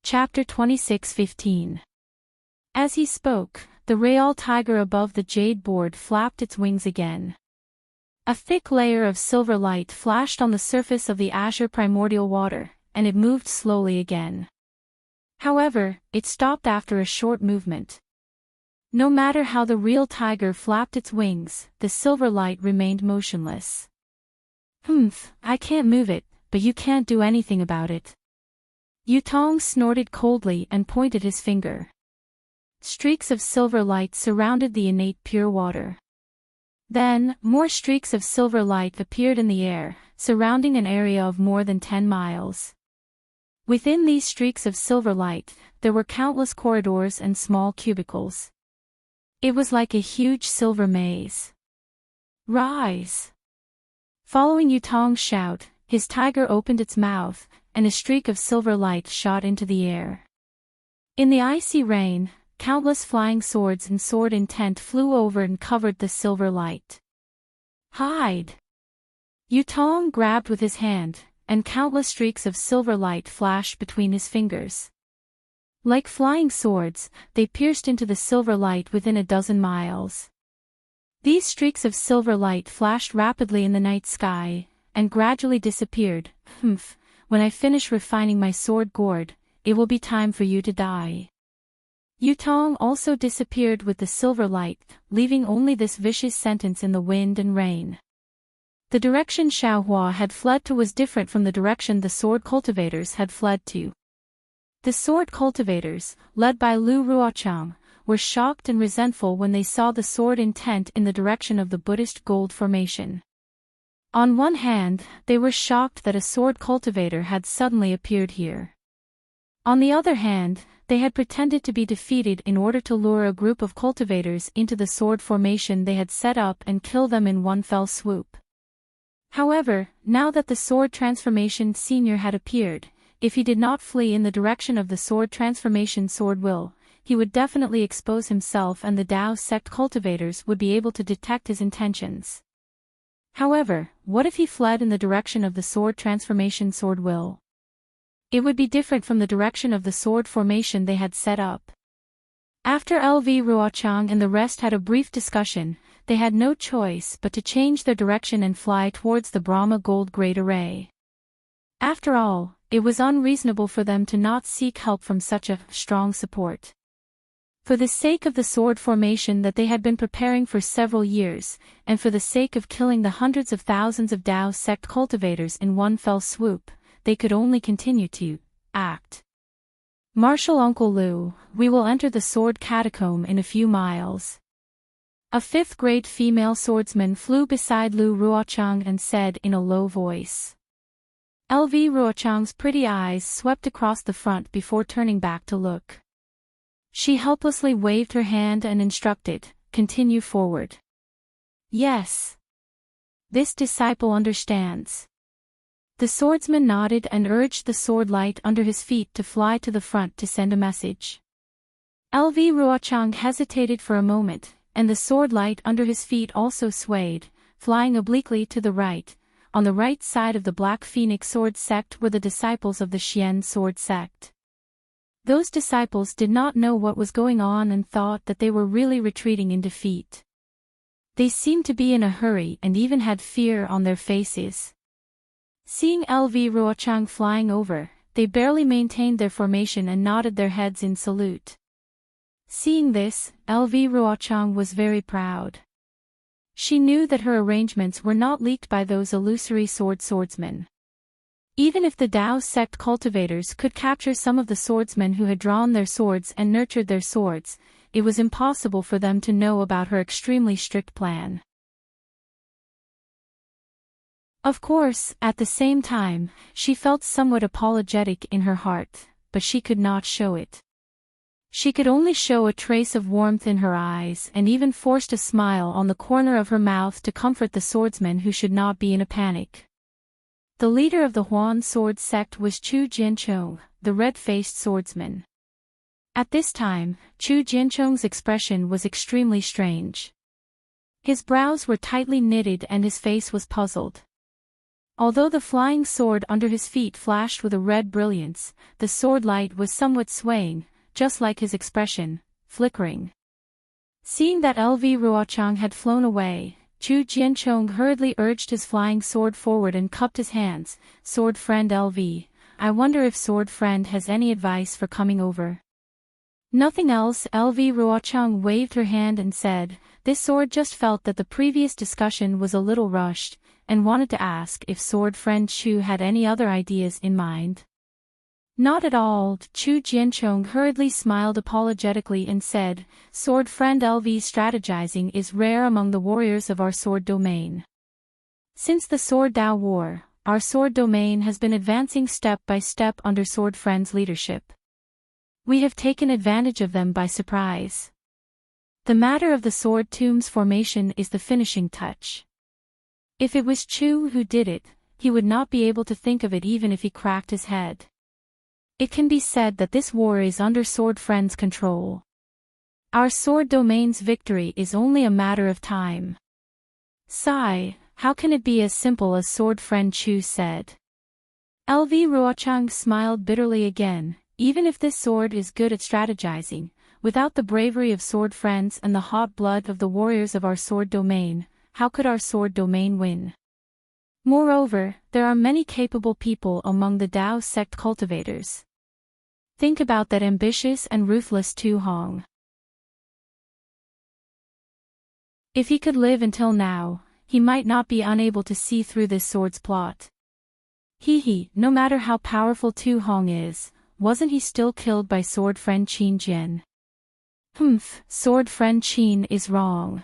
Chapter 26:15. As he spoke, the real tiger above the jade board flapped its wings again. A thick layer of silver light flashed on the surface of the azure primordial water, and it moved slowly again. However, it stopped after a short movement. No matter how the real tiger flapped its wings, the silver light remained motionless. I can't move it, but you can't do anything about it. Yutong snorted coldly and pointed his finger. Streaks of silver light surrounded the innate pure water. Then, more streaks of silver light appeared in the air, surrounding an area of more than 10 miles. Within these streaks of silver light, there were countless corridors and small cubicles. It was like a huge silver maze. Rise! Following Yutong's shout, his tiger opened its mouth, and a streak of silver light shot into the air. In the icy rain, countless flying swords and sword intent flew over and covered the silver light. Hide! Yutong grabbed with his hand, and countless streaks of silver light flashed between his fingers. Like flying swords, they pierced into the silver light within a dozen miles. These streaks of silver light flashed rapidly in the night sky, and gradually disappeared. When I finish refining my sword gourd, it will be time for you to die. Yutong also disappeared with the silver light, leaving only this vicious sentence in the wind and rain. The direction Xiaohua had fled to was different from the direction the sword cultivators had fled to. The sword cultivators, led by Lu Ruochang, were shocked and resentful when they saw the sword intent in the direction of the Buddhist gold formation. On one hand, they were shocked that a sword cultivator had suddenly appeared here. On the other hand, they had pretended to be defeated in order to lure a group of cultivators into the sword formation they had set up and kill them in one fell swoop. However, now that the sword transformation senior had appeared, if he did not flee in the direction of the sword transformation sword will, he would definitely expose himself and the Dao sect cultivators would be able to detect his intentions. However, what if he fled in the direction of the sword transformation sword will? It would be different from the direction of the sword formation they had set up. After LV Ruochang and the rest had a brief discussion, they had no choice but to change their direction and fly towards the Brahma Gold Great Array. After all, it was unreasonable for them to not seek help from such a strong support. For the sake of the sword formation that they had been preparing for several years, and for the sake of killing the hundreds of thousands of Dao sect cultivators in one fell swoop, they could only continue to act. Marshal Uncle Lu, we will enter the sword catacomb in a few miles. A fifth-grade female swordsman flew beside Lu Ruochang and said in a low voice. LV Ruochang's pretty eyes swept across the front before turning back to look. She helplessly waved her hand and instructed, continue forward. Yes. This disciple understands. The swordsman nodded and urged the sword light under his feet to fly to the front to send a message. LV Ruochang hesitated for a moment, and the sword light under his feet also swayed, flying obliquely to the right. On the right side of the Black Phoenix sword sect were the disciples of the Xian sword sect. Those disciples did not know what was going on and thought that they were really retreating in defeat. They seemed to be in a hurry and even had fear on their faces. Seeing LV Ruochang flying over, they barely maintained their formation and nodded their heads in salute. Seeing this, LV Ruochang was very proud. She knew that her arrangements were not leaked by those illusory swordsmen. Even if the Dao sect cultivators could capture some of the swordsmen who had drawn their swords and nurtured their swords, it was impossible for them to know about her extremely strict plan. Of course, at the same time, she felt somewhat apologetic in her heart, but she could not show it. She could only show a trace of warmth in her eyes and even forced a smile on the corner of her mouth to comfort the swordsmen who should not be in a panic. The leader of the Huan sword sect was Chu Jianchong, the red-faced swordsman. At this time, Chu Jianchong's expression was extremely strange. His brows were tightly knitted and his face was puzzled. Although the flying sword under his feet flashed with a red brilliance, the sword light was somewhat swaying, just like his expression, flickering. Seeing that LV Ruochang had flown away, Chu Jianchong hurriedly urged his flying sword forward and cupped his hands. Sword friend LV, I wonder if sword friend has any advice for coming over. Nothing else. LV Ruochang waved her hand and said, this sword just felt that the previous discussion was a little rushed, and wanted to ask if sword friend Chu had any other ideas in mind. Not at all. Chu Jianchong hurriedly smiled apologetically and said, sword friend LV's strategizing is rare among the warriors of our sword domain. Since the Sword Dao War, our sword domain has been advancing step by step under sword friend's leadership. We have taken advantage of them by surprise. The matter of the sword tomb's formation is the finishing touch. If it was Chu who did it, he would not be able to think of it even if he cracked his head. It can be said that this war is under sword friend's control. Our sword domain's victory is only a matter of time. Sigh, how can it be as simple as sword friend Chu said? LV Ruochang smiled bitterly again. Even if this sword is good at strategizing, without the bravery of sword friends and the hot blood of the warriors of our sword domain, how could our sword domain win? Moreover, there are many capable people among the Dao sect cultivators. Think about that ambitious and ruthless Tu Hong. If he could live until now, he might not be unable to see through this sword's plot. No matter how powerful Tu Hong is, wasn't he still killed by sword friend Qin Jian? Sword friend Qin is wrong.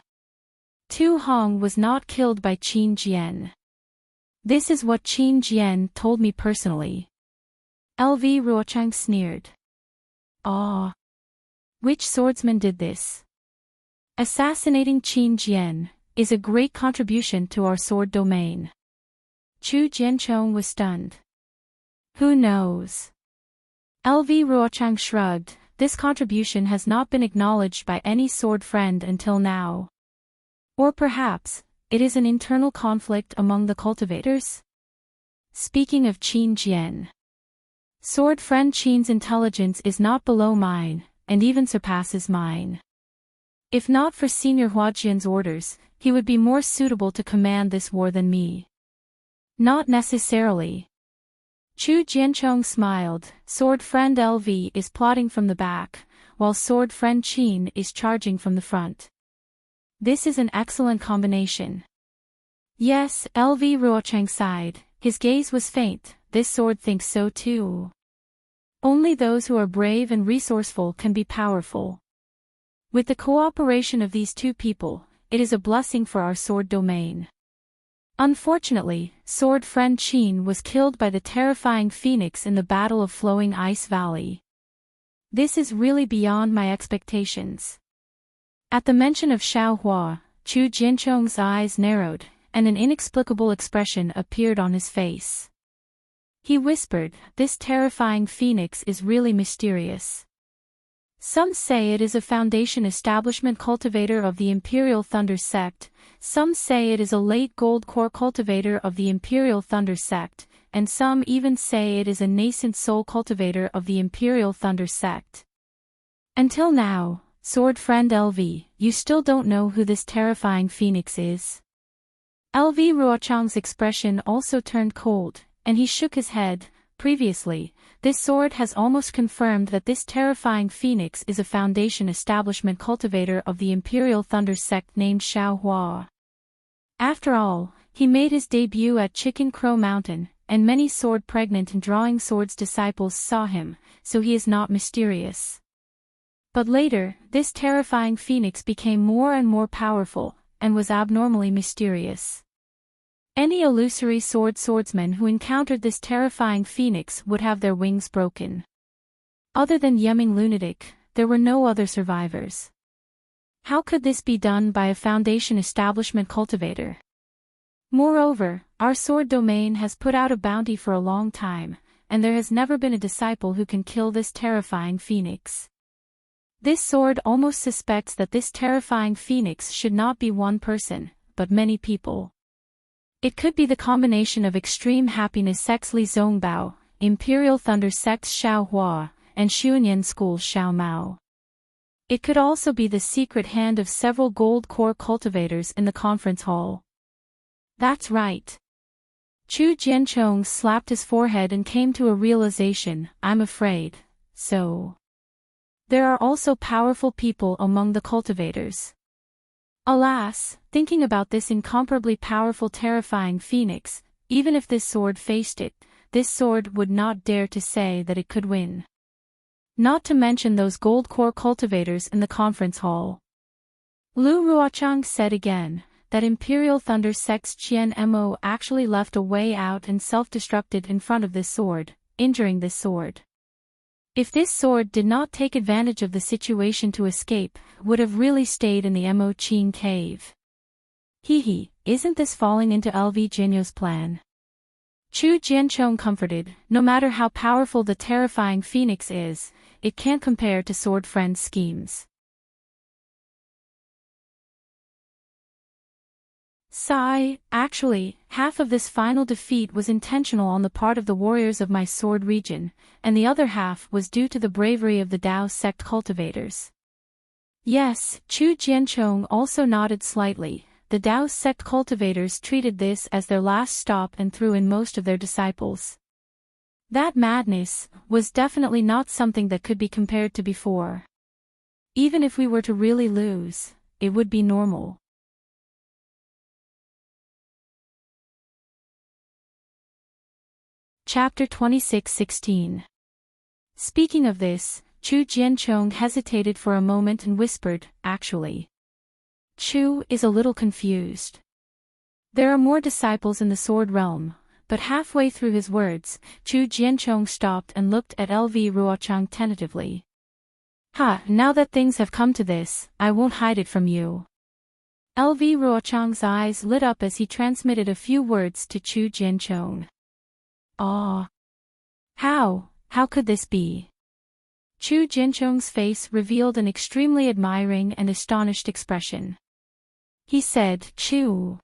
Tu Hong was not killed by Qin Jian. This is what Qin Jian told me personally. LV Ruochang sneered. Ah. Which swordsman did this? Assassinating Qin Jian is a great contribution to our sword domain. Chu Jianchong was stunned. Who knows? LV Ruochang shrugged. This contribution has not been acknowledged by any sword friend until now. Or perhaps, it is an internal conflict among the cultivators? Speaking of Qin Jian. Sword friend Qin's intelligence is not below mine, and even surpasses mine. If not for Senior Huajian's orders, he would be more suitable to command this war than me. Not necessarily. Chu Jianchong smiled. Sword friend LV is plotting from the back, while sword friend Qin is charging from the front. This is an excellent combination. Yes, LV Ruochang sighed. His gaze was faint. This sword thinks so too. Only those who are brave and resourceful can be powerful. With the cooperation of these two people, it is a blessing for our sword domain. Unfortunately, sword friend Qin was killed by the terrifying phoenix in the Battle of Flowing Ice Valley. This is really beyond my expectations. At the mention of Xiao Hua, Chu Jianchong's eyes narrowed, and an inexplicable expression appeared on his face. He whispered, this terrifying phoenix is really mysterious. Some say it is a Foundation establishment cultivator of the Imperial Thunder sect, some say it is a late gold core cultivator of the Imperial Thunder sect, and some even say it is a nascent soul cultivator of the Imperial Thunder sect. Until now, sword friend LV, you still don't know who this terrifying phoenix is? LV Ruochang's expression also turned cold, and he shook his head. Previously, this sword has almost confirmed that this terrifying phoenix is a Foundation establishment cultivator of the Imperial Thunder sect named Xiao Hua. After all, he made his debut at Chicken Crow Mountain, and many sword-pregnant and drawing swords disciples saw him, so he is not mysterious. But later, this terrifying phoenix became more and more powerful, and was abnormally mysterious. Any illusory swordsman who encountered this terrifying phoenix would have their wings broken. Other than Yuming Lunatic, there were no other survivors. How could this be done by a Foundation establishment cultivator? Moreover, our sword domain has put out a bounty for a long time, and there has never been a disciple who can kill this terrifying phoenix. This sword almost suspects that this terrifying phoenix should not be one person, but many people. It could be the combination of Extreme Happiness Sect's Li Zongbao, Imperial Thunder Sect's Xiao Hua, and Xuanyan School's Xiao Mao. It could also be the secret hand of several gold core cultivators in the conference hall. That's right. Chu Jianchong slapped his forehead and came to a realization. I'm afraid. So. There are also powerful people among the cultivators. Alas, thinking about this incomparably powerful terrifying phoenix, even if this sword faced it, this sword would not dare to say that it could win. Not to mention those gold core cultivators in the conference hall. Lu Ruochang said again, that Imperial Thunder Sect's Qian Mo actually left a way out and self-destructed in front of this sword, injuring this sword. If this sword did not take advantage of the situation to escape, would have really stayed in the Mo Qing cave. Hee, isn't this falling into LV Jinyo's plan? Chu Jianchong comforted, no matter how powerful the terrifying phoenix is, it can't compare to Sword Friend's schemes. Sigh, actually, half of this final defeat was intentional on the part of the warriors of my sword region, and the other half was due to the bravery of the Dao sect cultivators. Yes, Chu Jianchong also nodded slightly. The Dao sect cultivators treated this as their last stop and threw in most of their disciples. That madness was definitely not something that could be compared to before. Even if we were to really lose, it would be normal. Chapter 26:16. Speaking of this, Chu Jianchong hesitated for a moment and whispered, actually. Chu is a little confused. There are more disciples in the sword realm, but halfway through his words, Chu Jianchong stopped and looked at LV Ruochang tentatively. Now that things have come to this, I won't hide it from you. LV Ruochang's eyes lit up as he transmitted a few words to Chu Jianchong. Aw. How could this be? Chu Jianchong's face revealed an extremely admiring and astonished expression. He said, Chu.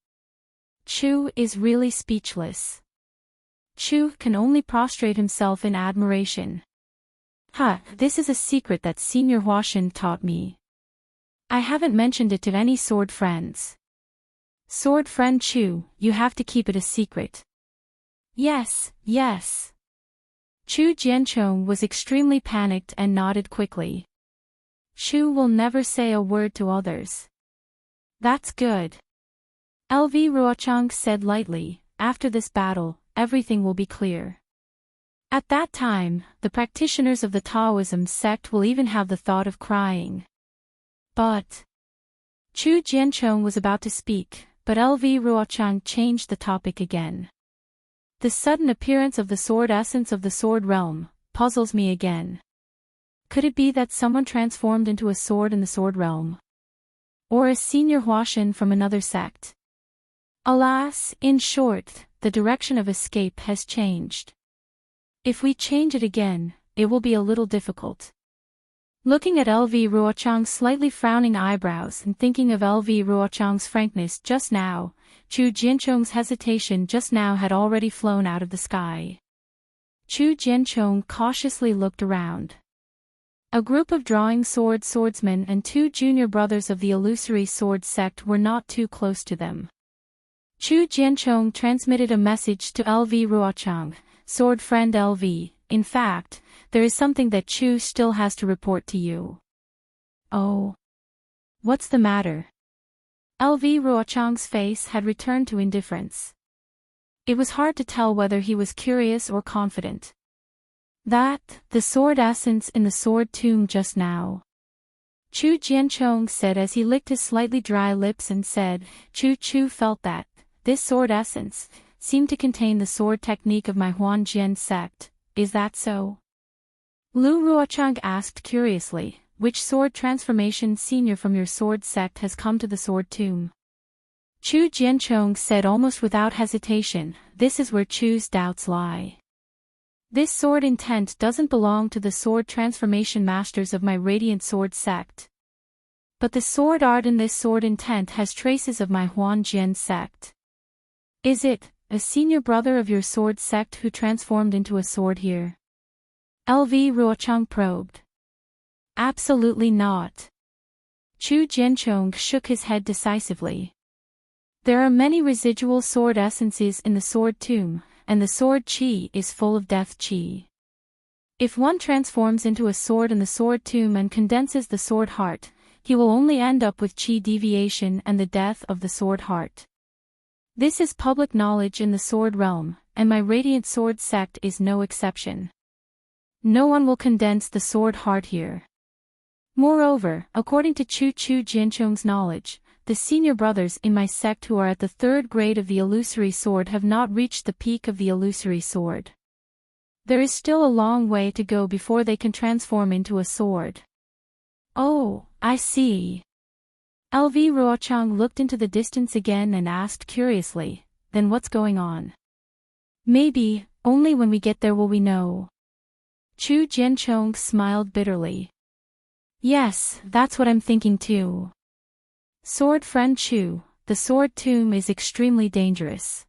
Chu is really speechless. Chu can only prostrate himself in admiration. This is a secret that Senior Huashan taught me. I haven't mentioned it to any sword friends. Sword friend Chu, you have to keep it a secret. Yes. Chu Jianchong was extremely panicked and nodded quickly. Chu will never say a word to others. That's good. LV Ruochang said lightly, after this battle, everything will be clear. At that time, the practitioners of the Taoism sect will even have the thought of crying. But Chu Jianchong was about to speak, but LV Ruochang changed the topic again. The sudden appearance of the sword essence of the sword realm puzzles me again. Could it be that someone transformed into a sword in the sword realm? Or a Senior Huashan from another sect? Alas, in short, the direction of escape has changed. If we change it again, it will be a little difficult. Looking at LV Ruochang's slightly frowning eyebrows and thinking of LV Ruochang's frankness just now, Chu Jianchong's hesitation just now had already flown out of the sky. Chu Jianchong cautiously looked around. A group of drawing sword swordsmen and two junior brothers of the illusory sword sect were not too close to them. Chu Jianchong transmitted a message to LV Ruochang, sword friend LV, in fact, there is something that Chu still has to report to you. Oh. What's the matter? LV Ruochang's face had returned to indifference. It was hard to tell whether he was curious or confident. The sword essence in the sword tomb just now. Chu Jianchong said as he licked his slightly dry lips and said, Chu felt that this sword essence seemed to contain the sword technique of my Huanjian sect, is that so? Lu Ruochang asked curiously, which sword transformation senior from your sword sect has come to the sword tomb? Chu Jianchong said almost without hesitation, this is where Chu's doubts lie. This sword intent doesn't belong to the sword transformation masters of my radiant sword sect. But the sword art in this sword intent has traces of my Huanjian sect. Is it a senior brother of your sword sect who transformed into a sword here? LV Ruochang probed. Absolutely not. Chu Jianchong shook his head decisively. There are many residual sword essences in the sword tomb, and the sword qi is full of death qi. If one transforms into a sword in the sword tomb and condenses the sword heart, he will only end up with qi deviation and the death of the sword heart. This is public knowledge in the sword realm, and my radiant sword sect is no exception. No one will condense the sword heart here. Moreover, according to Chu Jianchong's knowledge, the senior brothers in my sect who are at the third grade of the illusory sword have not reached the peak of the illusory sword. There is still a long way to go before they can transform into a sword. Oh, I see. LV Ruochang looked into the distance again and asked curiously, then what's going on? Maybe, only when we get there will we know. Chu Jianchong smiled bitterly. Yes, that's what I'm thinking too. Sword friend Chu, the sword tomb is extremely dangerous.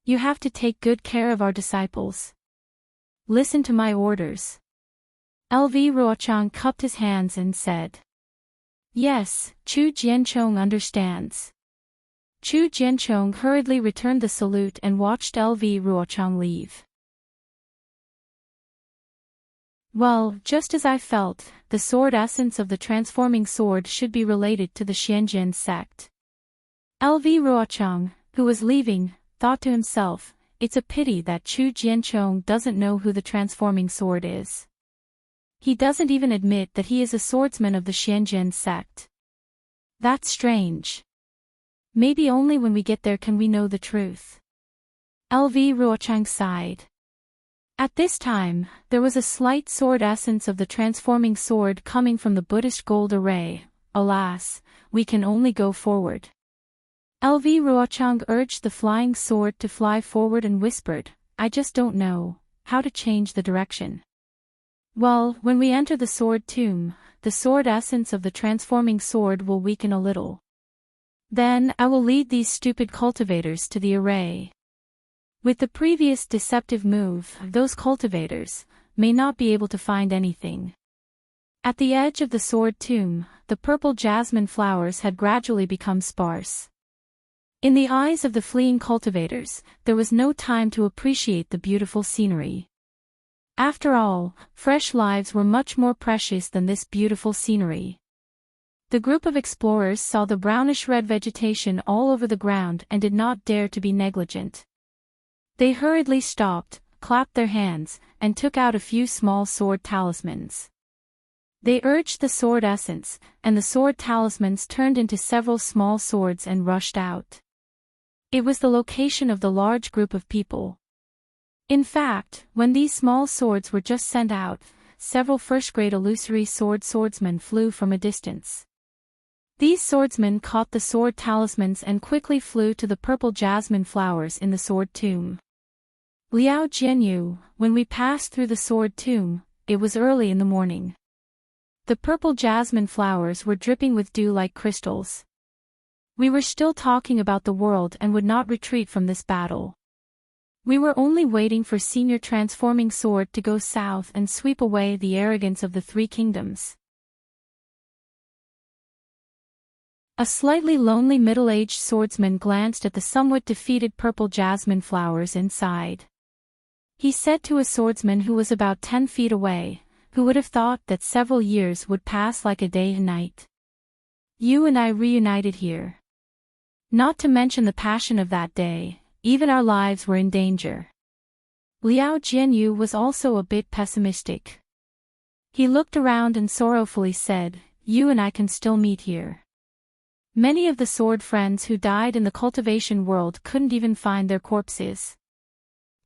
You have to take good care of our disciples. Listen to my orders. LV Ruochang cupped his hands and said. Yes, Chu Jianchong understands. Chu Jianchong hurriedly returned the salute and watched LV Ruochang leave. Well, just as I felt, the sword essence of the transforming sword should be related to the Xianjian sect. LV Ruochang, who was leaving, thought to himself, it's a pity that Chu Jianchong doesn't know who the transforming sword is. He doesn't even admit that he is a swordsman of the Xianjian sect. That's strange. Maybe only when we get there can we know the truth. LV Ruochang sighed. At this time, there was a slight sword essence of the transforming sword coming from the Buddhist gold array. Alas, we can only go forward. LV Ruochang urged the flying sword to fly forward and whispered, I just don't know how to change the direction. Well, when we enter the sword tomb, the sword essence of the transforming sword will weaken a little. Then I will lead these stupid cultivators to the array. With the previous deceptive move, those cultivators may not be able to find anything. At the edge of the sword tomb, the purple jasmine flowers had gradually become sparse. In the eyes of the fleeing cultivators, there was no time to appreciate the beautiful scenery. After all, fresh lives were much more precious than this beautiful scenery. The group of explorers saw the brownish-red vegetation all over the ground and did not dare to be negligent. They hurriedly stopped, clapped their hands, and took out a few small sword talismans. They urged the sword essence, and the sword talismans turned into several small swords and rushed out. It was the location of the large group of people. In fact, when these small swords were just sent out, several first-grade illusory swordsmen flew from a distance. These swordsmen caught the sword talismans and quickly flew to the purple jasmine flowers in the sword tomb. Liao Jianyu, when we passed through the sword tomb, it was early in the morning. The purple jasmine flowers were dripping with dew like crystals. We were still talking about the world and would not retreat from this battle. We were only waiting for Senior Transforming Sword to go south and sweep away the arrogance of the three kingdoms. A slightly lonely middle-aged swordsman glanced at the somewhat defeated purple jasmine flowers inside. He said to a swordsman who was about 10 feet away, who would have thought that several years would pass like a day and night. You and I reunited here. Not to mention the passion of that day, even our lives were in danger. Liao Jianyu was also a bit pessimistic. He looked around and sorrowfully said, You and I can still meet here. Many of the sword friends who died in the cultivation world couldn't even find their corpses.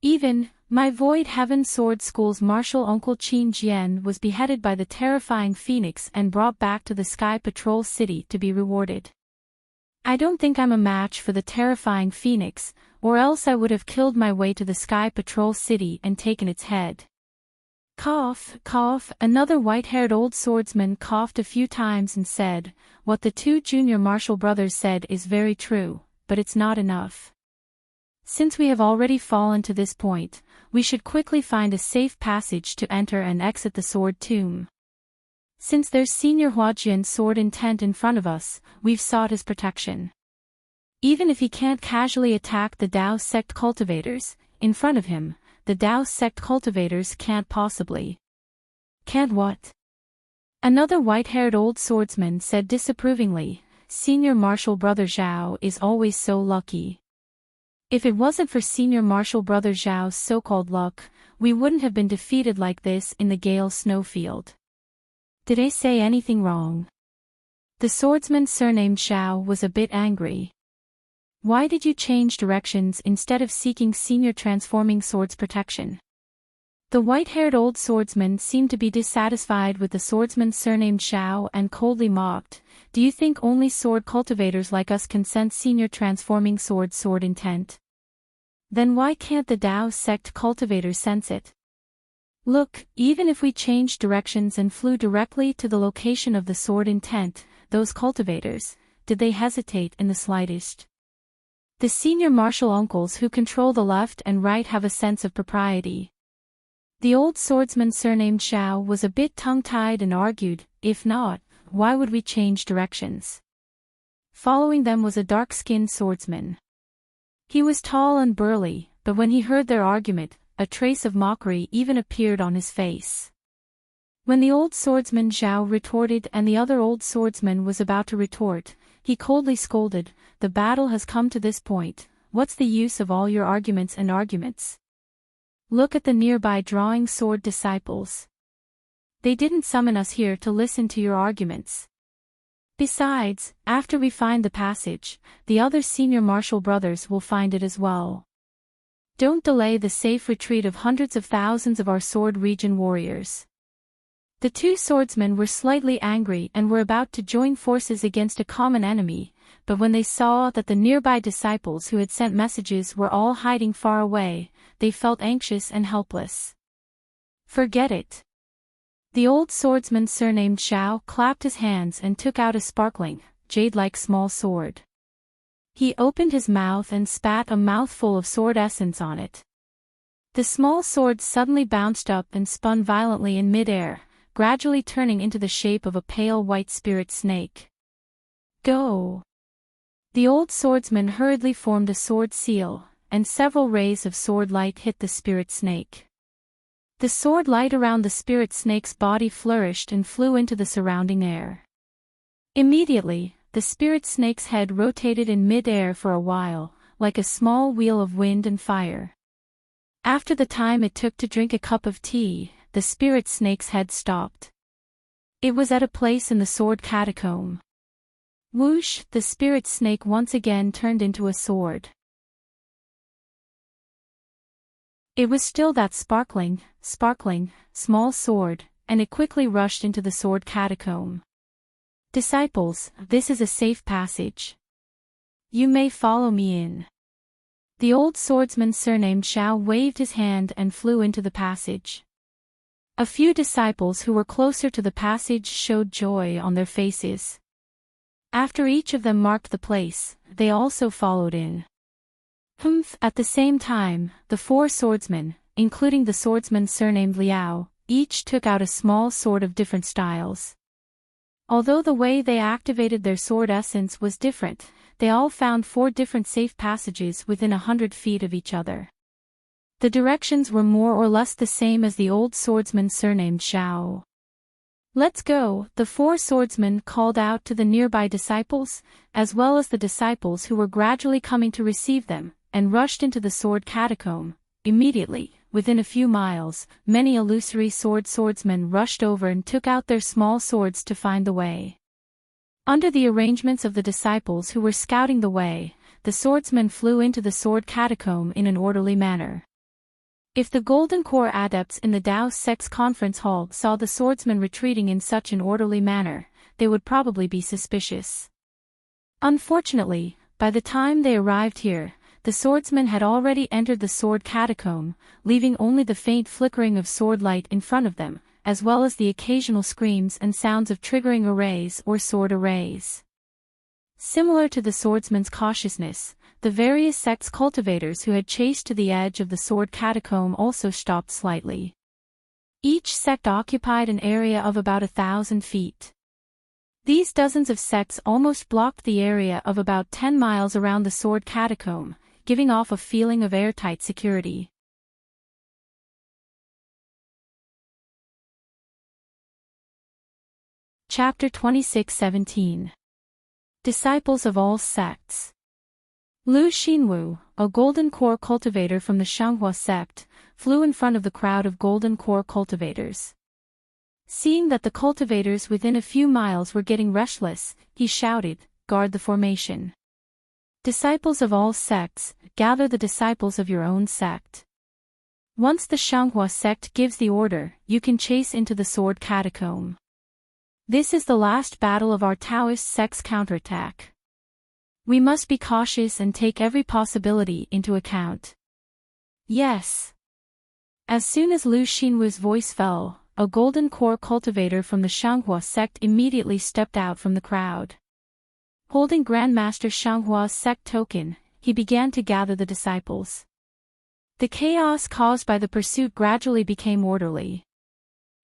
Even, my Void Heaven Sword School's martial uncle Qin Jian was beheaded by the terrifying Phoenix and brought back to the Sky Patrol City to be rewarded. I don't think I'm a match for the terrifying Phoenix, or else I would have killed my way to the Sky Patrol City and taken its head. Cough, cough, another white-haired old swordsman coughed a few times and said, What the two junior martial brothers said is very true, but it's not enough. Since we have already fallen to this point, we should quickly find a safe passage to enter and exit the sword tomb. Since there's Senior Huajian's sword intent in front of us, we've sought his protection. Even if he can't casually attack the Dao sect cultivators, in front of him, the Dao sect cultivators can't possibly. Can't what? Another white-haired old swordsman said disapprovingly, Senior Martial Brother Zhao is always so lucky. If it wasn't for Senior Martial Brother Zhao's so-called luck, we wouldn't have been defeated like this in the Gale snowfield. Did I say anything wrong? The swordsman surnamed Zhao was a bit angry. Why did you change directions instead of seeking Senior Transforming Sword's protection? The white-haired old swordsman seemed to be dissatisfied with the swordsman surnamed Zhao and coldly mocked, do you think only sword cultivators like us can sense Senior Transforming Sword's sword intent? Then why can't the Dao sect cultivators sense it? Look, even if we changed directions and flew directly to the location of the sword intent, those cultivators, did they hesitate in the slightest? The senior martial uncles who control the left and right have a sense of propriety. The old swordsman surnamed Xiao was a bit tongue-tied and argued, if not, why would we change directions? Following them was a dark-skinned swordsman. He was tall and burly, but when he heard their argument, a trace of mockery even appeared on his face. When the old swordsman Zhao retorted and the other old swordsman was about to retort, he coldly scolded, the battle has come to this point, what's the use of all your arguments and arguments? Look at the nearby drawing sword disciples. They didn't summon us here to listen to your arguments. Besides, after we find the passage, the other senior martial brothers will find it as well. Don't delay the safe retreat of hundreds of thousands of our sword region warriors. The two swordsmen were slightly angry and were about to join forces against a common enemy, but when they saw that the nearby disciples who had sent messages were all hiding far away, they felt anxious and helpless. Forget it. The old swordsman surnamed Xiao clapped his hands and took out a sparkling, jade-like small sword. He opened his mouth and spat a mouthful of sword essence on it. The small sword suddenly bounced up and spun violently in mid-air, gradually turning into the shape of a pale white spirit snake. Go! The old swordsman hurriedly formed a sword seal, and several rays of sword light hit the spirit snake. The sword light around the spirit snake's body flourished and flew into the surrounding air. Immediately, the spirit snake's head rotated in mid-air for a while, like a small wheel of wind and fire. After the time it took to drink a cup of tea, the spirit snake's head stopped. It was at a place in the sword catacomb. Whoosh! The spirit snake once again turned into a sword. It was still that sparkling, small sword, and it quickly rushed into the sword catacomb. Disciples, this is a safe passage. You may follow me in. The old swordsman surnamed Xiao waved his hand and flew into the passage. A few disciples who were closer to the passage showed joy on their faces. After each of them marked the place, they also followed in. At the same time, the four swordsmen, including the swordsman surnamed Liao, each took out a small sword of different styles. Although the way they activated their sword essence was different, they all found 4 different safe passages within 100 feet of each other. The directions were more or less the same as the old swordsman surnamed Xiao. Let's go, the 4 swordsmen called out to the nearby disciples, as well as the disciples who were gradually coming to receive them, and rushed into the sword catacomb. Immediately, within a few miles, many illusory swordsmen rushed over and took out their small swords to find the way. Under the arrangements of the disciples who were scouting the way, the swordsmen flew into the sword catacomb in an orderly manner. If the Golden Core adepts in the Dao Sect's conference hall saw the swordsmen retreating in such an orderly manner, they would probably be suspicious. Unfortunately, by the time they arrived here, the swordsmen had already entered the sword catacomb, leaving only the faint flickering of sword light in front of them, as well as the occasional screams and sounds of triggering arrays or sword arrays. Similar to the swordsman's cautiousness, the various sects' cultivators who had chased to the edge of the sword catacomb also stopped slightly. Each sect occupied an area of about 1,000 feet. These dozens of sects almost blocked the area of about 10 miles around the Sword Catacomb, giving off a feeling of airtight security. Chapter 26:17. Disciples of all sects. Lu Xinwu, a golden core cultivator from the Shanghua sect, flew in front of the crowd of golden core cultivators. Seeing that the cultivators within a few miles were getting restless, he shouted, "Guard the formation. Disciples of all sects, gather the disciples of your own sect. Once the Shanghua sect gives the order, you can chase into the Sword Catacomb. This is the last battle of our Taoist sect's counterattack. We must be cautious and take every possibility into account." Yes. As soon as Lu Xinwu's voice fell, a golden core cultivator from the Shanghua sect immediately stepped out from the crowd. Holding Grandmaster Shanghua's sect token, he began to gather the disciples. The chaos caused by the pursuit gradually became orderly.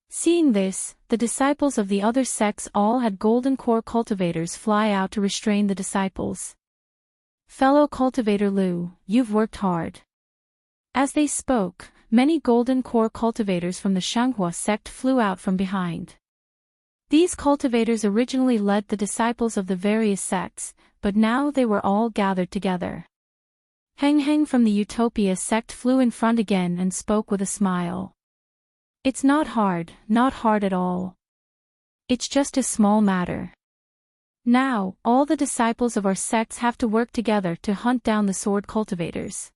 Seeing this, the disciples of the other sects all had golden core cultivators fly out to restrain the disciples. "Fellow cultivator Lu, you've worked hard." As they spoke, many golden core cultivators from the Shanghua sect flew out from behind. These cultivators originally led the disciples of the various sects, but now they were all gathered together. Heng Heng from the Utopia sect flew in front again and spoke with a smile. "It's not hard at all. It's just a small matter. Now, all the disciples of our sects have to work together to hunt down the sword cultivators.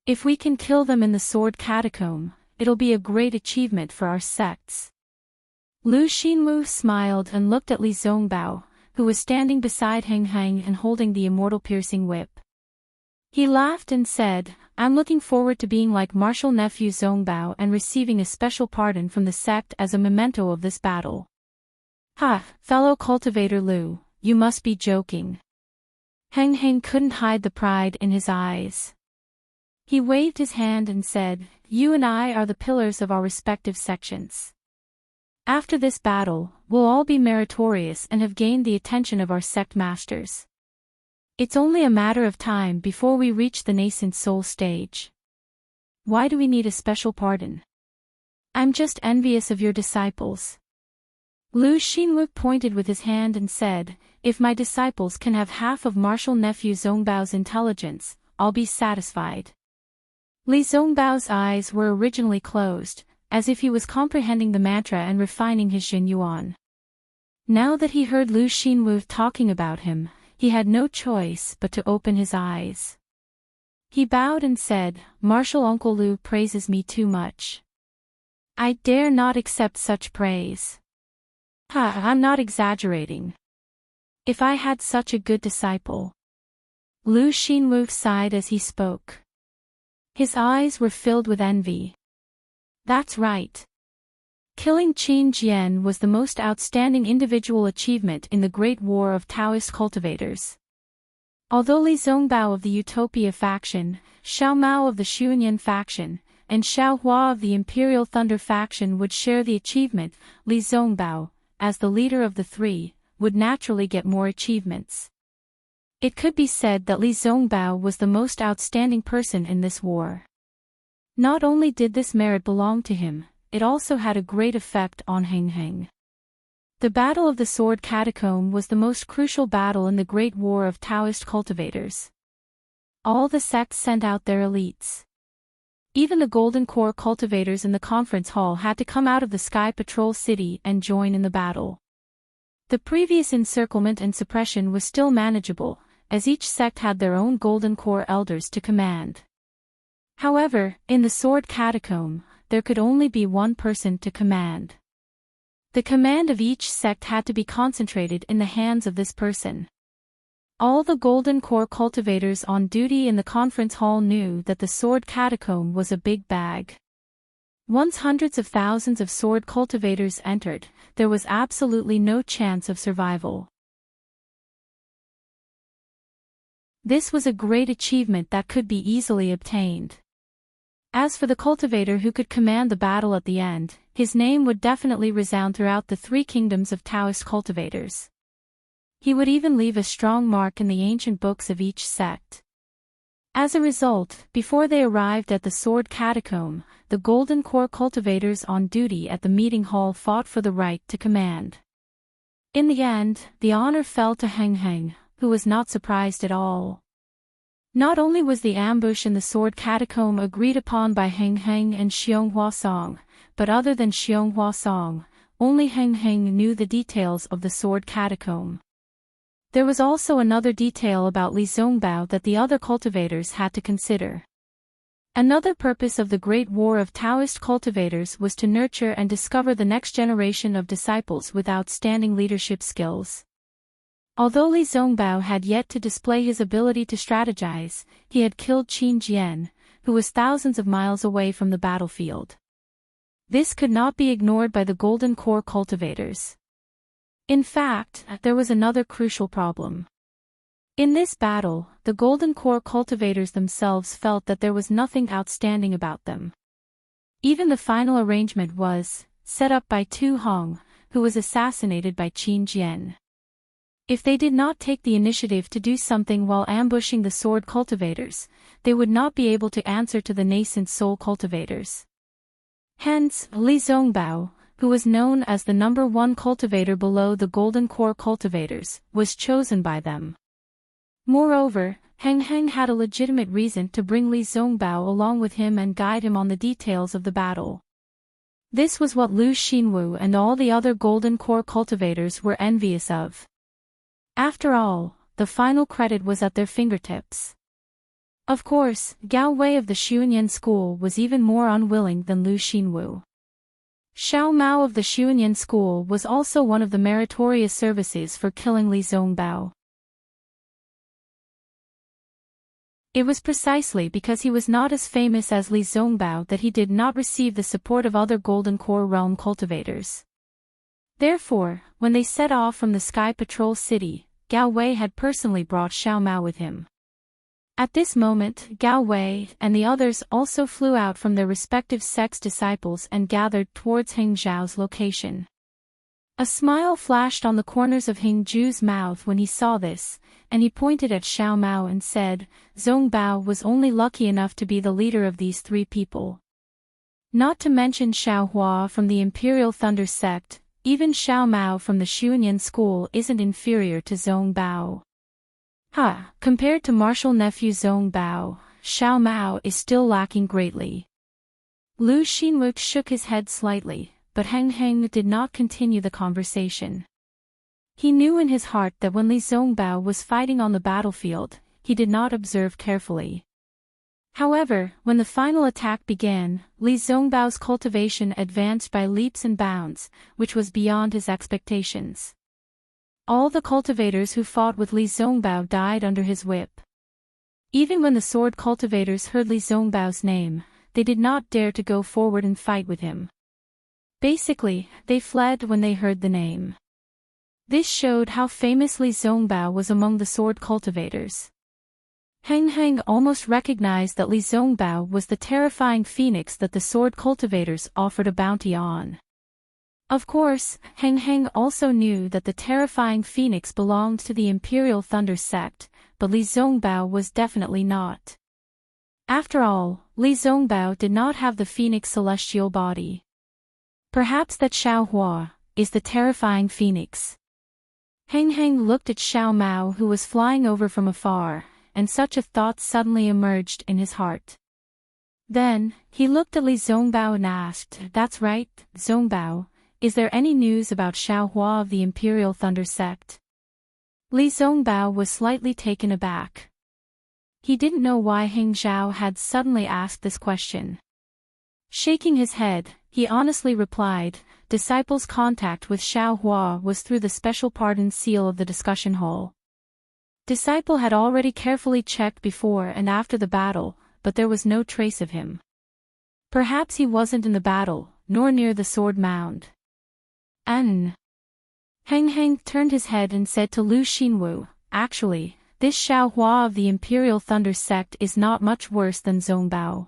If we can kill them in the Sword Catacomb, it'll be a great achievement for our sects." Lu Xinwu smiled and looked at Li Zongbao, who was standing beside Heng Heng and holding the immortal piercing whip. He laughed and said, "I'm looking forward to being like martial nephew Zongbao and receiving a special pardon from the sect as a memento of this battle." "Ha, fellow cultivator Lu, you must be joking." Heng Heng couldn't hide the pride in his eyes. He waved his hand and said, "You and I are the pillars of our respective sections. After this battle, we'll all be meritorious and have gained the attention of our sect masters. It's only a matter of time before we reach the nascent soul stage. Why do we need a special pardon? I'm just envious of your disciples." Lu Xinwu pointed with his hand and said, "If my disciples can have half of martial nephew Zongbao's intelligence, I'll be satisfied." Li Zongbao's eyes were originally closed, as if he was comprehending the mantra and refining his Jin Yuan. Now that he heard Lu Xinwu talking about him, he had no choice but to open his eyes. He bowed and said, "Martial Uncle Lu praises me too much. I dare not accept such praise. I'm not exaggerating. If I had such a good disciple." Lu Xinwu sighed as he spoke. His eyes were filled with envy. That's right. Killing Qin Jian was the most outstanding individual achievement in the Great War of Taoist cultivators. Although Li Zongbao of the Utopia faction, Xiao Mao of the Xuanyan faction, and Xiao Hua of the Imperial Thunder faction would share the achievement, Li Zongbao, as the leader of the three, would naturally get more achievements. It could be said that Li Zongbao was the most outstanding person in this war. Not only did this merit belong to him, it also had a great effect on Heng Heng. The Battle of the Sword Catacomb was the most crucial battle in the Great War of Taoist cultivators. All the sects sent out their elites. Even the Golden Core cultivators in the conference hall had to come out of the Sky Patrol City and join in the battle. The previous encirclement and suppression was still manageable, as each sect had their own Golden Core elders to command. However, in the Sword Catacomb, there could only be one person to command. The command of each sect had to be concentrated in the hands of this person. All the Golden Core cultivators on duty in the conference hall knew that the Sword Catacomb was a big bag. Once hundreds of thousands of sword cultivators entered, there was absolutely no chance of survival. This was a great achievement that could be easily obtained. As for the cultivator who could command the battle at the end, his name would definitely resound throughout the three kingdoms of Taoist cultivators. He would even leave a strong mark in the ancient books of each sect. As a result, before they arrived at the Sword Catacomb, the Golden Core cultivators on duty at the meeting hall fought for the right to command. In the end, the honor fell to Heng Heng, who was not surprised at all. Not only was the ambush in the Sword Catacomb agreed upon by Heng Heng and Xiong Huasong, but other than Xiong Huasong, only Heng Heng knew the details of the Sword Catacomb. There was also another detail about Li Zongbao that the other cultivators had to consider. Another purpose of the Great War of Taoist cultivators was to nurture and discover the next generation of disciples with outstanding leadership skills. Although Li Zongbao had yet to display his ability to strategize, he had killed Qin Jian, who was thousands of miles away from the battlefield. This could not be ignored by the Golden Core cultivators. In fact, there was another crucial problem. In this battle, the Golden Core cultivators themselves felt that there was nothing outstanding about them. Even the final arrangement was set up by Tu Hong, who was assassinated by Qin Jian. If they did not take the initiative to do something while ambushing the sword cultivators, they would not be able to answer to the nascent soul cultivators. Hence, Li Zongbao, who was known as the #1 cultivator below the Golden Core cultivators, was chosen by them. Moreover, Heng Heng had a legitimate reason to bring Li Zongbao along with him and guide him on the details of the battle. This was what Lu Xinwu and all the other Golden Core cultivators were envious of. After all, the final credit was at their fingertips. Of course, Gao Wei of the Xuanyan school was even more unwilling than Lu Xinwu. Xiao Mao of the Xuanyan school was also one of the meritorious services for killing Li Zongbao. It was precisely because he was not as famous as Li Zongbao that he did not receive the support of other Golden Core realm cultivators. Therefore, when they set off from the Sky Patrol City, Gao Wei had personally brought Xiao Mao with him. At this moment, Gao Wei and the others also flew out from their respective sect's disciples and gathered towards Heng Zhao's location. A smile flashed on the corners of Heng Zhu's mouth when he saw this, and he pointed at Xiao Mao and said, Zongbao was only lucky enough to be the leader of these three people. Not to mention Xiao Hua from the Imperial Thunder sect, even Xiao Mao from the Xuanyan school isn't inferior to Zongbao. Compared to martial nephew Zongbao, Xiao Mao is still lacking greatly. Lu Xinwu shook his head slightly, but Heng Heng did not continue the conversation. He knew in his heart that when Li Zongbao was fighting on the battlefield, he did not observe carefully. However, when the final attack began, Li Zongbao's cultivation advanced by leaps and bounds, which was beyond his expectations. All the cultivators who fought with Li Zongbao died under his whip. Even when the sword cultivators heard Li Zongbao's name, they did not dare to go forward and fight with him. Basically, they fled when they heard the name. This showed how famous Li Zongbao was among the sword cultivators. Heng Heng almost recognized that Li Zongbao was the terrifying phoenix that the sword cultivators offered a bounty on. Of course, Heng Heng also knew that the terrifying phoenix belonged to the Imperial Thunder sect, but Li Zongbao was definitely not. After all, Li Zongbao did not have the phoenix celestial body. Perhaps that Xiao Hua is the terrifying phoenix. Heng Heng looked at Xiao Mao who was flying over from afar, and such a thought suddenly emerged in his heart. Then, he looked at Li Zongbao and asked, That's right, Zongbao, is there any news about Xiao Hua of the Imperial Thunder sect? Li Zongbao was slightly taken aback. He didn't know why Heng Zhao had suddenly asked this question. Shaking his head, he honestly replied, Disciples' contact with Xiao Hua was through the special pardon seal of the discussion hall. Disciple had already carefully checked before and after the battle, but there was no trace of him. Perhaps he wasn't in the battle, nor near the sword mound. Heng Heng turned his head and said to Lu Xinwu, Actually, this Xiao Hua of the Imperial Thunder sect is not much worse than Zongbao.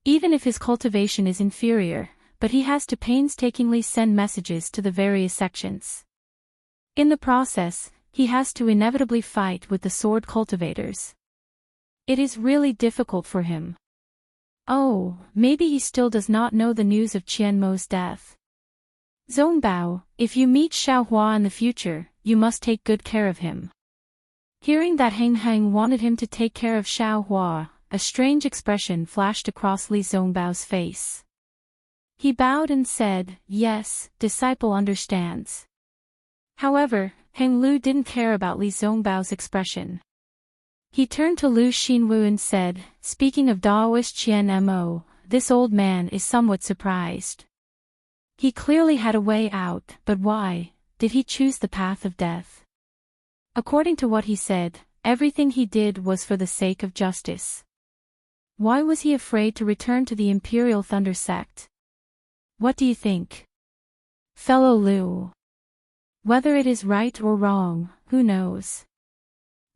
Even if his cultivation is inferior, but he has to painstakingly send messages to the various sections. In the process, he has to inevitably fight with the sword cultivators. It is really difficult for him. Oh, maybe he still does not know the news of Qianmo's death. Zongbao, if you meet Xiaohua in the future, you must take good care of him. Hearing that Heng Heng wanted him to take care of Xiaohua, a strange expression flashed across Li Zongbao's face. He bowed and said, "Yes, disciple understands." However, Heng Lu didn't care about Li Zongbao's expression. He turned to Lu Xinwu and said, "Speaking of Daoist Qian Mo, this old man is somewhat surprised. He clearly had a way out, but why did he choose the path of death? According to what he said, everything he did was for the sake of justice. Why was he afraid to return to the Imperial Thunder Sect? What do you think, fellow Lu? Whether it is right or wrong, who knows?"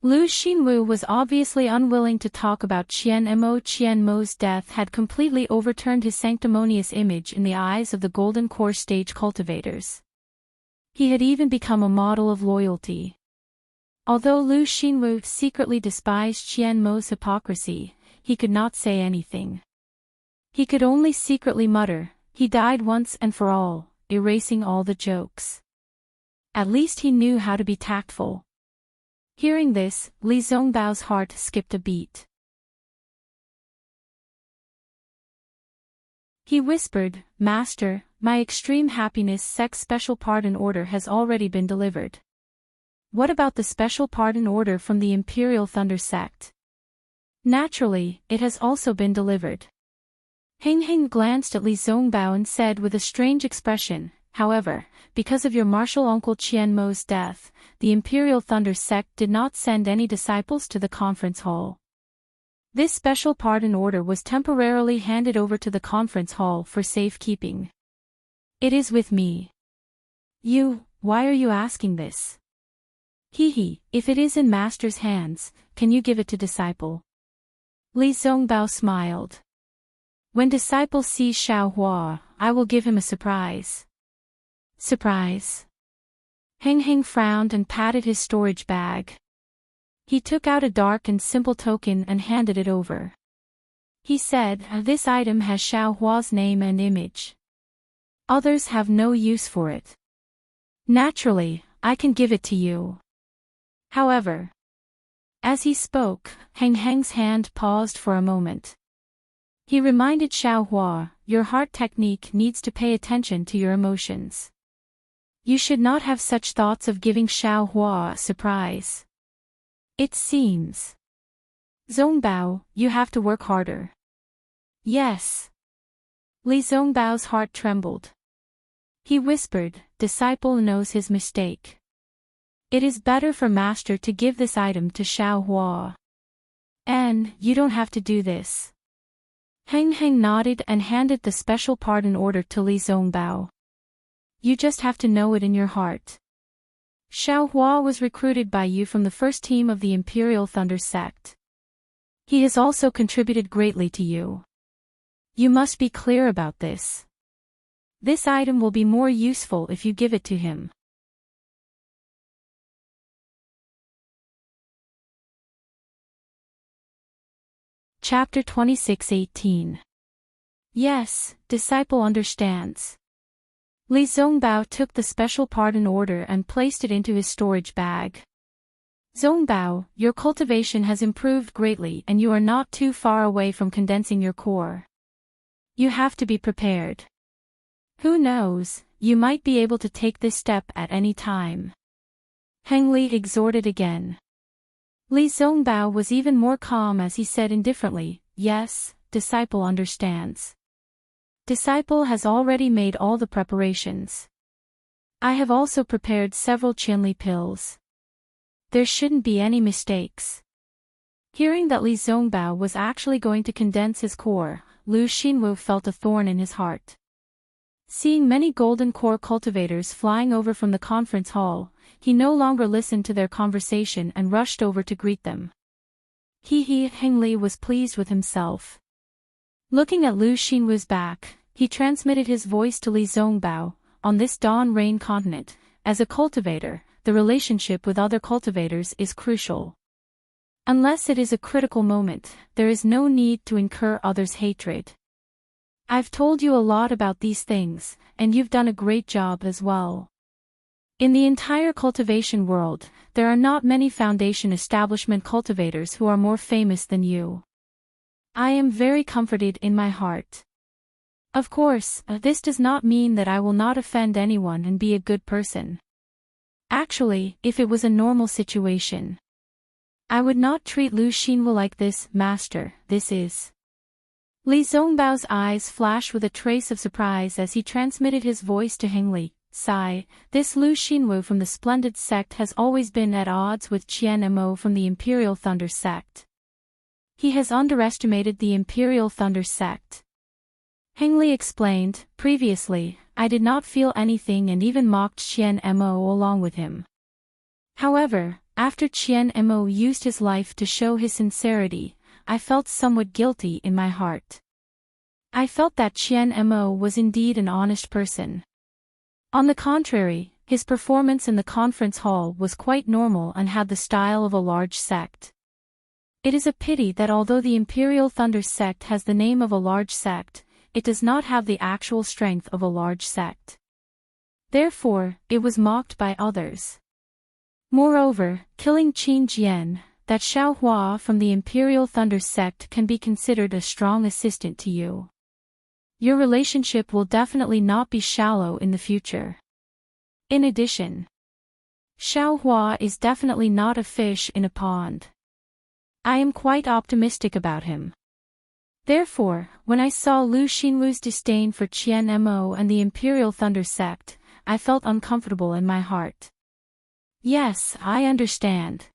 Lu Xinwu was obviously unwilling to talk about Qian Mo's death had completely overturned his sanctimonious image in the eyes of the Golden Core stage cultivators. He had even become a model of loyalty. Although Lu Xinwu secretly despised Qian Mo's hypocrisy, he could not say anything. He could only secretly mutter, "He died once and for all," erasing all the jokes. At least he knew how to be tactful. Hearing this, Li Zongbao's heart skipped a beat. He whispered, "Master, my extreme happiness sect special pardon order has already been delivered. What about the special pardon order from the Imperial Thunder Sect?" "Naturally, it has also been delivered." Heng Heng glanced at Li Zongbao and said with a strange expression, "However, because of your martial uncle Qianmo's death, the Imperial Thunder Sect did not send any disciples to the conference hall. This special pardon order was temporarily handed over to the conference hall for safekeeping. It is with me." Why are you asking this?" If it is in Master's hands, can you give it to disciple?" Li Zongbao smiled. "When disciple sees Xiaohua, I will give him a surprise." "Surprise?" Heng Heng frowned and patted his storage bag. He took out a dark and simple token and handed it over. He said, "This item has Xiaohua's name and image. Others have no use for it. Naturally, I can give it to you. However..." As he spoke, Heng Heng's hand paused for a moment. He reminded Xiaohua, "Your heart technique needs to pay attention to your emotions. You should not have such thoughts of giving Xiaohua a surprise. It seems. Zongbao, you have to work harder." "Yes." Li Zongbao's heart trembled. He whispered, "Disciple knows his mistake. It is better for Master to give this item to Xiaohua. And you don't have to do this." Heng Heng nodded and handed the special pardon order to Li Zongbao. "You just have to know it in your heart. Xiaohua was recruited by you from the first team of the Imperial Thunder Sect. He has also contributed greatly to you. You must be clear about this. This item will be more useful if you give it to him." Chapter 26:18. Yes, disciple understands. Li Zongbao took the special pardon order and placed it into his storage bag. "Zongbao, your cultivation has improved greatly and you are not too far away from condensing your core. You have to be prepared. Who knows, you might be able to take this step at any time." Heng Li exhorted again. Li Zongbao was even more calm as he said indifferently, "Yes, disciple understands. Disciple has already made all the preparations. I have also prepared several Qianli pills. There shouldn't be any mistakes." Hearing that Li Zongbao was actually going to condense his core, Lu Xinwu felt a thorn in his heart. Seeing many golden core cultivators flying over from the conference hall, he no longer listened to their conversation and rushed over to greet them. Heng Li was pleased with himself. Looking at Lu Xinwu's back, he transmitted his voice to Li Zongbao. On this dawn rain continent, as a cultivator, the relationship with other cultivators is crucial. Unless it is a critical moment, there is no need to incur others' hatred. I've told you a lot about these things, and you've done a great job as well. In the entire cultivation world, there are not many foundation establishment cultivators who are more famous than you. I am very comforted in my heart. Of course, this does not mean that I will not offend anyone and be a good person. Actually, if it was a normal situation, I would not treat Lu Xinwu like this, master. This is. Li Zongbao's eyes flashed with a trace of surprise as he transmitted his voice to Hengli. Sigh, this Lu Xinwu from the Splendid Sect has always been at odds with Qian Mo from the Imperial Thunder Sect. He has underestimated the Imperial Thunder Sect. Hengli explained, previously, I did not feel anything and even mocked Qian Mo along with him. However, after Qian Mo used his life to show his sincerity, I felt somewhat guilty in my heart. I felt that Qian Mo was indeed an honest person. On the contrary, his performance in the conference hall was quite normal and had the style of a large sect. It is a pity that although the Imperial Thunder Sect has the name of a large sect, it does not have the actual strength of a large sect. Therefore, it was mocked by others. Moreover, killing Qin Jian, that Xiao Hua from the Imperial Thunder Sect can be considered a strong assistant to you. Your relationship will definitely not be shallow in the future. In addition, Xiao Hua is definitely not a fish in a pond. I am quite optimistic about him. Therefore, when I saw Lu Xinwu's disdain for Qian Mo and the Imperial Thunder Sect, I felt uncomfortable in my heart. Yes, I understand.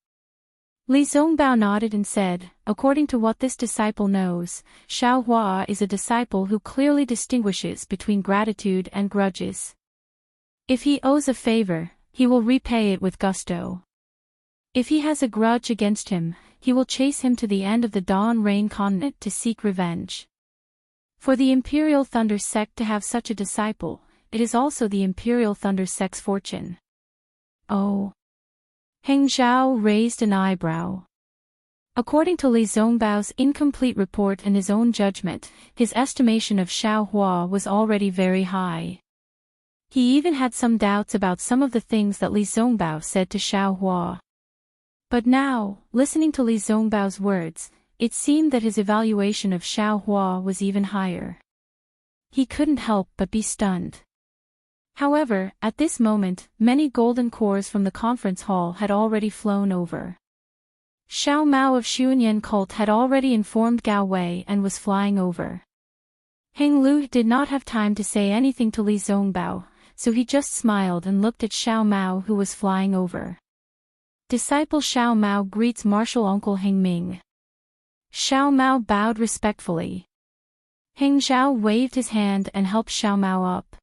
Li Zongbao nodded and said, according to what this disciple knows, Xiao Hua is a disciple who clearly distinguishes between gratitude and grudges. If he owes a favor, he will repay it with gusto. If he has a grudge against him, he will chase him to the end of the Dawn Rain continent to seek revenge. For the Imperial Thunder Sect to have such a disciple, it is also the Imperial Thunder Sect's fortune. Oh. Heng Zhao raised an eyebrow. According to Li Zongbao's incomplete report and his own judgment, his estimation of Xiao Hua was already very high. He even had some doubts about some of the things that Li Zongbao said to Xiao Hua. But now, listening to Li Zongbao's words, it seemed that his evaluation of Xiao Hua was even higher. He couldn't help but be stunned. However, at this moment, many golden cores from the conference hall had already flown over. Xiao Mao of Xuanyan cult had already informed Gao Wei and was flying over. Heng Lu did not have time to say anything to Li Zongbao, so he just smiled and looked at Xiao Mao who was flying over. Disciple Xiao Mao greets martial uncle Heng Ming. Xiao Mao bowed respectfully. Heng Zhao waved his hand and helped Xiao Mao up.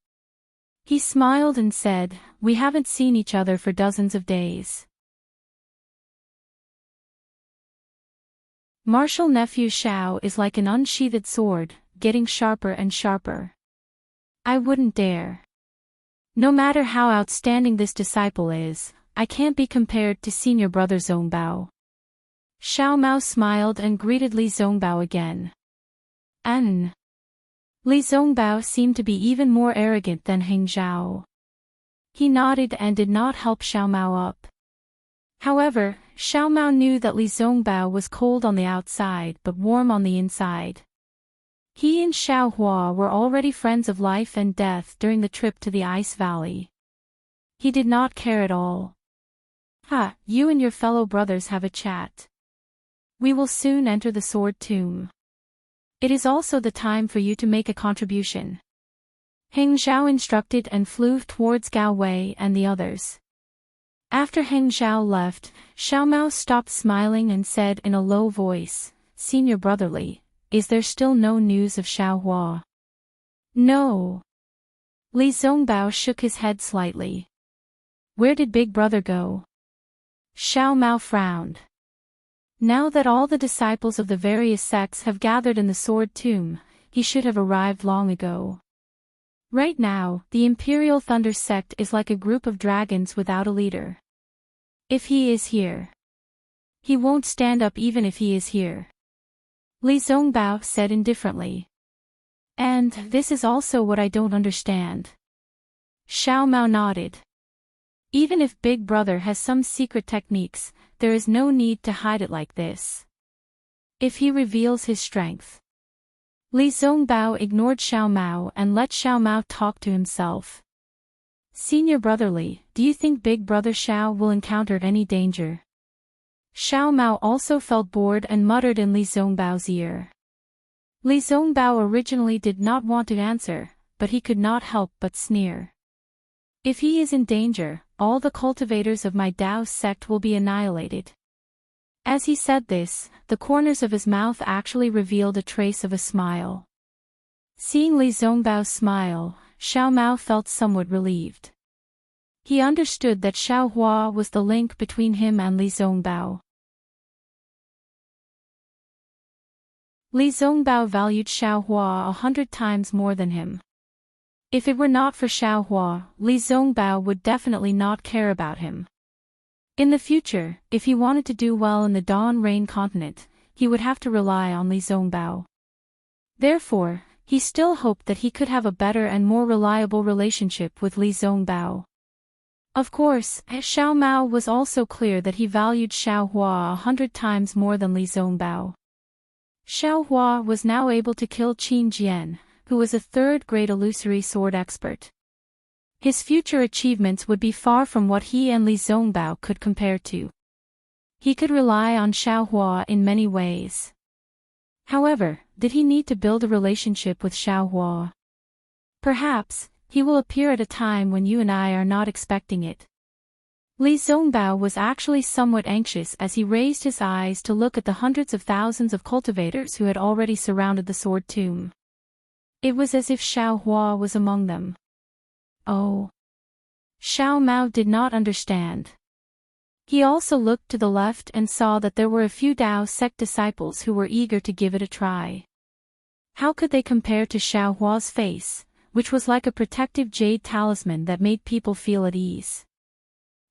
He smiled and said, we haven't seen each other for dozens of days. Martial nephew Xiao is like an unsheathed sword, getting sharper and sharper. I wouldn't dare. No matter how outstanding this disciple is, I can't be compared to senior brother Zongbao. Xiao Mao smiled and greeted Li Zongbao again. Li Zongbao seemed to be even more arrogant than Heng Zhao. He nodded and did not help Xiao Mao up. However, Xiao Mao knew that Li Zongbao was cold on the outside but warm on the inside. He and Xiao Hua were already friends of life and death during the trip to the Ice Valley. He did not care at all. You and your fellow brothers have a chat. We will soon enter the Sword Tomb. It is also the time for you to make a contribution. Heng Zhao instructed and flew towards Gao Wei and the others. After Heng Zhao left, Xiao Mao stopped smiling and said in a low voice, Senior Brotherly, is there still no news of Xiao Hua? No. Li Zongbao shook his head slightly. Where did Big Brother go? Xiao Mao frowned. Now that all the disciples of the various sects have gathered in the Sword Tomb, he should have arrived long ago. Right now, the Imperial Thunder sect is like a group of dragons without a leader. If he is here, he won't stand up even if he is here. Li Zongbao said indifferently. And this is also what I don't understand. Xiao Mao nodded. Even if Big Brother has some secret techniques, there is no need to hide it like this. If he reveals his strength. Li Zongbao ignored Xiao Mao and let Xiao Mao talk to himself. Senior Brother Li, do you think Big Brother Xiao will encounter any danger? Xiao Mao also felt bored and muttered in Li Zongbao's ear. Li Zongbao originally did not want to answer, but he could not help but sneer. If he is in danger, all the cultivators of my Dao sect will be annihilated. As he said this, the corners of his mouth actually revealed a trace of a smile. Seeing Li Zongbao smile, Xiao Mao felt somewhat relieved. He understood that Xiao Hua was the link between him and Li Zongbao. Li Zongbao valued Xiao Hua 100 times more than him. If it were not for Xiao Hua, Li Zongbao would definitely not care about him. In the future, if he wanted to do well in the Dawn Rain continent, he would have to rely on Li Zongbao. Therefore, he still hoped that he could have a better and more reliable relationship with Li Zongbao. Of course, Xiao Mao was also clear that he valued Xiao Hua 100 times more than Li Zongbao. Xiao Hua was now able to kill Qin Jian, who was a third-grade illusory sword expert. His future achievements would be far from what he and Li Zongbao could compare to. He could rely on Xiao Hua in many ways. However, did he need to build a relationship with Xiao Hua? Perhaps, he will appear at a time when you and I are not expecting it. Li Zongbao was actually somewhat anxious as he raised his eyes to look at the hundreds of thousands of cultivators who had already surrounded the sword tomb. It was as if Xiao Hua was among them. Oh. Xiao Mao did not understand. He also looked to the left and saw that there were a few Dao sect disciples who were eager to give it a try. How could they compare to Xiao Hua's face, which was like a protective jade talisman that made people feel at ease?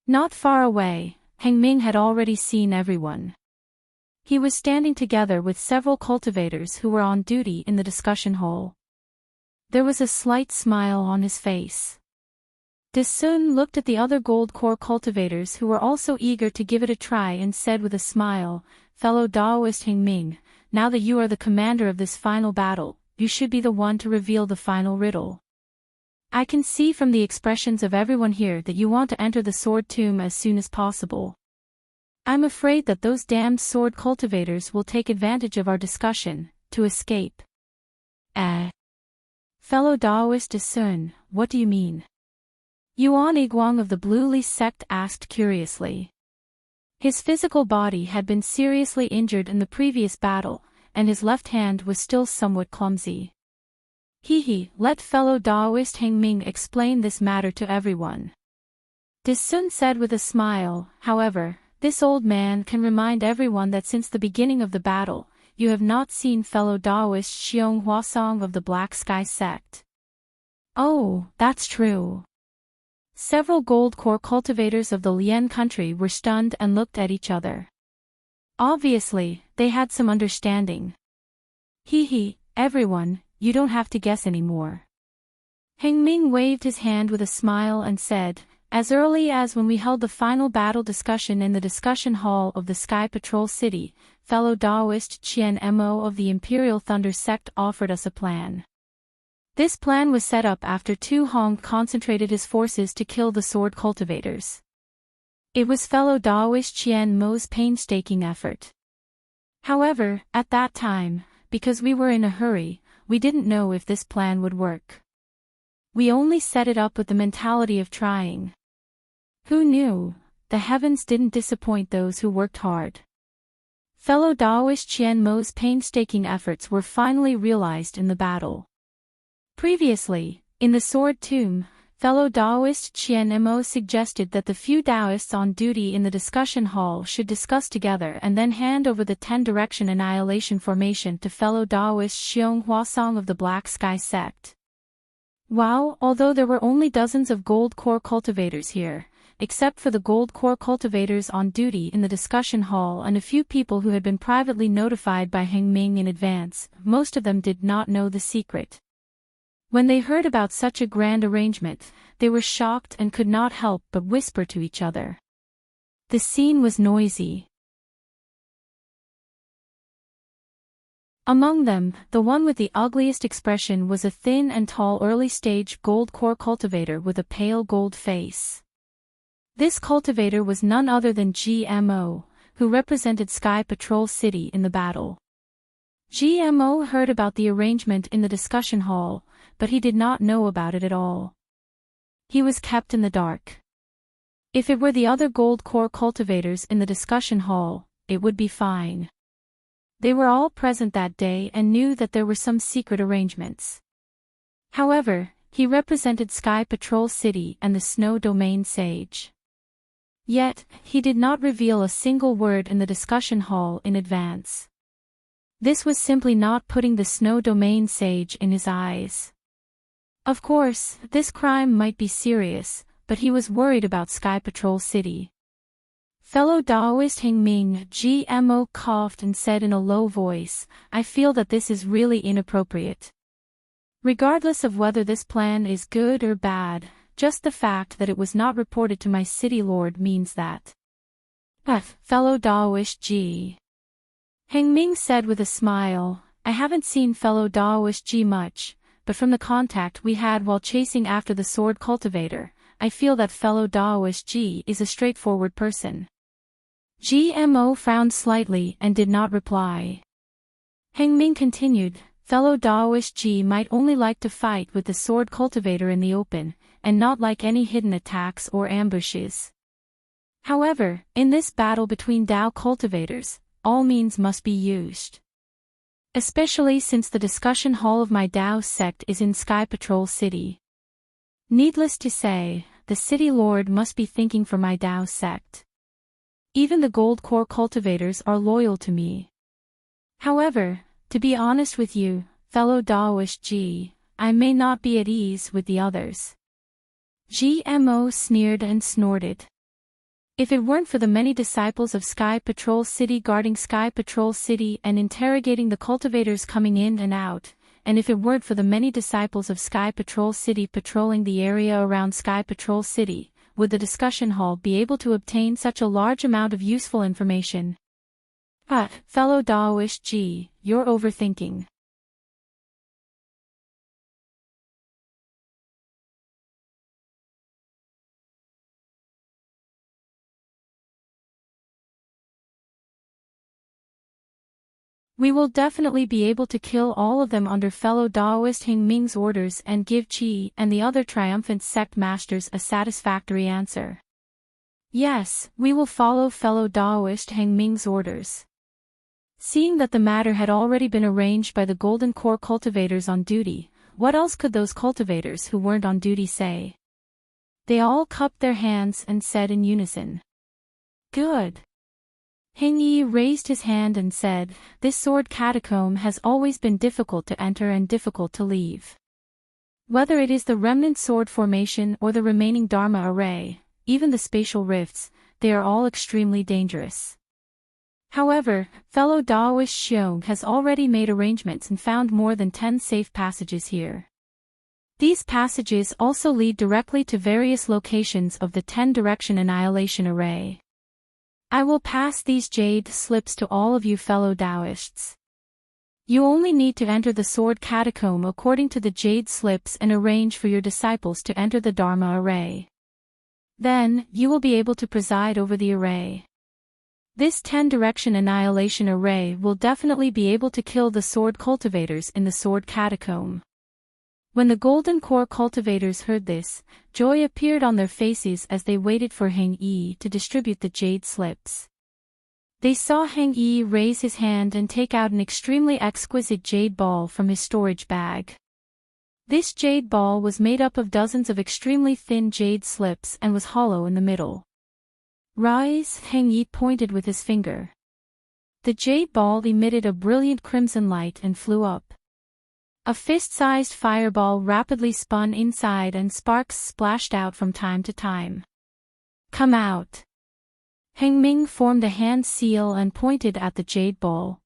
Not far away, Heng Ming had already seen everyone. He was standing together with several cultivators who were on duty in the discussion hall. There was a slight smile on his face. De Sun looked at the other gold core cultivators who were also eager to give it a try and said with a smile, "Fellow Daoist Heng Ming, now that you are the commander of this final battle, you should be the one to reveal the final riddle. I can see from the expressions of everyone here that you want to enter the sword tomb as soon as possible. I'm afraid that those damned sword cultivators will take advantage of our discussion, to escape." Fellow Daoist De Sun, what do you mean? Yuan Iguang of the Blue Li sect asked curiously. His physical body had been seriously injured in the previous battle, and his left hand was still somewhat clumsy. Let fellow Daoist Heng Ming explain this matter to everyone. De Sun said with a smile, however, this old man can remind everyone that since the beginning of the battle, you have not seen fellow Daoist Xiong Huasong of the Black Sky sect. Oh, that's true. Several gold core cultivators of the Lian country were stunned and looked at each other. Obviously, they had some understanding. Everyone, you don't have to guess anymore. Heng Ming waved his hand with a smile and said, as early as when we held the final battle discussion in the discussion hall of the Sky Patrol City, fellow Daoist Qian Mo of the Imperial Thunder sect offered us a plan. This plan was set up after Tu Hong concentrated his forces to kill the sword cultivators. It was fellow Daoist Qian Mo's painstaking effort. However, at that time, because we were in a hurry, we didn't know if this plan would work. We only set it up with the mentality of trying. Who knew? The heavens didn't disappoint those who worked hard. Fellow Daoist Qian Mo's painstaking efforts were finally realized in the battle. Previously, in the Sword Tomb, fellow Daoist Qian Mo suggested that the few Daoists on duty in the discussion hall should discuss together and then hand over the 10-direction annihilation formation to fellow Daoist Xiong Huasong of the Black Sky sect. Wow, although there were only dozens of gold core cultivators here, except for the gold core cultivators on duty in the discussion hall and a few people who had been privately notified by Heng Ming in advance, most of them did not know the secret. When they heard about such a grand arrangement, they were shocked and could not help but whisper to each other. The scene was noisy. Among them, the one with the ugliest expression was a thin and tall early-stage gold core cultivator with a pale gold face. This cultivator was none other than GMO, who represented Sky Patrol City in the battle. GMO heard about the arrangement in the discussion hall, but he did not know about it at all. He was kept in the dark. If it were the other gold core cultivators in the discussion hall, it would be fine. They were all present that day and knew that there were some secret arrangements. However, he represented Sky Patrol City and the Snow Domain Sage. Yet, he did not reveal a single word in the discussion hall in advance. This was simply not putting the Snow Domain Sage in his eyes. Of course, this crime might be serious, but he was worried about Sky Patrol City. Fellow Daoist Heng Ming, GMO coughed and said in a low voice, "I feel that this is really inappropriate. Regardless of whether this plan is good or bad, just the fact that it was not reported to my city lord means that." Fellow Daoist G. Heng Ming said with a smile, "I haven't seen fellow Daoist G much, but from the contact we had while chasing after the sword cultivator, I feel that fellow Daoist G is a straightforward person." GMO frowned slightly and did not reply. Heng Ming continued, "Fellow Daoist G might only like to fight with the sword cultivator in the open, and not like any hidden attacks or ambushes. However, in this battle between Dao cultivators, all means must be used. Especially since the discussion hall of my Dao sect is in Sky Patrol City. Needless to say, the city lord must be thinking for my Dao sect. Even the gold core cultivators are loyal to me. However, to be honest with you, fellow Daoist G, I may not be at ease with the others." GMO sneered and snorted. "If it weren't for the many disciples of Sky Patrol City guarding Sky Patrol City and interrogating the cultivators coming in and out, and if it weren't for the many disciples of Sky Patrol City patrolling the area around Sky Patrol City, would the discussion hall be able to obtain such a large amount of useful information?" Fellow Daoist G, you're overthinking. We will definitely be able to kill all of them under fellow Daoist Heng Ming's orders and give Qi and the other triumphant sect masters a satisfactory answer. Yes, we will follow fellow Daoist Heng Ming's orders. Seeing that the matter had already been arranged by the Golden Core cultivators on duty, what else could those cultivators who weren't on duty say? They all cupped their hands and said in unison, "Good." Heng Yi raised his hand and said, "This sword catacomb has always been difficult to enter and difficult to leave. Whether it is the remnant sword formation or the remaining Dharma array, even the spatial rifts, they are all extremely dangerous. However, fellow Daoist Xiong has already made arrangements and found more than 10 safe passages here. These passages also lead directly to various locations of the 10-direction annihilation array. I will pass these jade slips to all of you fellow Daoists. You only need to enter the sword catacomb according to the jade slips and arrange for your disciples to enter the Dharma array. Then, you will be able to preside over the array. This 10-direction annihilation array will definitely be able to kill the sword cultivators in the sword catacomb." When the Golden Core cultivators heard this, joy appeared on their faces as they waited for Heng Yi to distribute the jade slips. They saw Heng Yi raise his hand and take out an extremely exquisite jade ball from his storage bag. This jade ball was made up of dozens of extremely thin jade slips and was hollow in the middle. "Rise," Heng Yi pointed with his finger. The jade ball emitted a brilliant crimson light and flew up. A fist-sized fireball rapidly spun inside and sparks splashed out from time to time. "Come out." Heng Ming formed a hand seal and pointed at the jade ball.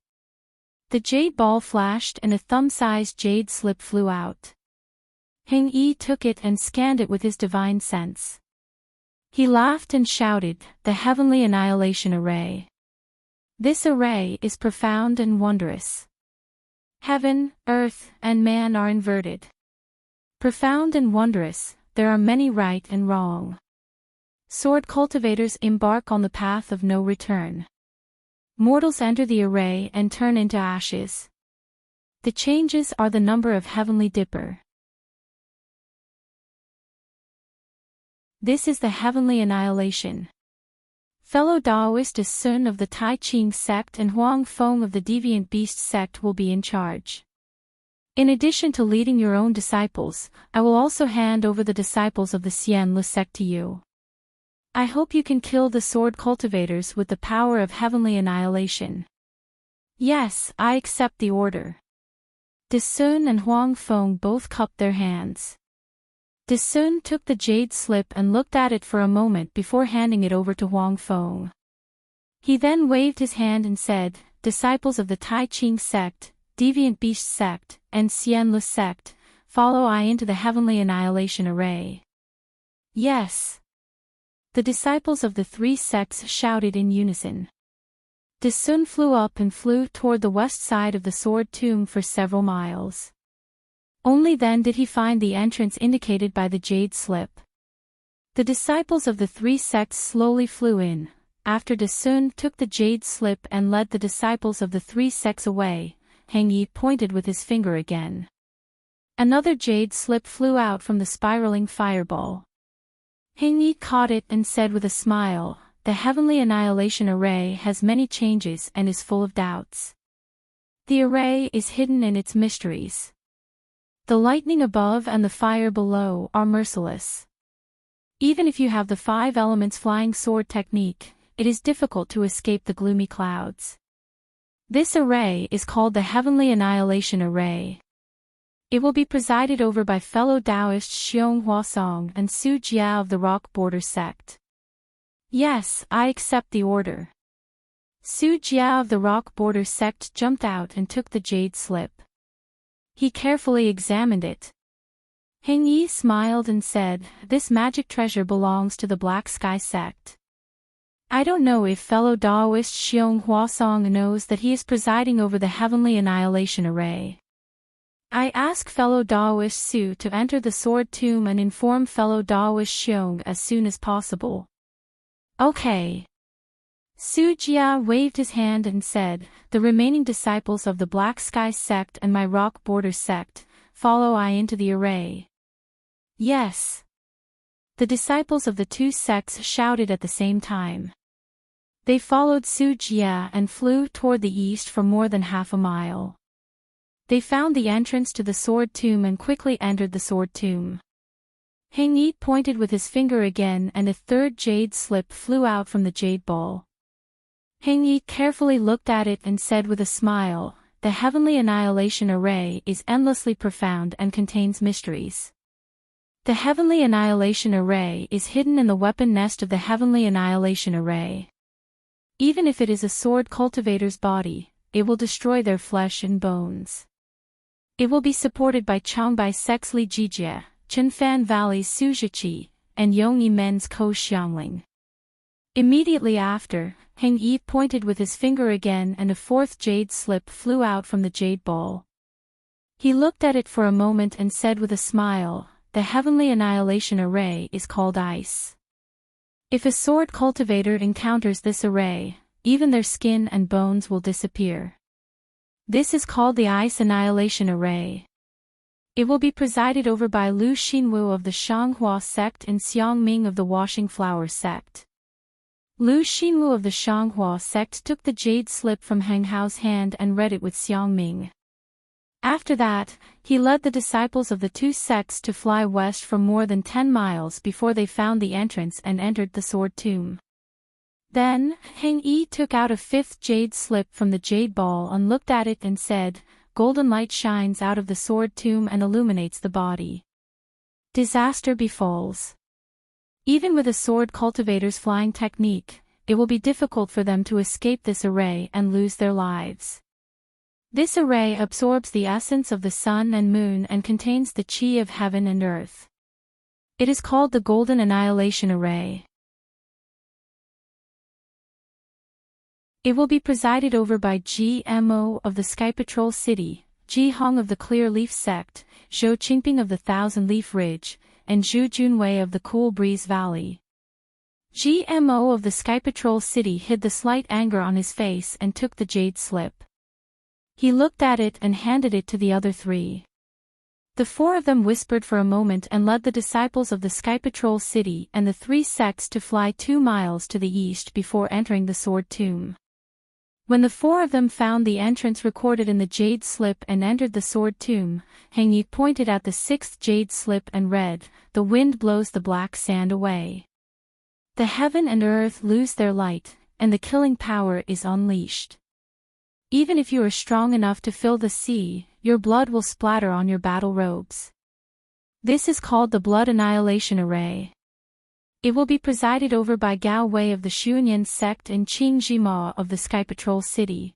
The jade ball flashed and a thumb-sized jade slip flew out. Heng Yi took it and scanned it with his divine sense. He laughed and shouted, "The Heavenly Annihilation Array. This array is profound and wondrous. Heaven, earth, and man are inverted. Profound and wondrous, there are many right and wrong. Sword cultivators embark on the path of no return. Mortals enter the array and turn into ashes. The changes are the number of Heavenly Dipper. This is the Heavenly Annihilation. Fellow Taoist Sun of the Tai Ching sect and Huang Feng of the Deviant Beast sect will be in charge. In addition to leading your own disciples, I will also hand over the disciples of the Xian Lu sect to you. I hope you can kill the sword cultivators with the power of heavenly annihilation." "Yes, I accept the order." De Sun and Huang Feng both cupped their hands. De Sun took the jade slip and looked at it for a moment before handing it over to Huang Feng. He then waved his hand and said, "Disciples of the Tai Ching sect, Deviant Beast sect, and Xian Lu sect, follow I into the Heavenly Annihilation Array." "Yes." The disciples of the three sects shouted in unison. De Sun flew up and flew toward the west side of the sword tomb for several miles. Only then did he find the entrance indicated by the jade slip. The disciples of the three sects slowly flew in. After De Sun took the jade slip and led the disciples of the three sects away, Heng Yi pointed with his finger again. Another jade slip flew out from the spiraling fireball. Heng Yi caught it and said with a smile, "The Heavenly Annihilation Array has many changes and is full of doubts. The array is hidden in its mysteries. The lightning above and the fire below are merciless. Even if you have the 5 elements flying sword technique, it is difficult to escape the gloomy clouds. This array is called the Heavenly Annihilation Array. It will be presided over by fellow Taoist Xiong Huasong and Su Jia of the Rock Border sect." "Yes, I accept the order." Su Jia of the Rock Border sect jumped out and took the jade slip. He carefully examined it. Heng Yi smiled and said, "This magic treasure belongs to the Black Sky sect. I don't know if fellow Taoist Xiong Huasong knows that he is presiding over the Heavenly Annihilation Array. I ask fellow Taoist Su to enter the sword tomb and inform fellow Taoist Xiong as soon as possible." "Okay." Su Jia waved his hand and said, "The remaining disciples of the Black Sky sect and my Rock Border sect, follow I into the array." "Yes." The disciples of the two sects shouted at the same time. They followed Su Jia and flew toward the east for more than half a mile. They found the entrance to the sword tomb and quickly entered the sword tomb. Heng Yi pointed with his finger again and a third jade slip flew out from the jade ball. Heng Yi carefully looked at it and said with a smile, "The Heavenly Annihilation Array is endlessly profound and contains mysteries. The Heavenly Annihilation Array is hidden in the weapon nest of the Heavenly Annihilation Array. Even if it is a sword cultivator's body, it will destroy their flesh and bones. It will be supported by Changbai Sect's Li Jijie, Chenfan Valley's Su Zhiqi, and Yongyi Men's Ko Xiangling." Immediately after, Heng Yi pointed with his finger again and a fourth jade slip flew out from the jade ball. He looked at it for a moment and said with a smile, "The Heavenly Annihilation Array is called Ice. If a sword cultivator encounters this array, even their skin and bones will disappear. This is called the Ice Annihilation Array. It will be presided over by Lu Xinwu of the Shanghua sect and Xiang Ming of the Washing Flower sect." Lu Xinwu of the Shanghua sect took the jade slip from Heng Hao's hand and read it with Xiang Ming. After that, he led the disciples of the two sects to fly west for more than 10 miles before they found the entrance and entered the sword tomb. Then, Heng Yi took out a fifth jade slip from the jade ball and looked at it and said, golden light shines out of the sword tomb and illuminates the body. Disaster befalls. Even with a sword cultivator's flying technique, it will be difficult for them to escape this array and lose their lives. This array absorbs the essence of the sun and moon and contains the chi of heaven and earth. It is called the Golden Annihilation Array. It will be presided over by GMO of the Sky Patrol City, Ji Hong of the Clear Leaf Sect, Zhou Qingping of the Thousand Leaf Ridge, and Zhu Junwei of the Cool Breeze Valley. GMO of the Sky Patrol City hid the slight anger on his face and took the jade slip. He looked at it and handed it to the other three. The four of them whispered for a moment and led the disciples of the Sky Patrol City and the three sects to fly 2 miles to the east before entering the Sword Tomb. When the four of them found the entrance recorded in the jade slip and entered the Sword Tomb, Heng Yi pointed at the 6th jade slip and read, "The wind blows the black sand away. The heaven and earth lose their light, and the killing power is unleashed. Even if you are strong enough to fill the sea, your blood will splatter on your battle robes. This is called the Blood Annihilation Array. It will be presided over by Gao Wei of the Xuanyan sect and Qing Jima of the Sky Patrol City."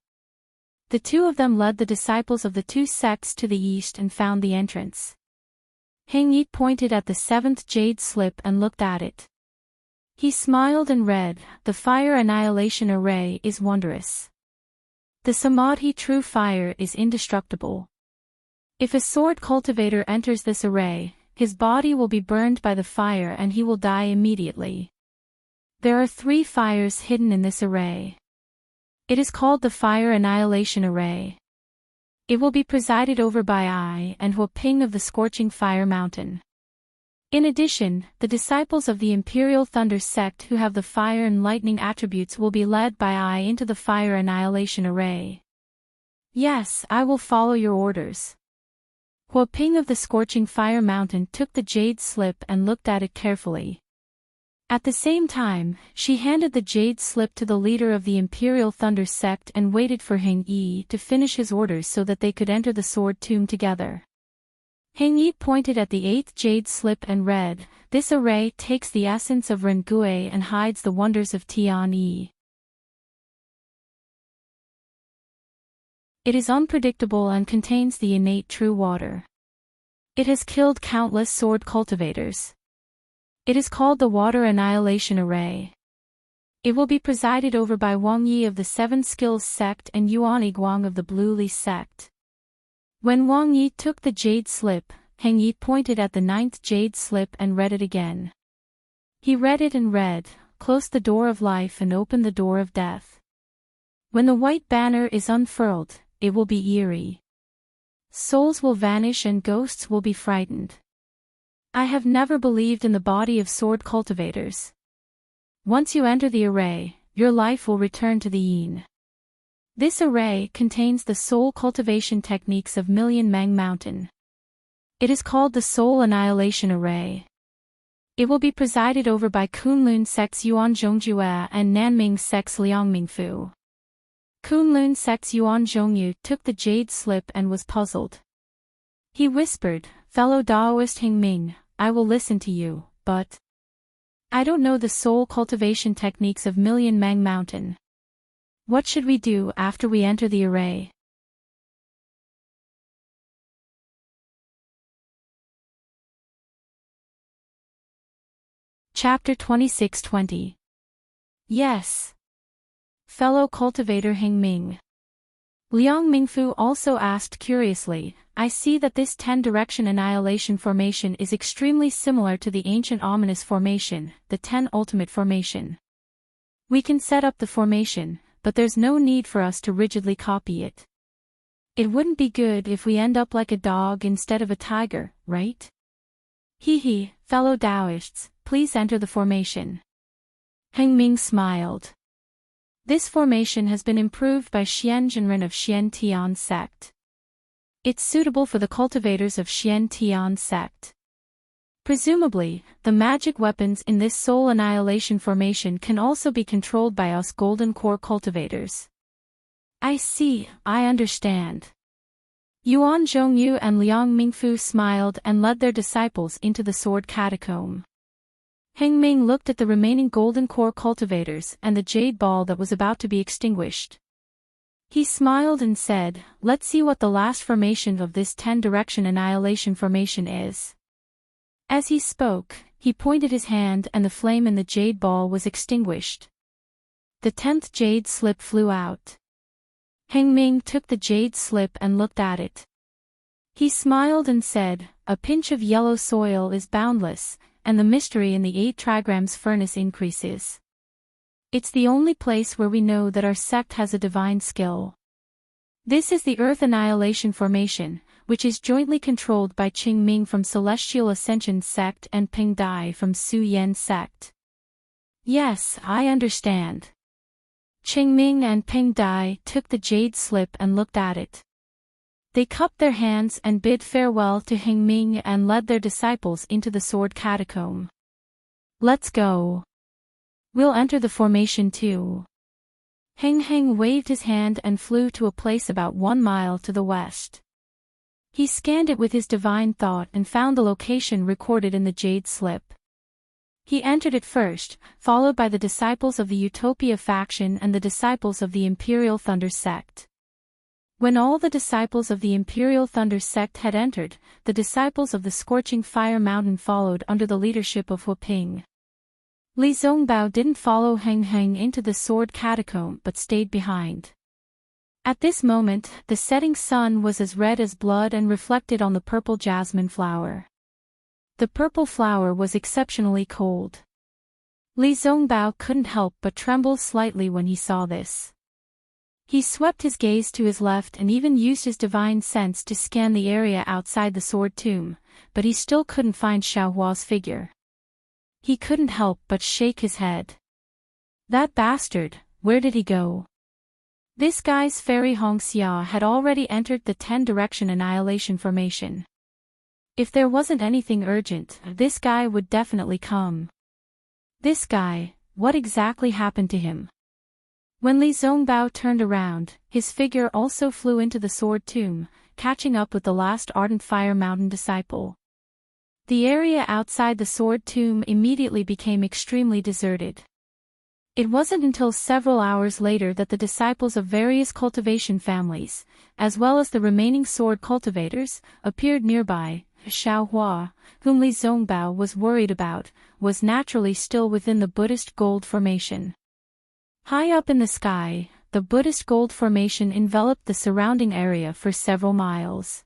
The two of them led the disciples of the two sects to the east and found the entrance. Heng Yi pointed at the 7th jade slip and looked at it. He smiled and read, "The Fire Annihilation Array is wondrous. The Samadhi True Fire is indestructible. If a sword cultivator enters this array, his body will be burned by the fire and he will die immediately. There are 3 fires hidden in this array. It is called the Fire Annihilation Array. It will be presided over by I and Huo Ping of the Scorching Fire Mountain. In addition, the disciples of the Imperial Thunder sect who have the fire and lightning attributes will be led by I into the Fire Annihilation Array." "Yes, I will follow your orders." Huo Ping of the Scorching Fire Mountain took the jade slip and looked at it carefully. At the same time, she handed the jade slip to the leader of the Imperial Thunder sect and waited for Heng Yi to finish his orders so that they could enter the Sword Tomb together. Heng Yi pointed at the 8th jade slip and read, "This array takes the essence of Ren Gui and hides the wonders of Tian Yi. It is unpredictable and contains the innate true water. It has killed countless sword cultivators. It is called the Water Annihilation Array. It will be presided over by Wang Yi of the Seven Skills sect and Yuan Guang of the Blue Li sect." When Wang Yi took the jade slip, Heng Yi pointed at the 9th jade slip and read it again. He read it and read, "Close the door of life and open the door of death. When the white banner is unfurled, it will be eerie. Souls will vanish and ghosts will be frightened. I have never believed in the body of sword cultivators. Once you enter the array, your life will return to the yin. This array contains the soul cultivation techniques of Million Meng Mountain. It is called the Soul Annihilation Array. It will be presided over by Kunlun sect's Yuan Zhongjue and Nanming sect's Liang Mingfu. Kunlun sect's Yuan Zhongyu took the jade slip and was puzzled. He whispered, "Fellow Daoist Heng Ming, I will listen to you, but I don't know the soul cultivation techniques of Million Meng Mountain. What should we do after we enter the array?" Chapter 26-20. Yes. Fellow cultivator Heng Ming. Liang Mingfu also asked curiously, "I see that this 10-direction annihilation formation is extremely similar to the ancient ominous formation, the 10 ultimate formation. We can set up the formation, but there's no need for us to rigidly copy it. It wouldn't be good if we end up like a dog instead of a tiger, right? Hee, fellow Taoists, please enter the formation." Heng Ming smiled. This formation has been improved by Xian Jinren of Xian Tian sect. It's suitable for the cultivators of Xian Tian sect. Presumably, the magic weapons in this soul annihilation formation can also be controlled by us golden core cultivators. I see, I understand. Yuan Zhongyu and Liang Mingfu smiled and led their disciples into the sword catacomb. Heng Ming looked at the remaining golden core cultivators and the jade ball that was about to be extinguished. He smiled and said, "Let's see what the last formation of this 10-direction annihilation formation is." As he spoke, he pointed his hand and the flame in the jade ball was extinguished. The 10th jade slip flew out. Heng Ming took the jade slip and looked at it. He smiled and said, "A pinch of yellow soil is boundless, and the mystery in the 8 trigrams furnace increases. It's the only place where we know that our sect has a divine skill. This is the Earth Annihilation Formation, which is jointly controlled by Qing Ming from Celestial Ascension Sect and Ping Dai from Su Yen Sect." "Yes, I understand." Qing Ming and Ping Dai took the jade slip and looked at it. They cupped their hands and bid farewell to Heng Ming and led their disciples into the sword catacomb. "Let's go. We'll enter the formation too." Heng waved his hand and flew to a place about 1 mile to the west. He scanned it with his divine thought and found the location recorded in the jade slip. He entered it first, followed by the disciples of the Utopia faction and the disciples of the Imperial Thunder sect. When all the disciples of the Imperial Thunder sect had entered, the disciples of the Scorching Fire Mountain followed under the leadership of Huaping. Li Zongbao didn't follow Heng into the sword catacomb but stayed behind. At this moment, the setting sun was as red as blood and reflected on the purple jasmine flower. The purple flower was exceptionally cold. Li Zongbao couldn't help but tremble slightly when he saw this. He swept his gaze to his left and even used his divine sense to scan the area outside the sword tomb, but he still couldn't find Xiaohua's figure. He couldn't help but shake his head. That bastard, where did he go? This guy's fairy Hongxia had already entered the 10-direction annihilation formation. If there wasn't anything urgent, this guy would definitely come. This guy, what exactly happened to him? When Li Zongbao turned around, his figure also flew into the sword tomb, catching up with the last Ardent Fire Mountain disciple. The area outside the sword tomb immediately became extremely deserted. It wasn't until several hours later that the disciples of various cultivation families, as well as the remaining sword cultivators, appeared nearby. Xiaohua, whom Li Zongbao was worried about, was naturally still within the Buddhist Gold Formation. High up in the sky, the Buddhist Gold Formation enveloped the surrounding area for several miles.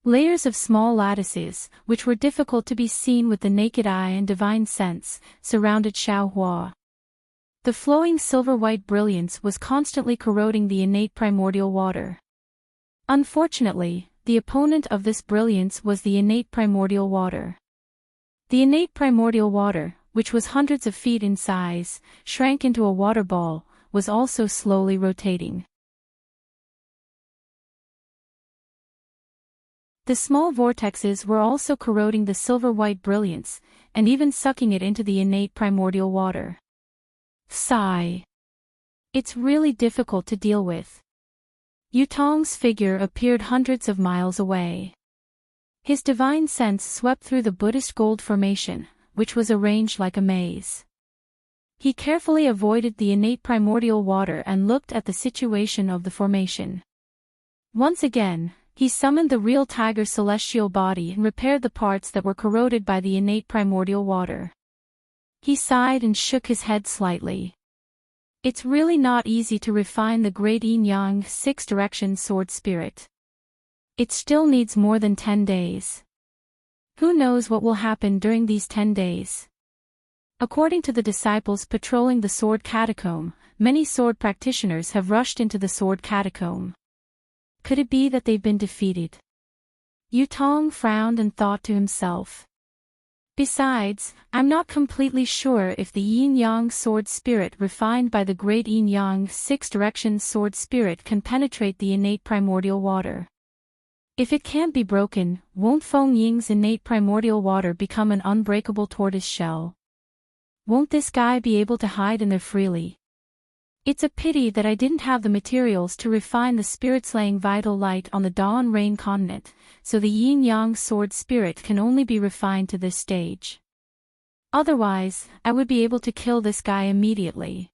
Layers of small lattices, which were difficult to be seen with the naked eye and divine sense, surrounded Xiaohua. The flowing silver-white brilliance was constantly corroding the innate primordial water. Unfortunately, the opponent of this brilliance was the innate primordial water. The innate primordial water, which was hundreds of feet in size, shrank into a water ball, was also slowly rotating. The small vortexes were also corroding the silver-white brilliance, and even sucking it into the innate primordial water. Sigh. It's really difficult to deal with. Yutong's figure appeared hundreds of miles away. His divine sense swept through the Buddhist Gold Formation, which was arranged like a maze. He carefully avoided the innate primordial water and looked at the situation of the formation. Once again, he summoned the real tiger celestial body and repaired the parts that were corroded by the innate primordial water. He sighed and shook his head slightly. It's really not easy to refine the great yin-yang 6-direction sword spirit. It still needs more than 10 days. Who knows what will happen during these 10 days? According to the disciples patrolling the sword catacomb, many sword practitioners have rushed into the sword catacomb. Could it be that they've been defeated? Yutong frowned and thought to himself. Besides, I'm not completely sure if the yin-yang sword spirit refined by the great yin-yang 6-direction sword spirit can penetrate the innate primordial water. If it can't be broken, won't Feng Ying's innate primordial water become an unbreakable tortoise shell? Won't this guy be able to hide in there freely? It's a pity that I didn't have the materials to refine the spirit-slaying vital light on the Dawn Rain continent, so the yin-yang sword spirit can only be refined to this stage. Otherwise, I would be able to kill this guy immediately.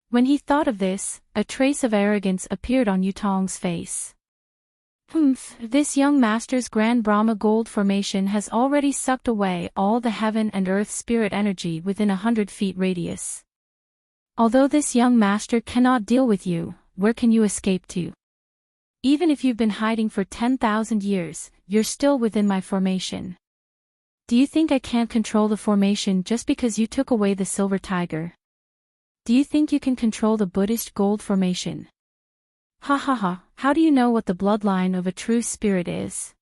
When he thought of this, a trace of arrogance appeared on Yutong's face. This young master's Grand Brahma gold formation has already sucked away all the heaven and earth spirit energy within 100 feet radius. Although this young master cannot deal with you, where can you escape to? Even if you've been hiding for 10,000 years, you're still within my formation. Do you think I can't control the formation just because you took away the silver tiger? Do you think you can control the Buddhist gold formation? Ha ha ha, how do you know what the bloodline of a true spirit is?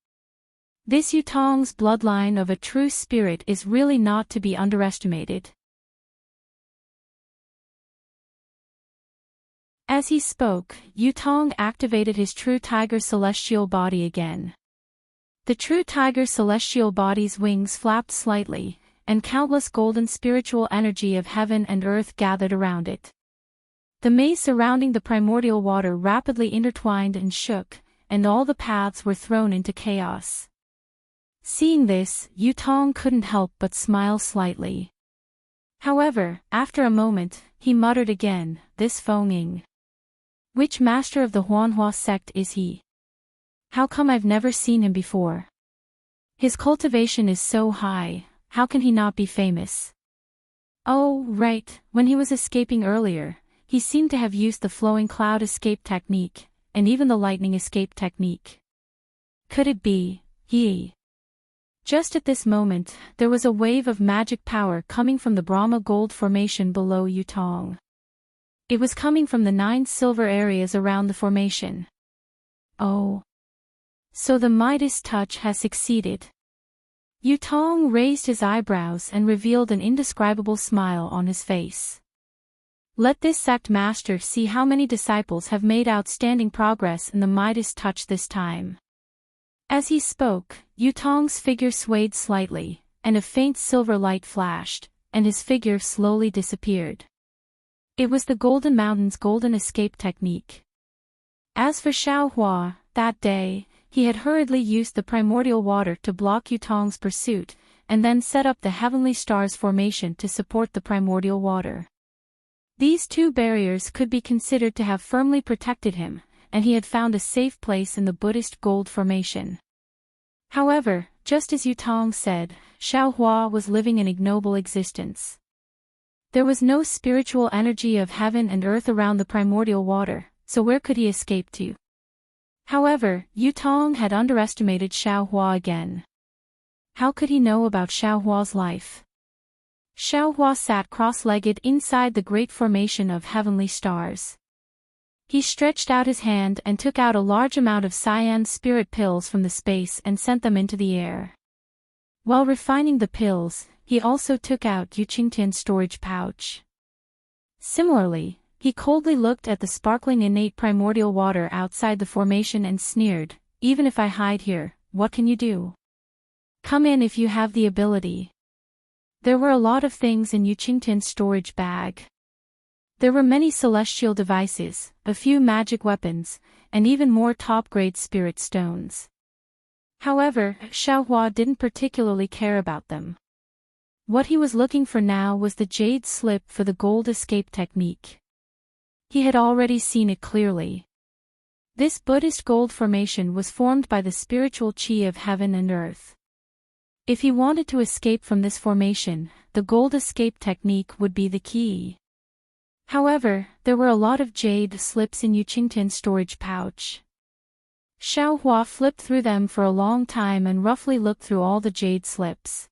This Yutong's bloodline of a true spirit is really not to be underestimated. As he spoke, Yutong activated his true tiger celestial body again. The true tiger celestial body's wings flapped slightly, and countless golden spiritual energy of heaven and earth gathered around it. The maze surrounding the primordial water rapidly intertwined and shook, and all the paths were thrown into chaos. Seeing this, Yutong couldn't help but smile slightly. However, after a moment, he muttered again, "This Feng. Which master of the Huanhua sect is he? How come I've never seen him before? His cultivation is so high, how can he not be famous?" Oh, right, when he was escaping earlier, he seemed to have used the flowing cloud escape technique, and even the lightning escape technique. Could it be he? Just at this moment, there was a wave of magic power coming from the Brahma gold formation below Yutong. It was coming from the 9 silver areas around the formation. Oh. So the Midas touch has succeeded. Yutong raised his eyebrows and revealed an indescribable smile on his face. Let this sect master see how many disciples have made outstanding progress in the Midas touch this time. As he spoke, Yutong's figure swayed slightly, and a faint silver light flashed, and his figure slowly disappeared. It was the Golden Mountain's golden escape technique. As for Xiaohua, that day, he had hurriedly used the primordial water to block Yutong's pursuit, and then set up the Heavenly Stars formation to support the primordial water. These 2 barriers could be considered to have firmly protected him, and he had found a safe place in the Buddhist gold formation. However, just as Yutong said, Xiaohua was living an ignoble existence. There was no spiritual energy of heaven and earth around the primordial water, so where could he escape to? However, Yutong had underestimated Xiaohua again. How could he know about Xiaohua's life? Xiaohua sat cross-legged inside the great formation of heavenly stars. He stretched out his hand and took out a large amount of cyan spirit pills from the space and sent them into the air. While refining the pills, he also took out Enchanting's storage pouch. Similarly, he coldly looked at the sparkling innate primordial water outside the formation and sneered, "Even if I hide here, what can you do? Come in if you have the ability." There were a lot of things in Enchanting's storage bag. There were many celestial devices, a few magic weapons, and even more top-grade spirit stones. However, Xiaohua didn't particularly care about them. What he was looking for now was the jade slip for the gold escape technique. He had already seen it clearly. This Buddhist gold formation was formed by the spiritual chi of heaven and earth. If he wanted to escape from this formation, the gold escape technique would be the key. However, there were a lot of jade slips in Enchanting's storage pouch. Xiaohua flipped through them for a long time and roughly looked through all the jade slips.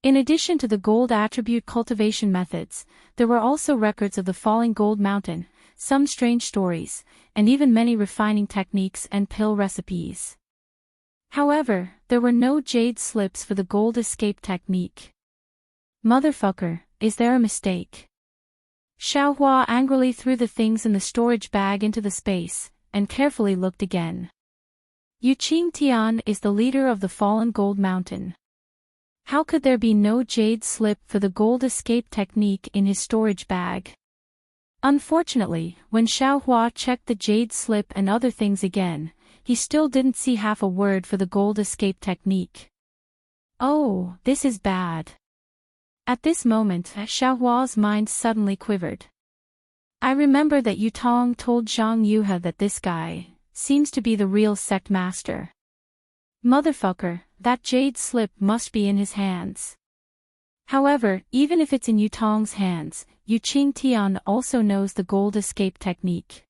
In addition to the gold attribute cultivation methods, there were also records of the falling gold mountain, some strange stories, and even many refining techniques and pill recipes. However, there were no jade slips for the gold escape technique. Motherfucker, is there a mistake? Xiaohua angrily threw the things in the storage bag into the space, and carefully looked again. Enchanting is the leader of the fallen gold mountain. How could there be no jade slip for the gold escape technique in his storage bag? Unfortunately, when Xiaohua checked the jade slip and other things again, he still didn't see half a word for the gold escape technique. Oh, this is bad. At this moment, Xiaohua's mind suddenly quivered. I remember that Yutong told Zhang Yuhe that this guy seems to be the real sect master. Motherfucker, that jade slip must be in his hands. However, even if it's in Yutong's hands, Yu Qingtian also knows the gold escape technique.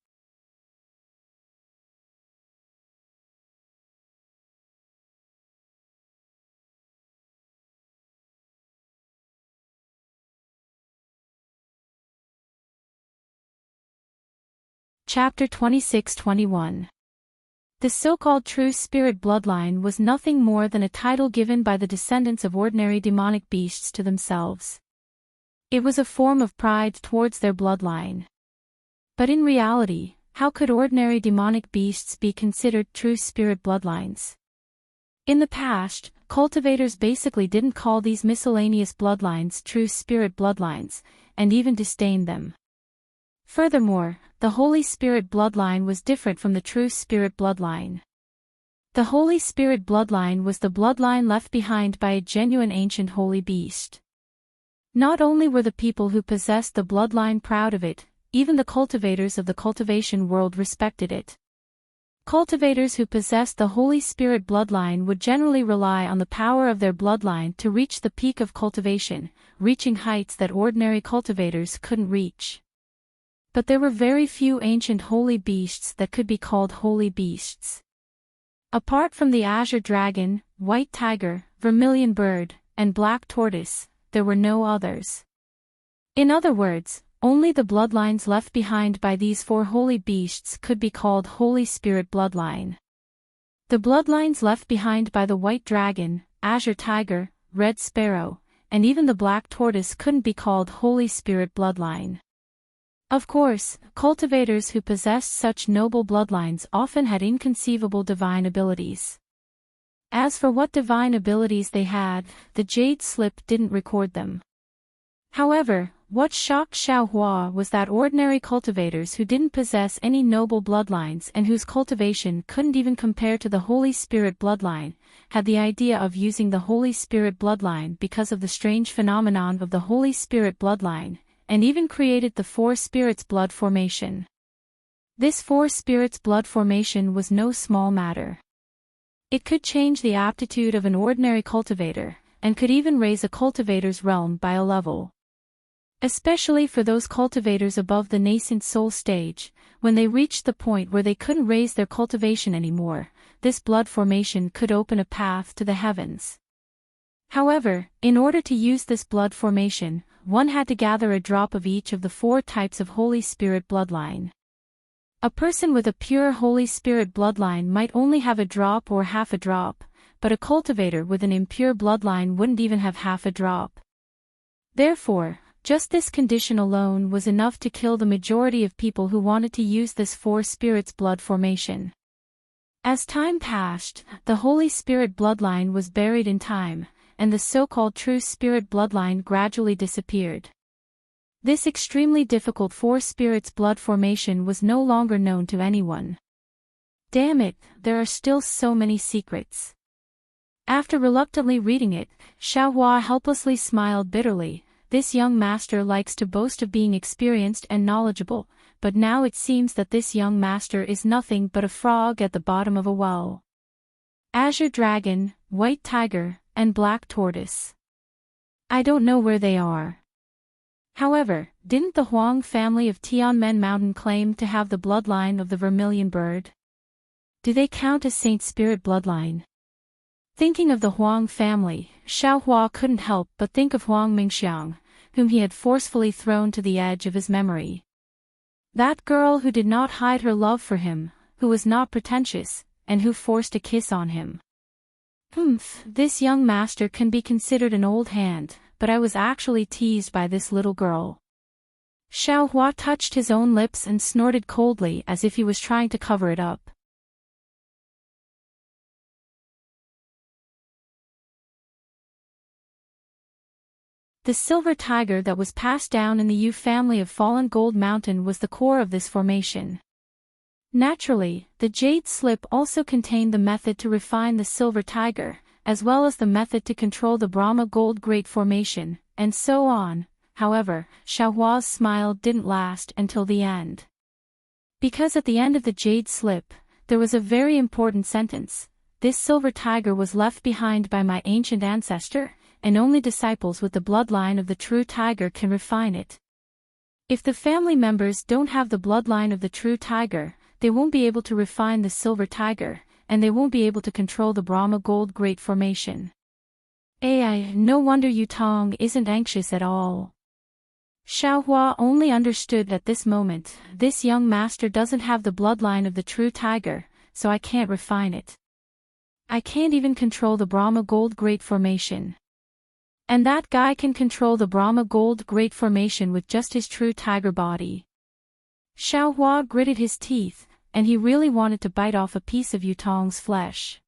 Chapter 26-21. The so-called true spirit bloodline was nothing more than a title given by the descendants of ordinary demonic beasts to themselves. It was a form of pride towards their bloodline. But in reality, how could ordinary demonic beasts be considered true spirit bloodlines? In the past, cultivators basically didn't call these miscellaneous bloodlines true spirit bloodlines, and even disdained them. Furthermore, the Holy Spirit bloodline was different from the true spirit bloodline. The Holy Spirit bloodline was the bloodline left behind by a genuine ancient holy beast. Not only were the people who possessed the bloodline proud of it, even the cultivators of the cultivation world respected it. Cultivators who possessed the Holy Spirit bloodline would generally rely on the power of their bloodline to reach the peak of cultivation, reaching heights that ordinary cultivators couldn't reach. But there were very few ancient holy beasts that could be called holy beasts. Apart from the azure dragon, white tiger, vermilion bird, and black tortoise, there were no others. In other words, only the bloodlines left behind by these four holy beasts could be called Holy Spirit bloodline. The bloodlines left behind by the white dragon, azure tiger, red sparrow, and even the black tortoise couldn't be called Holy Spirit bloodline. Of course, cultivators who possessed such noble bloodlines often had inconceivable divine abilities. As for what divine abilities they had, the jade slip didn't record them. However, what shocked Xiaohua was that ordinary cultivators who didn't possess any noble bloodlines and whose cultivation couldn't even compare to the Holy Spirit bloodline, had the idea of using the Holy Spirit bloodline because of the strange phenomenon of the Holy Spirit bloodline, and even created the Four Spirits blood formation. This Four Spirits blood formation was no small matter. It could change the aptitude of an ordinary cultivator, and could even raise a cultivator's realm by a level. Especially for those cultivators above the nascent soul stage, when they reached the point where they couldn't raise their cultivation anymore, this blood formation could open a path to the heavens. However, in order to use this blood formation, one had to gather a drop of each of the four types of Holy Spirit bloodline. A person with a pure Holy Spirit bloodline might only have a drop or half a drop, but a cultivator with an impure bloodline wouldn't even have half a drop. Therefore, just this condition alone was enough to kill the majority of people who wanted to use this Four Spirits blood formation. As time passed, the Holy Spirit bloodline was buried in time, and the so-called true spirit bloodline gradually disappeared. This extremely difficult Four Spirits blood formation was no longer known to anyone. Damn it, there are still so many secrets. After reluctantly reading it, Xiaohua helplessly smiled bitterly. This young master likes to boast of being experienced and knowledgeable, but now it seems that this young master is nothing but a frog at the bottom of a well. Azure dragon, white tiger, and black tortoise. I don't know where they are. However, didn't the Huang family of Tianmen Mountain claim to have the bloodline of the vermilion bird? Do they count as Saint Spirit bloodline? Thinking of the Huang family, Xiaohua couldn't help but think of Huang Mingxiang, whom he had forcefully thrown to the edge of his memory. That girl who did not hide her love for him, who was not pretentious, and who forced a kiss on him. This young master can be considered an old hand, but I was actually teased by this little girl. Xiaohua touched his own lips and snorted coldly as if he was trying to cover it up. The silver tiger that was passed down in the Yu family of fallen gold mountain was the core of this formation. Naturally, the jade slip also contained the method to refine the silver tiger, as well as the method to control the Brahma gold great formation, and so on. However, Xiaohua's smile didn't last until the end. Because at the end of the jade slip, there was a very important sentence: "This silver tiger was left behind by my ancient ancestor, and only disciples with the bloodline of the true tiger can refine it. If the family members don't have the bloodline of the true tiger, they won't be able to refine the silver tiger, and they won't be able to control the Brahma gold great formation." No wonder Yutong isn't anxious at all. Xiaohua only understood at this moment, this young master doesn't have the bloodline of the true tiger, so I can't refine it. I can't even control the Brahma gold great formation. And that guy can control the Brahma gold great formation with just his true tiger body. Xiaohua gritted his teeth, and he really wanted to bite off a piece of Yutong's flesh.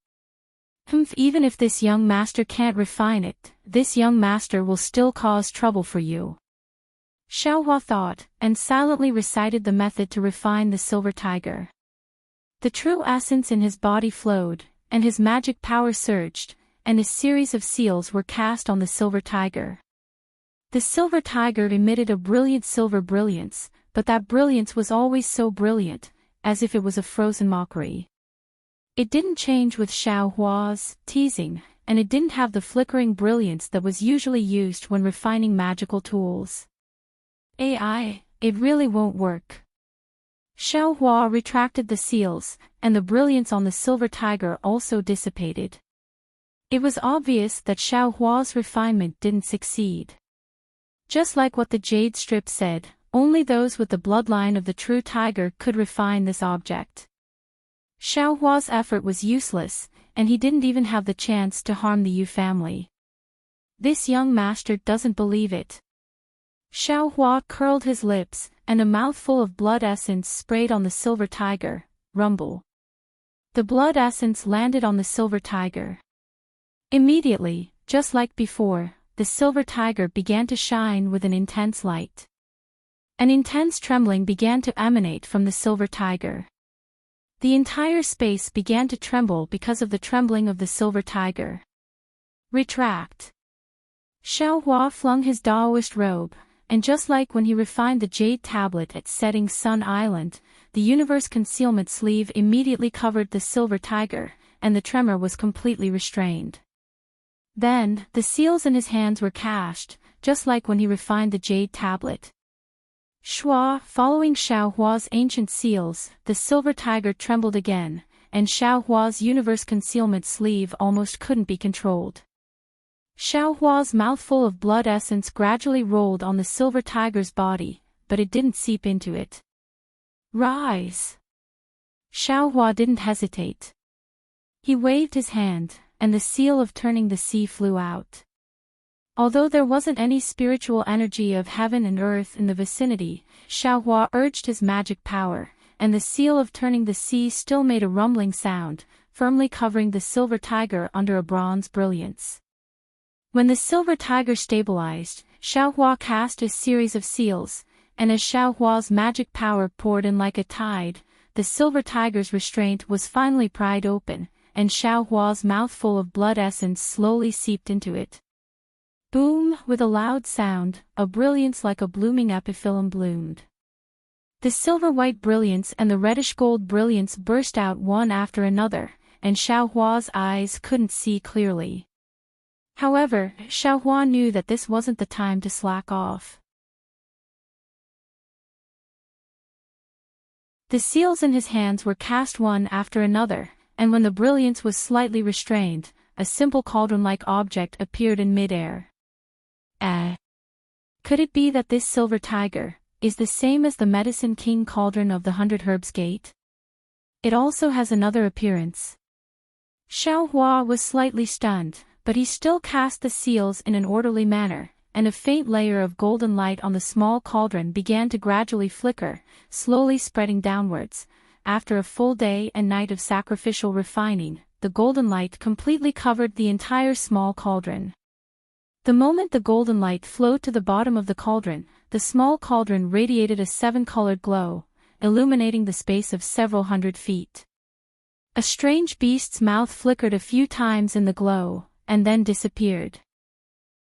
Even if this young master can't refine it, this young master will still cause trouble for you. Xiaohua thought, and silently recited the method to refine the silver tiger. The true essence in his body flowed, and his magic power surged, and a series of seals were cast on the silver tiger. The silver tiger emitted a brilliant silver brilliance, but that brilliance was always so brilliant, as if it was a frozen mockery. It didn't change with Xiaohua's teasing, and it didn't have the flickering brilliance that was usually used when refining magical tools. It really won't work. Xiaohua retracted the seals, and the brilliance on the silver tiger also dissipated. It was obvious that Xiaohua's refinement didn't succeed. Just like what the jade strip said, only those with the bloodline of the true tiger could refine this object. Xiaohua's effort was useless, and he didn't even have the chance to harm the Yu family. This young master doesn't believe it. Xiaohua curled his lips, and a mouthful of blood essence sprayed on the silver tiger. Rumble. The blood essence landed on the silver tiger. Immediately, just like before, the silver tiger began to shine with an intense light. An intense trembling began to emanate from the silver tiger. The entire space began to tremble because of the trembling of the silver tiger. Retract. Xiaohua flung his Daoist robe, and just like when he refined the jade tablet at Setting Sun Island, the universe concealment sleeve immediately covered the silver tiger, and the tremor was completely restrained. Then, the seals in his hands were cast, just like when he refined the jade tablet. Following Xiaohua's ancient seals, the silver tiger trembled again, and Xiaohua's universe concealment sleeve almost couldn't be controlled. Xiaohua's mouthful of blood essence gradually rolled on the silver tiger's body, but it didn't seep into it. Rise! Xiaohua didn't hesitate. He waved his hand, and the seal of turning the sea flew out. Although there wasn't any spiritual energy of heaven and earth in the vicinity, Xiaohua urged his magic power, and the seal of turning the sea still made a rumbling sound, firmly covering the silver tiger under a bronze brilliance. When the silver tiger stabilized, Xiaohua cast a series of seals, and as Xiaohua's magic power poured in like a tide, the silver tiger's restraint was finally pried open, and Xiaohua's mouthful of blood essence slowly seeped into it. Boom! With a loud sound, a brilliance like a blooming epiphyllum bloomed. The silver-white brilliance and the reddish-gold brilliance burst out one after another, and Xiaohua's eyes couldn't see clearly. However, Xiaohua knew that this wasn't the time to slack off. The seals in his hands were cast one after another, and when the brilliance was slightly restrained, a simple cauldron-like object appeared in mid-air. Could it be that this silver tiger is the same as the Medicine King cauldron of the 100 Herbs Gate? It also has another appearance. Xiaohua was slightly stunned, but he still cast the seals in an orderly manner, and a faint layer of golden light on the small cauldron began to gradually flicker, slowly spreading downwards. After a full day and night of sacrificial refining, the golden light completely covered the entire small cauldron. The moment the golden light flowed to the bottom of the cauldron, the small cauldron radiated a 7-colored glow, illuminating the space of several hundred feet. A strange beast's mouth flickered a few times in the glow, and then disappeared.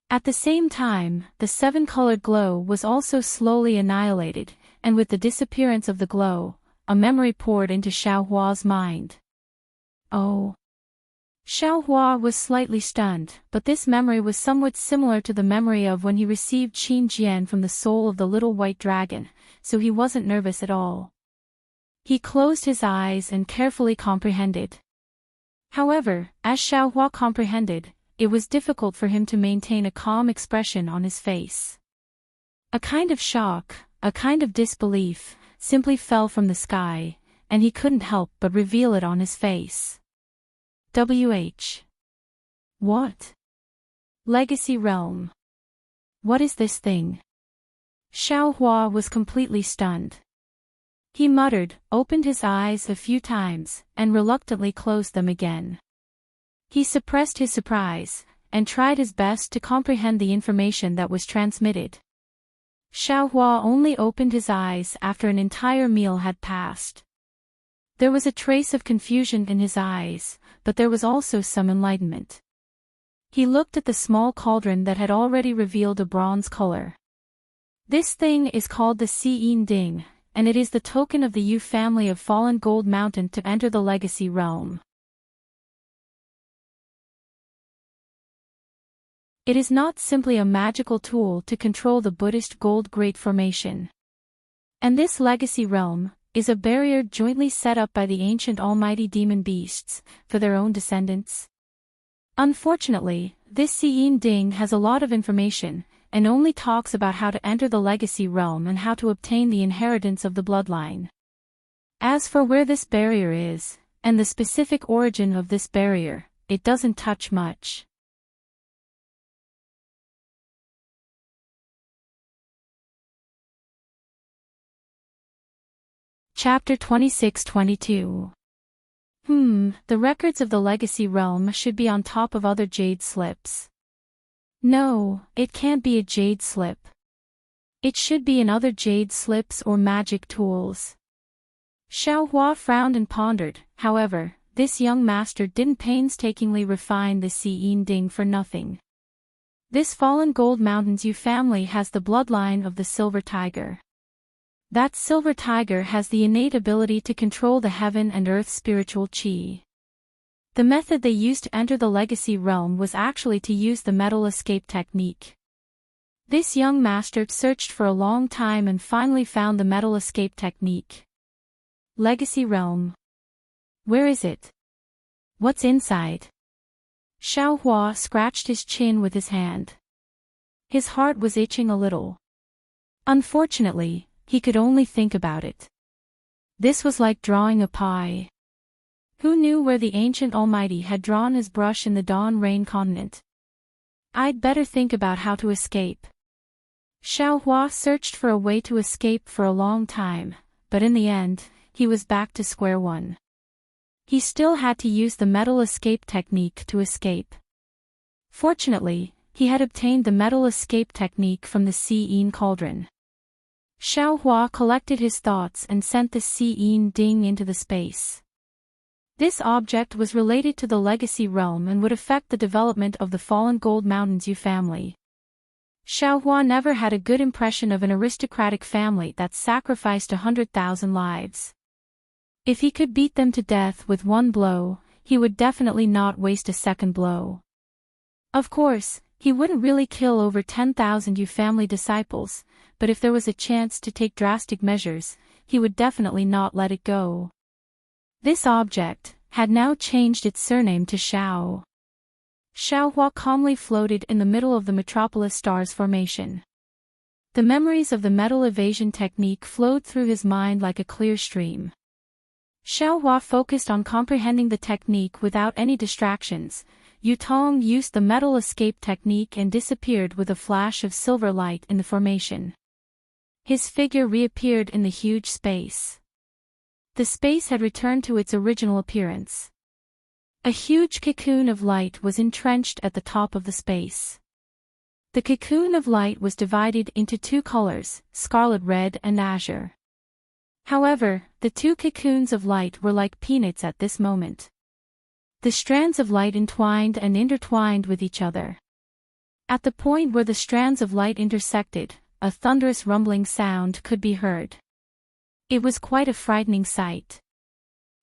At the same time, the 7-colored glow was also slowly annihilated, and with the disappearance of the glow, a memory poured into Xiaohua's mind. Oh. Xiaohua was slightly stunned, but this memory was somewhat similar to the memory of when he received Qin Jian from the soul of the little white dragon, so he wasn't nervous at all. He closed his eyes and carefully comprehended. However, as Xiaohua comprehended, it was difficult for him to maintain a calm expression on his face. A kind of shock, a kind of disbelief, simply fell from the sky, and he couldn't help but reveal it on his face. What? Legacy Realm. What is this thing? Xiaohua was completely stunned. He muttered, opened his eyes a few times, and reluctantly closed them again. He suppressed his surprise, and tried his best to comprehend the information that was transmitted. Xiaohua only opened his eyes after an entire meal had passed. There was a trace of confusion in his eyes, but there was also some enlightenment. He looked at the small cauldron that had already revealed a bronze color. This thing is called the Xiyin Ding, and it is the token of the Yu family of Fallen Gold Mountain to enter the Legacy Realm. It is not simply a magical tool to control the Buddhist Gold Great Formation. And this Legacy Realm is a barrier jointly set up by the ancient almighty demon beasts, for their own descendants. Unfortunately, this Xiyin Ding has a lot of information, and only talks about how to enter the Legacy Realm and how to obtain the inheritance of the bloodline. As for where this barrier is, and the specific origin of this barrier, it doesn't touch much. Chapter 26-22. The records of the Legacy Realm should be on top of other jade slips. No, it can't be a jade slip. It should be in other jade slips or magic tools. Xiaohua frowned and pondered. However, this young master didn't painstakingly refine the Xiyin Ding for nothing. This Fallen Gold Mountains Yu family has the bloodline of the Silver Tiger. That silver tiger has the innate ability to control the heaven and earth spiritual qi. The method they used to enter the Legacy Realm was actually to use the metal escape technique. This young master searched for a long time and finally found the metal escape technique. Legacy Realm. Where is it? What's inside? Xiaohua scratched his chin with his hand. His heart was itching a little. Unfortunately, he could only think about it. This was like drawing a pie. Who knew where the ancient Almighty had drawn his brush in the Dawn Rain continent? I'd better think about how to escape. Xiaohua searched for a way to escape for a long time, but in the end, he was back to square one. He still had to use the metal escape technique to escape. Fortunately, he had obtained the metal escape technique from the Xiyin cauldron. Xiaohua collected his thoughts and sent the Xiyin Ding into the space. This object was related to the Legacy Realm and would affect the development of the Fallen Gold Mountains Yu family. Xiaohua never had a good impression of an aristocratic family that sacrificed 100,000 lives. If he could beat them to death with one blow, he would definitely not waste a second blow. Of course, he wouldn't really kill over 10,000 Yu family disciples, but if there was a chance to take drastic measures, he would definitely not let it go. This object had now changed its surname to Xiao. Xiaohua calmly floated in the middle of the Metropolis Stars formation. The memories of the metal evasion technique flowed through his mind like a clear stream. Xiaohua focused on comprehending the technique without any distractions. Yutong used the metal escape technique and disappeared with a flash of silver light in the formation. His figure reappeared in the huge space. The space had returned to its original appearance. A huge cocoon of light was entrenched at the top of the space. The cocoon of light was divided into two colors, scarlet red and azure. However, the two cocoons of light were like peanuts at this moment. The strands of light entwined and intertwined with each other. At the point where the strands of light intersected, a thunderous rumbling sound could be heard. It was quite a frightening sight.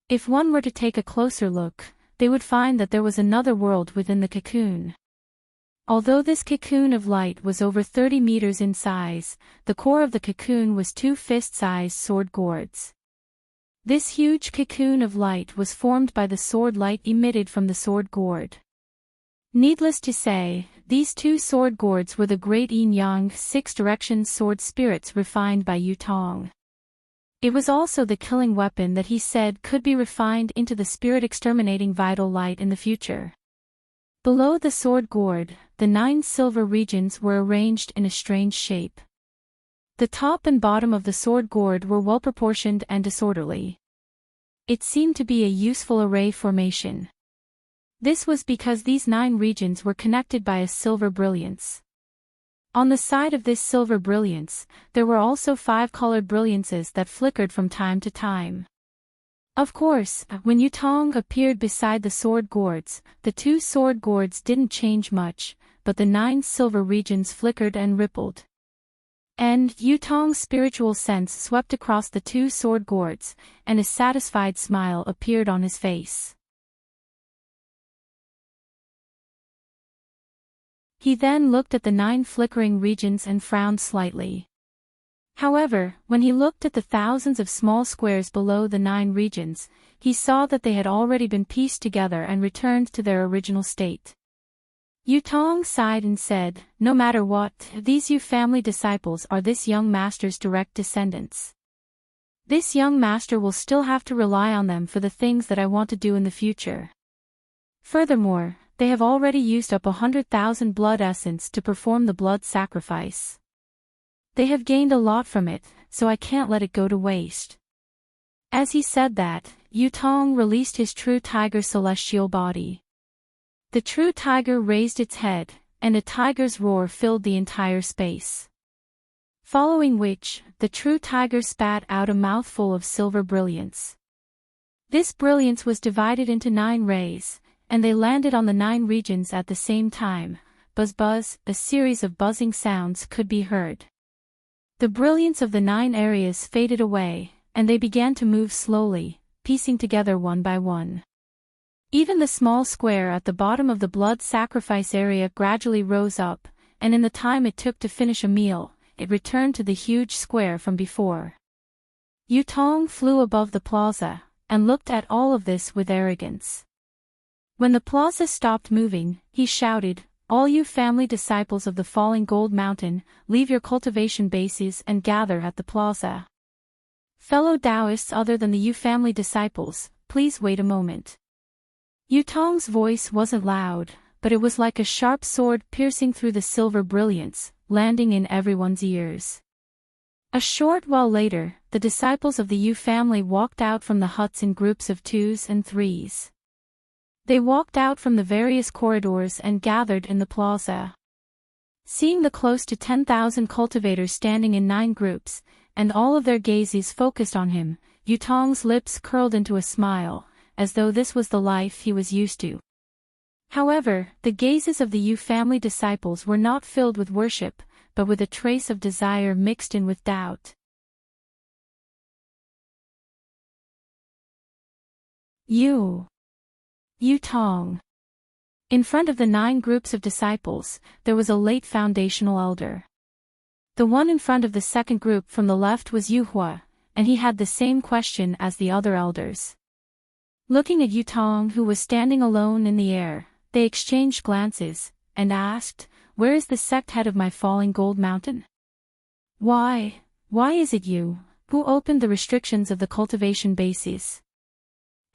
If one were to take a closer look, they would find that there was another world within the cocoon. Although this cocoon of light was over 30 meters in size, the core of the cocoon was two fist-sized sword gourds. This huge cocoon of light was formed by the sword light emitted from the sword gourd. Needless to say, these two sword gourds were the great yin-yang six-direction sword spirits refined by Yutong. It was also the killing weapon that he said could be refined into the spirit-exterminating vital light in the future. Below the sword gourd, the 9 silver regions were arranged in a strange shape. The top and bottom of the sword gourd were well-proportioned and disorderly. It seemed to be a useful array formation. This was because these 9 regions were connected by a silver brilliance. On the side of this silver brilliance, there were also 5 colored brilliances that flickered from time to time. Of course, when Yutong appeared beside the sword gourds, the 2 sword gourds didn't change much, but the 9 silver regions flickered and rippled. And Yutong's spiritual sense swept across the 2 sword gourds, and a satisfied smile appeared on his face. He then looked at the 9 flickering regions and frowned slightly. However, when he looked at the thousands of small squares below the 9 regions, he saw that they had already been pieced together and returned to their original state. Yutong sighed and said, "No matter what, these Yu family disciples are this young master's direct descendants. This young master will still have to rely on them for the things that I want to do in the future. Furthermore, they have already used up 100,000 blood essence to perform the blood sacrifice. They have gained a lot from it, so I can't let it go to waste." As he said that, Yutong released his true tiger celestial body. The true tiger raised its head, and a tiger's roar filled the entire space. Following which, the true tiger spat out a mouthful of silver brilliance. This brilliance was divided into 9 rays, and they landed on the 9 regions at the same time. Buzz buzz, a series of buzzing sounds could be heard. The brilliance of the 9 areas faded away, and they began to move slowly, piecing together one by one. Even the small square at the bottom of the blood sacrifice area gradually rose up, and in the time it took to finish a meal, it returned to the huge square from before. Yutong flew above the plaza, and looked at all of this with arrogance. When the plaza stopped moving, he shouted, "All you family disciples of the falling gold mountain, leave your cultivation bases and gather at the plaza. Fellow Taoists other than the Yu family disciples, please wait a moment." Yutong's voice wasn't loud, but it was like a sharp sword piercing through the silver brilliance, landing in everyone's ears. A short while later, the disciples of the Yu family walked out from the huts in groups of 2s and 3s. They walked out from the various corridors and gathered in the plaza. Seeing the close to 10,000 cultivators standing in 9 groups, and all of their gazes focused on him, Yutong's lips curled into a smile, as though this was the life he was used to. However, the gazes of the Yu family disciples were not filled with worship, but with a trace of desire mixed in with doubt. Yutong. In front of the 9 groups of disciples, there was a late foundational elder. The one in front of the second group from the left was Yuhua, and he had the same question as the other elders. Looking at Yutong, who was standing alone in the air, they exchanged glances, and asked, "Where is the sect head of my falling gold mountain? Why is it you, who opened the restrictions of the cultivation bases?"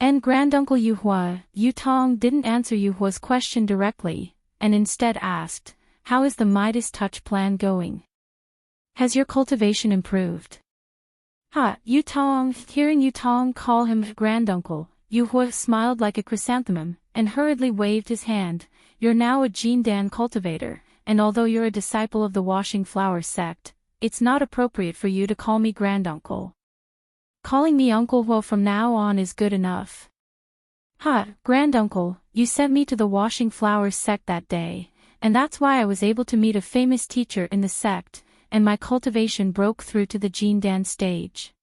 And Granduncle Yuhua, Yutong didn't answer Yuhua's question directly, and instead asked, "How is the Midas Touch plan going? Has your cultivation improved?" Yutong, hearing Yutong call him Granduncle, Yuhua smiled like a chrysanthemum, and hurriedly waved his hand. "You're now a Jindan cultivator, and although you're a disciple of the Washing Flower sect, it's not appropriate for you to call me granduncle. Calling me Uncle Huo from now on is good enough. Granduncle, you sent me to the Washing Flowers sect that day, and that's why I was able to meet a famous teacher in the sect, and my cultivation broke through to the Jindan stage.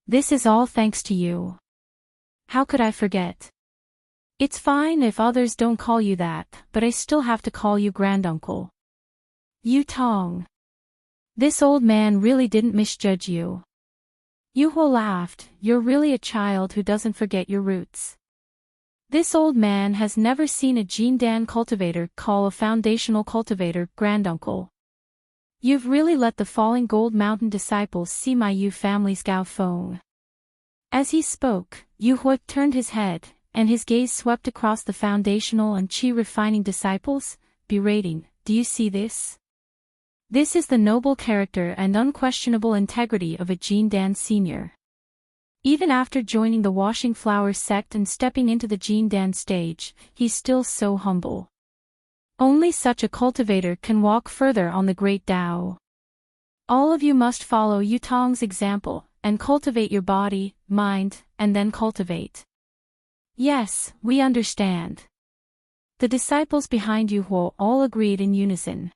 This is all thanks to you. How could I forget? It's fine if others don't call you that, but I still have to call you granduncle. Yu Tong. This old man really didn't misjudge you. Yu Huo laughed. You're really a child who doesn't forget your roots. This old man has never seen a Jindan cultivator call a foundational cultivator granduncle. You've really let the Falling Gold Mountain disciples see my Yu family's Gao Feng. As he spoke, Yu Huo turned his head, and his gaze swept across the foundational and qi refining disciples, berating, do you see this? This is the noble character and unquestionable integrity of a Jindan senior. Even after joining the Washing Flower sect and stepping into the Jindan stage, he's still so humble. Only such a cultivator can walk further on the great Tao. All of you must follow Yu Tong's example, and cultivate your body, mind, and then cultivate. Yes, we understand. The disciples behind Yu Huo all agreed in unison.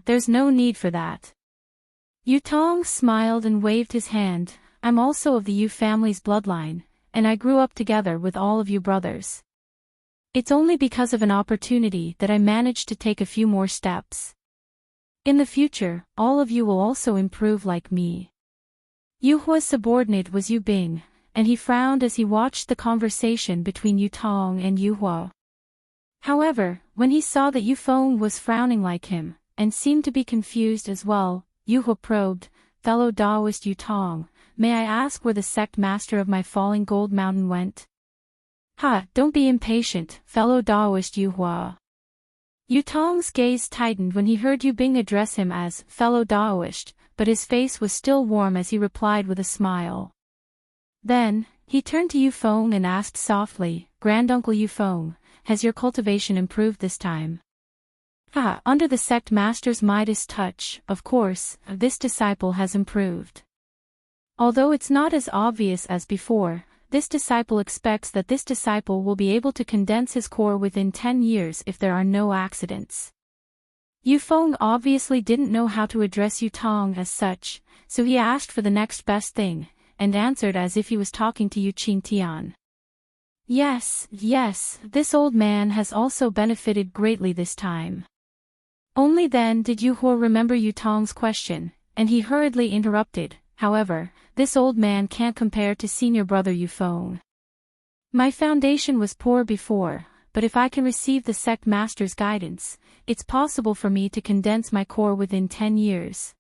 There's no need for that. Yu Tong smiled and waved his hand. I'm also of the Yu family's bloodline, and I grew up together with all of you brothers. It's only because of an opportunity that I managed to take a few more steps. In the future, all of you will also improve like me. Yu Huo's subordinate was Yu Bing, and he frowned as he watched the conversation between Yu Tong and Yu Huo. However, when he saw that Yu Feng was frowning like him, and seemed to be confused as well, Yu Huo probed, fellow Taoist Yu Tong, may I ask where the sect master of my Falling Gold Mountain went? Don't be impatient, fellow Taoist Yu Huo. Yu Tong's gaze tightened when he heard Yu Bing address him as fellow Taoist, but his face was still warm as he replied with a smile. Then, he turned to Yu Feng and asked softly, Granduncle Yu Feng, has your cultivation improved this time? Under the sect master's Midas touch, of course, this disciple has improved. Although it's not as obvious as before, this disciple expects that this disciple will be able to condense his core within 10 years if there are no accidents. Yu Feng obviously didn't know how to address Yu Tong as such, so he asked for the next best thing, and answered as if he was talking to Yu Qingtian. Yes, this old man has also benefited greatly this time. Only then did Yu Huo remember Yu Tong's question, and he hurriedly interrupted, however, this old man can't compare to senior brother Yu Feng. My foundation was poor before, but if I can receive the sect master's guidance, it's possible for me to condense my core within 10 years.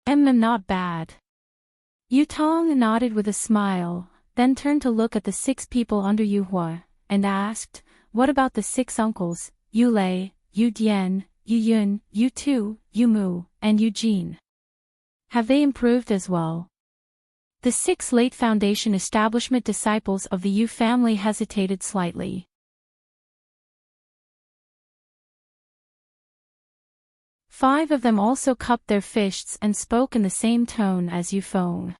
Not bad. Yu Tong nodded with a smile, then turned to look at the 6 people under Yu Huo, and asked, what about the 6 uncles, Yu Lei, Yu Dian, Yu Yun, Yu Tu, Yu Mu, and Yu Jin? Have they improved as well? The 6 late foundation establishment disciples of the Yu family hesitated slightly. 5 of them also cupped their fists and spoke in the same tone as Yu Feng.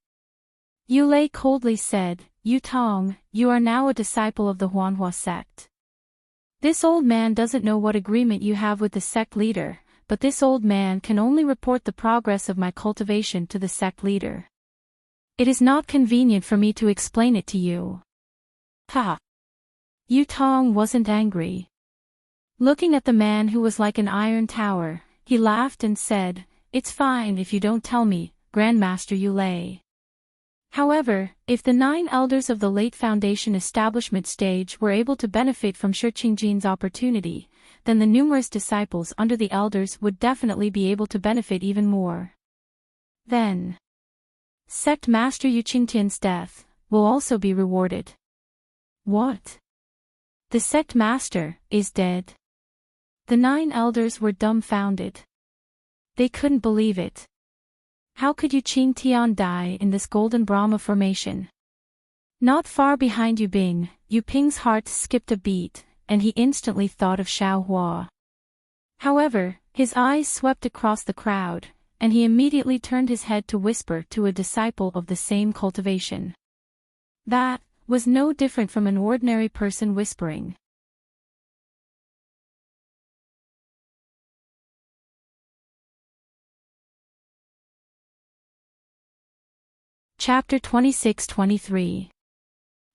Yu Lei coldly said, Yu Tong, you are now a disciple of the Huanhua sect. This old man doesn't know what agreement you have with the sect leader, but this old man can only report the progress of my cultivation to the sect leader. It is not convenient for me to explain it to you. Yu Tong wasn't angry. Looking at the man who was like an iron tower, he laughed and said, it's fine if you don't tell me, Grandmaster Yu Lei. However, if the 9 elders of the late foundation establishment stage were able to benefit from Shi Qingjin's opportunity, then the numerous disciples under the elders would definitely be able to benefit even more. Then, Sect Master Yu Qingtian's death will also be rewarded. What? The Sect Master is dead? The 9 elders were dumbfounded. They couldn't believe it. How could Yu Qingtian die in this golden Brahma formation? Not far behind Yu Bing, Yu Ping's heart skipped a beat, and he instantly thought of Xiao Hua. However, his eyes swept across the crowd, and he immediately turned his head to whisper to a disciple of the same cultivation. That was no different from an ordinary person whispering. Chapter 26-23.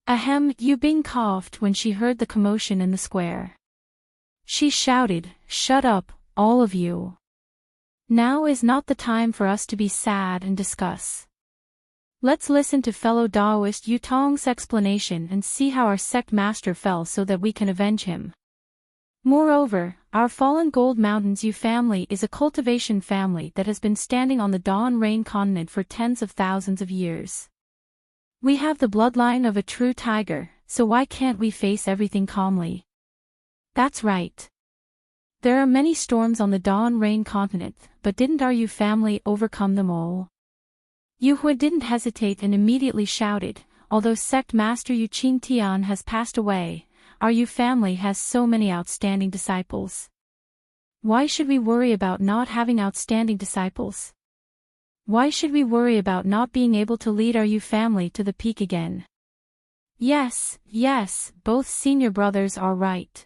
Ahem, Yu Bing coughed when she heard the commotion in the square. She shouted, "Shut up, all of you. Now is not the time for us to be sad and discuss. Let's listen to fellow Taoist Yu Tong's explanation and see how our sect master fell so that we can avenge him. Moreover, our fallen Gold Mountains Yu family is a cultivation family that has been standing on the Dawn Rain continent for tens of thousands of years. We have the bloodline of a true tiger, so why can't we face everything calmly? That's right. There are many storms on the Dawn Rain continent, but didn't our Yu family overcome them all?" Yu Hui didn't hesitate and immediately shouted, "Although sect master Yu Qing Tian has passed away, our Yu family has so many outstanding disciples. Why should we worry about not having outstanding disciples? Why should we worry about not being able to lead our Yu family to the peak again?" Yes, both senior brothers are right.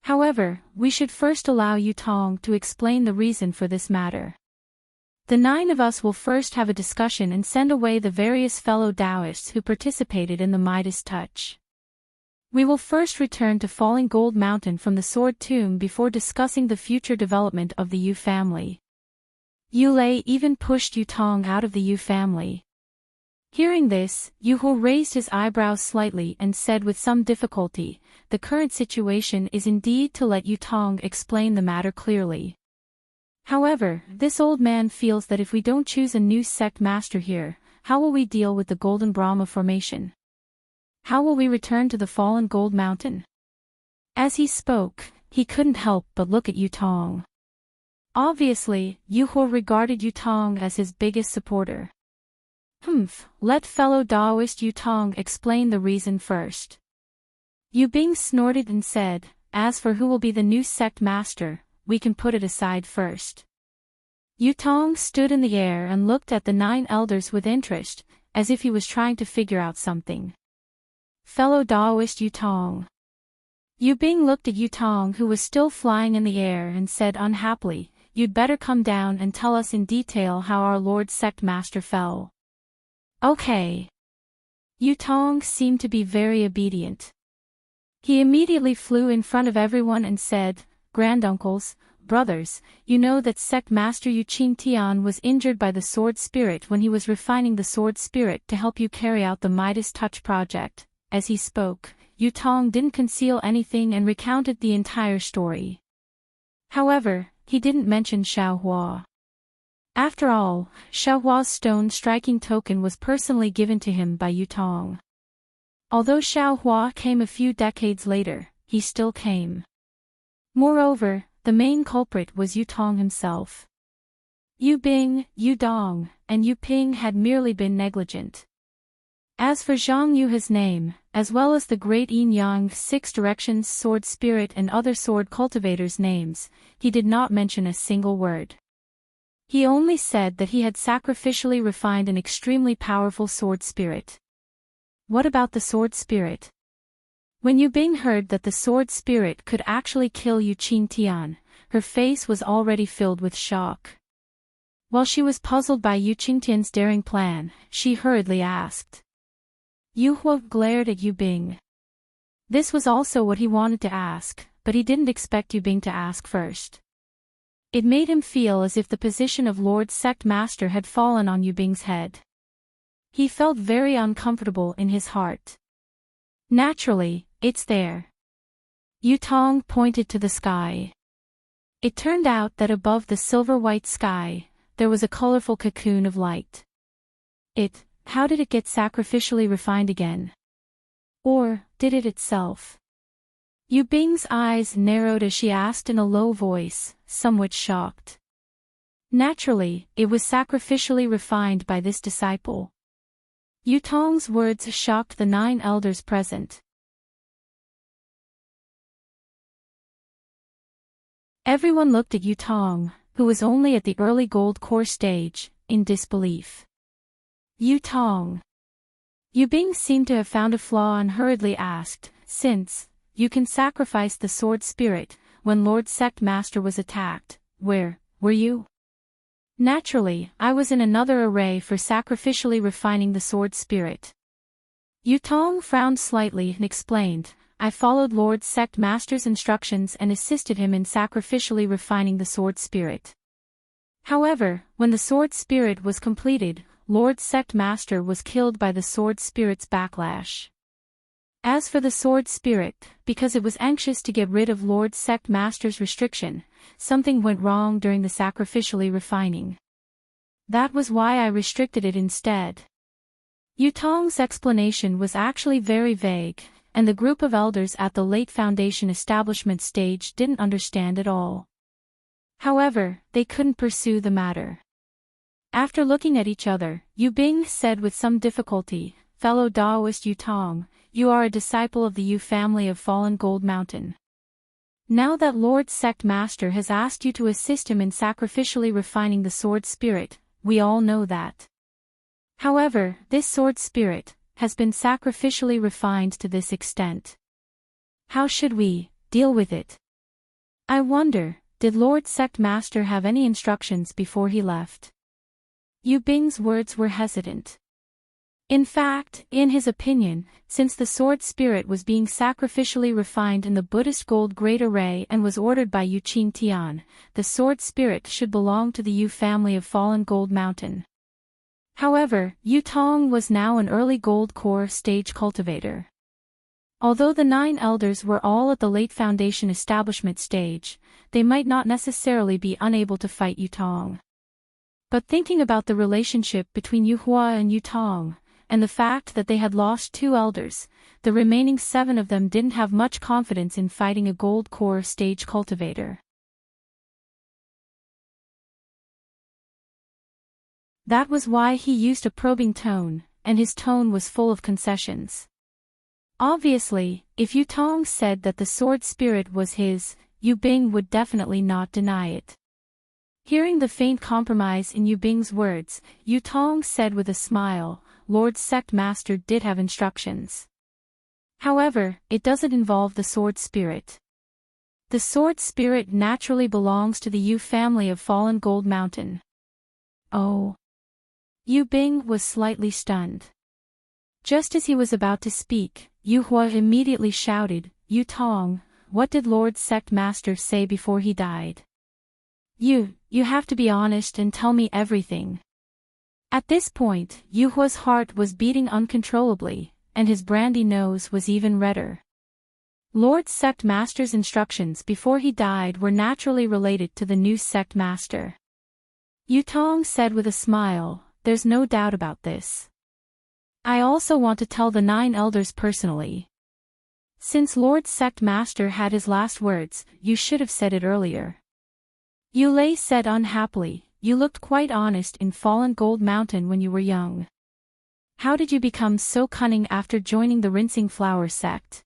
However, we should first allow Yu Tong to explain the reason for this matter. The 9 of us will first have a discussion and send away the various fellow Taoists who participated in the Midas Touch. We will first return to Falling Gold Mountain from the Sword Tomb before discussing the future development of the Yu family. Yu Lei even pushed Yu Tong out of the Yu family. Hearing this, Yu Hu raised his eyebrows slightly and said with some difficulty, "The current situation is indeed to let Yu Tong explain the matter clearly. However, this old man feels that if we don't choose a new sect master here, how will we deal with the Golden Brahma formation? How will we return to the fallen Gold Mountain?" As he spoke, he couldn't help but look at Yu Tong. Obviously, Yu Hu regarded Yu Tong as his biggest supporter. Let fellow Taoist Yu Tong explain the reason first. Yu Bing snorted and said, "As for who will be the new sect master, we can put it aside first." Yu Tong stood in the air and looked at the 9 elders with interest, as if he was trying to figure out something. Fellow Taoist Yu Tong. Yu Bing looked at Yu Tong, who was still flying in the air, and said unhappily, "You'd better come down and tell us in detail how our Lord Sect Master fell." Okay. Yu Tong seemed to be very obedient. He immediately flew in front of everyone and said, "Granduncles, brothers, you know that Sect Master Yu Qing Tian was injured by the Sword Spirit when he was refining the Sword Spirit to help you carry out the Midas Touch project." As he spoke, Yu Tong didn't conceal anything and recounted the entire story. However, he didn't mention Xiaohua. After all, Xiaohua's stone striking token was personally given to him by Yu Tong. Although Xiaohua came a few decades later, he still came. Moreover, the main culprit was Yu Tong himself. Yu Bing, Yu Dong, and Yu Ping had merely been negligent. As for Zhang Yuhe's name, as well as the great Yin Yang 6 Directions Sword Spirit and other sword cultivators' names, he did not mention a single word. He only said that he had sacrificially refined an extremely powerful sword spirit. What about the sword spirit? When Yu Bing heard that the sword spirit could actually kill Yu Qing Tian, her face was already filled with shock. While she was puzzled by Yu Qing Tian's daring plan, she hurriedly asked. Yu Hu glared at Yu Bing. This was also what he wanted to ask, but he didn't expect Yu Bing to ask first. It made him feel as if the position of Lord Sect Master had fallen on Yu Bing's head. He felt very uncomfortable in his heart. Naturally, it's there. Yu Tong pointed to the sky. It turned out that above the silver-white sky, there was a colorful cocoon of light. How did it get sacrificially refined again? Or, did it itself? Yu Bing's eyes narrowed as she asked in a low voice, somewhat shocked. Naturally, it was sacrificially refined by this disciple. Yu Tong's words shocked the 9 elders present. Everyone looked at Yu Tong, who was only at the early gold core stage, in disbelief. Yu Tong. Yu Bing seemed to have found a flaw and hurriedly asked, "Since you can sacrifice the sword spirit, when Lord Sect Master was attacked, where were you?" "Naturally, I was in another array for sacrificially refining the sword spirit." Yu Tong frowned slightly and explained, "I followed Lord Sect Master's instructions and assisted him in sacrificially refining the sword spirit. However, when the sword spirit was completed, Lord Sect Master was killed by the sword spirit's backlash. As for the sword spirit, because it was anxious to get rid of Lord Sect Master's restriction, something went wrong during the sacrificially refining. That was why I restricted it instead." Yu Tong's explanation was actually very vague, and the group of elders at the late Foundation establishment stage didn't understand at all. However, they couldn't pursue the matter. After looking at each other, Yu Bing said with some difficulty, "Fellow Daoist Yu Tong, you are a disciple of the Yu family of Fallen Gold Mountain. Now that Lord Sect Master has asked you to assist him in sacrificially refining the sword spirit, we all know that. However, this sword spirit has been sacrificially refined to this extent. How should we deal with it? I wonder, did Lord Sect Master have any instructions before he left?" Yu Bing's words were hesitant. In fact, in his opinion, since the sword spirit was being sacrificially refined in the Buddhist Gold Great Array and was ordered by Yu Qing Tian, the sword spirit should belong to the Yu family of Fallen Gold Mountain. However, Yu Tong was now an early gold core stage cultivator. Although the 9 elders were all at the late Foundation establishment stage, they might not necessarily be unable to fight Yu Tong. But thinking about the relationship between Yu Hua and Yu Tong, and the fact that they had lost 2 elders, the remaining 7 of them didn't have much confidence in fighting a gold core stage cultivator. That was why he used a probing tone, and his tone was full of concessions. Obviously, if Yu Tong said that the sword spirit was his, Yu Bing would definitely not deny it. Hearing the faint compromise in Yu Bing's words, Yu Tong said with a smile, "Lord Sect Master did have instructions. However, it doesn't involve the sword spirit. The sword spirit naturally belongs to the Yu family of Fallen Gold Mountain." "Oh." Yu Bing was slightly stunned. Just as he was about to speak, Yu Hua immediately shouted, "Yu Tong, what did Lord Sect Master say before he died? You have to be honest and tell me everything." At this point, Yu Hua's heart was beating uncontrollably, and his brandy nose was even redder. Lord Sect Master's instructions before he died were naturally related to the new Sect Master. Yu Tong said with a smile, "There's no doubt about this. I also want to tell the 9 elders personally. Since Lord Sect Master had his last words, you should have said it earlier." Yu Lei said unhappily, "You looked quite honest in Fallen Gold Mountain when you were young. How did you become so cunning after joining the Rinsing Flower sect?"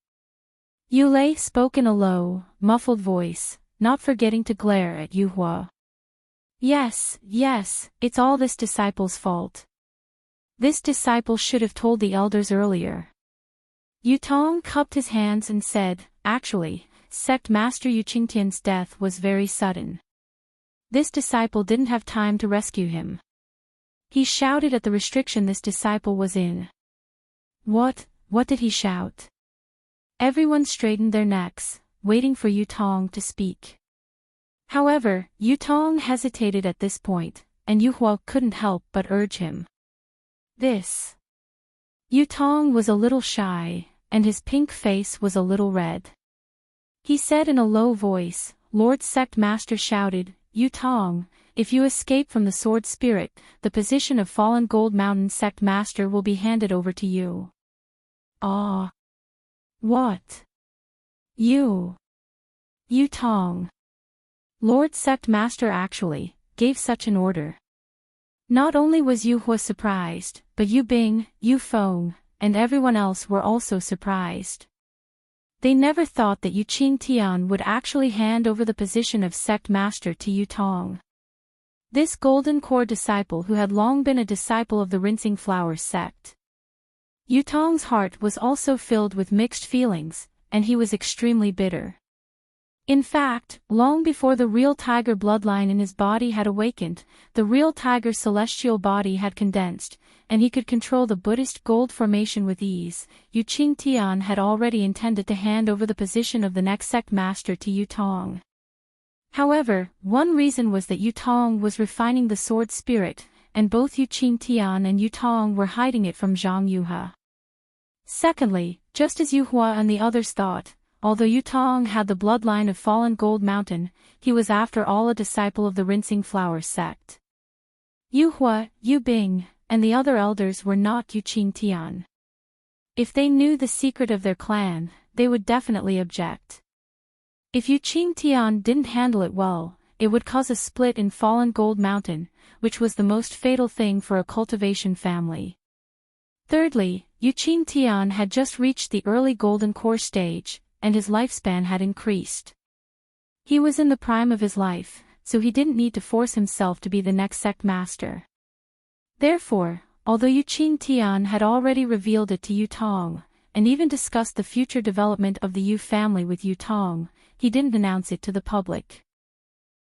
Yu Lei spoke in a low, muffled voice, not forgetting to glare at Yu Hua. Yes, it's all this disciple's fault. This disciple should have told the elders earlier." Yu Tong cupped his hands and said, "Actually, Sect Master Yu Qingtian's death was very sudden. This disciple didn't have time to rescue him." He shouted at the restriction this disciple was in. What did he shout? Everyone straightened their necks, waiting for Yu Tong to speak. However, Yu Tong hesitated at this point, and Yu Hua couldn't help but urge him. Yu Tong was a little shy, and his pink face was a little red. He said in a low voice, "Lord Sect Master shouted, 'Yu Tong, if you escape from the sword spirit, the position of Fallen Gold Mountain Sect Master will be handed over to you.'" Ah. What? Yu Tong. Lord Sect Master actually gave such an order. Not only was Yu Hua surprised, but Yu Bing, Yu Feng, and everyone else were also surprised. They never thought that Yuqing Tian would actually hand over the position of sect master to Yutong. This golden core disciple who had long been a disciple of the Rinsing Flowers sect. Yutong's heart was also filled with mixed feelings, and he was extremely bitter. In fact, long before the real tiger bloodline in his body had awakened, the real tiger's celestial body had condensed, and he could control the Buddhist gold formation with ease. Yuqing Tian had already intended to hand over the position of the next sect master to Yutong. However, one reason was that Yutong was refining the sword spirit, and both Yuqing Tian and Yutong were hiding it from Zhang Yuhe. Secondly, just as Yuhua and the others thought, although Yutong had the bloodline of fallen Gold Mountain, he was after all a disciple of the Rinsing Flowers sect. Yuhua, Yubing, and the other elders were not Yuqing Tian. If they knew the secret of their clan, they would definitely object. If Yuqing Tian didn't handle it well, it would cause a split in fallen Gold Mountain, which was the most fatal thing for a cultivation family. Thirdly, Yuqing Tian had just reached the early golden core stage, and his lifespan had increased. He was in the prime of his life, so he didn't need to force himself to be the next sect master. Therefore, although Yuqing Tian had already revealed it to Yutong, and even discussed the future development of the Yu family with Yutong, he didn't announce it to the public.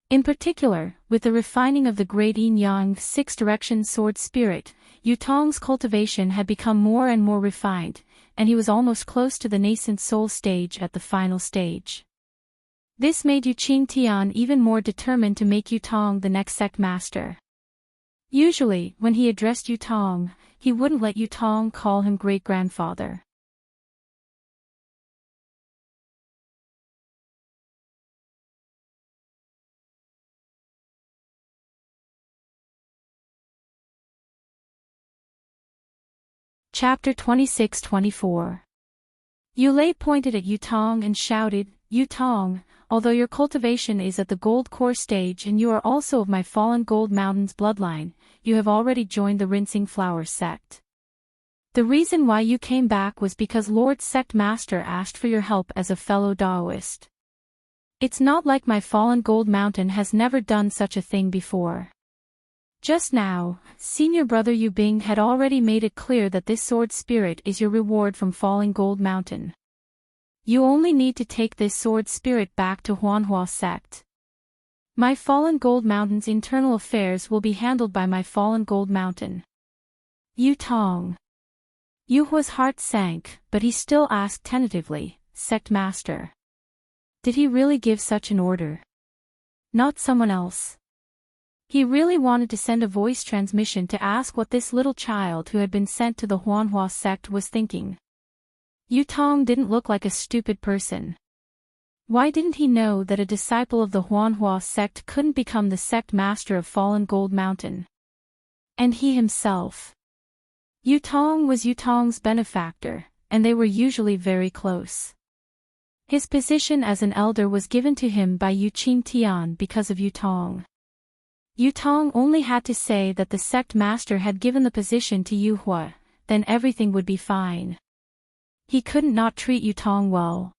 In particular, with the refining of the great yin-yang six-direction sword spirit, Yutong's cultivation had become more and more refined, and he was almost close to the nascent soul stage at the final stage. This made Yuqing Tian even more determined to make Yutong the next sect master. Usually, when he addressed Yutong, he wouldn't let Yutong call him great-grandfather. Chapter 26-24. Yulei pointed at Yutong and shouted, "Yutong, although your cultivation is at the gold core stage and you are also of my fallen Gold Mountain's bloodline, you have already joined the Rinsing Flowers sect. The reason why you came back was because Lord Sect Master asked for your help as a fellow Daoist. It's not like my fallen Gold Mountain has never done such a thing before." Just now, Senior Brother Yubing had already made it clear that this sword spirit is your reward from falling Gold Mountain. You only need to take this sword spirit back to Huanhua sect. My fallen Gold Mountain's internal affairs will be handled by my fallen Gold Mountain. Yutong. Yuhua's heart sank, but he still asked tentatively, "Sect Master. Did he really give such an order? Not someone else?" He really wanted to send a voice transmission to ask what this little child who had been sent to the Huanhua sect was thinking. Yutong didn't look like a stupid person. Why didn't he know that a disciple of the Huanhua sect couldn't become the sect master of fallen Gold Mountain? And he himself. Yutong was Yutong's benefactor, and they were usually very close. His position as an elder was given to him by Yuqing Tian because of Yutong. Yutong only had to say that the sect master had given the position to Yuhua, then everything would be fine. He couldn't not treat Yutong well.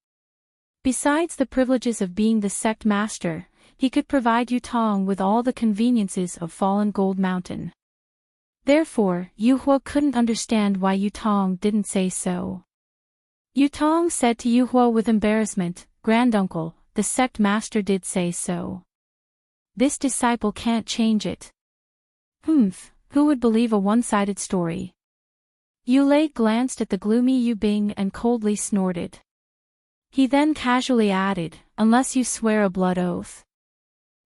Besides the privileges of being the sect master, he could provide Yutong with all the conveniences of fallen Gold Mountain. Therefore, Yuhua couldn't understand why Yutong didn't say so. Yutong said to Yuhua with embarrassment, "Granduncle, the sect master did say so. This disciple can't change it." Who would believe a one-sided story? Yulei glanced at the gloomy Yubing and coldly snorted. He then casually added, "Unless you swear a blood oath.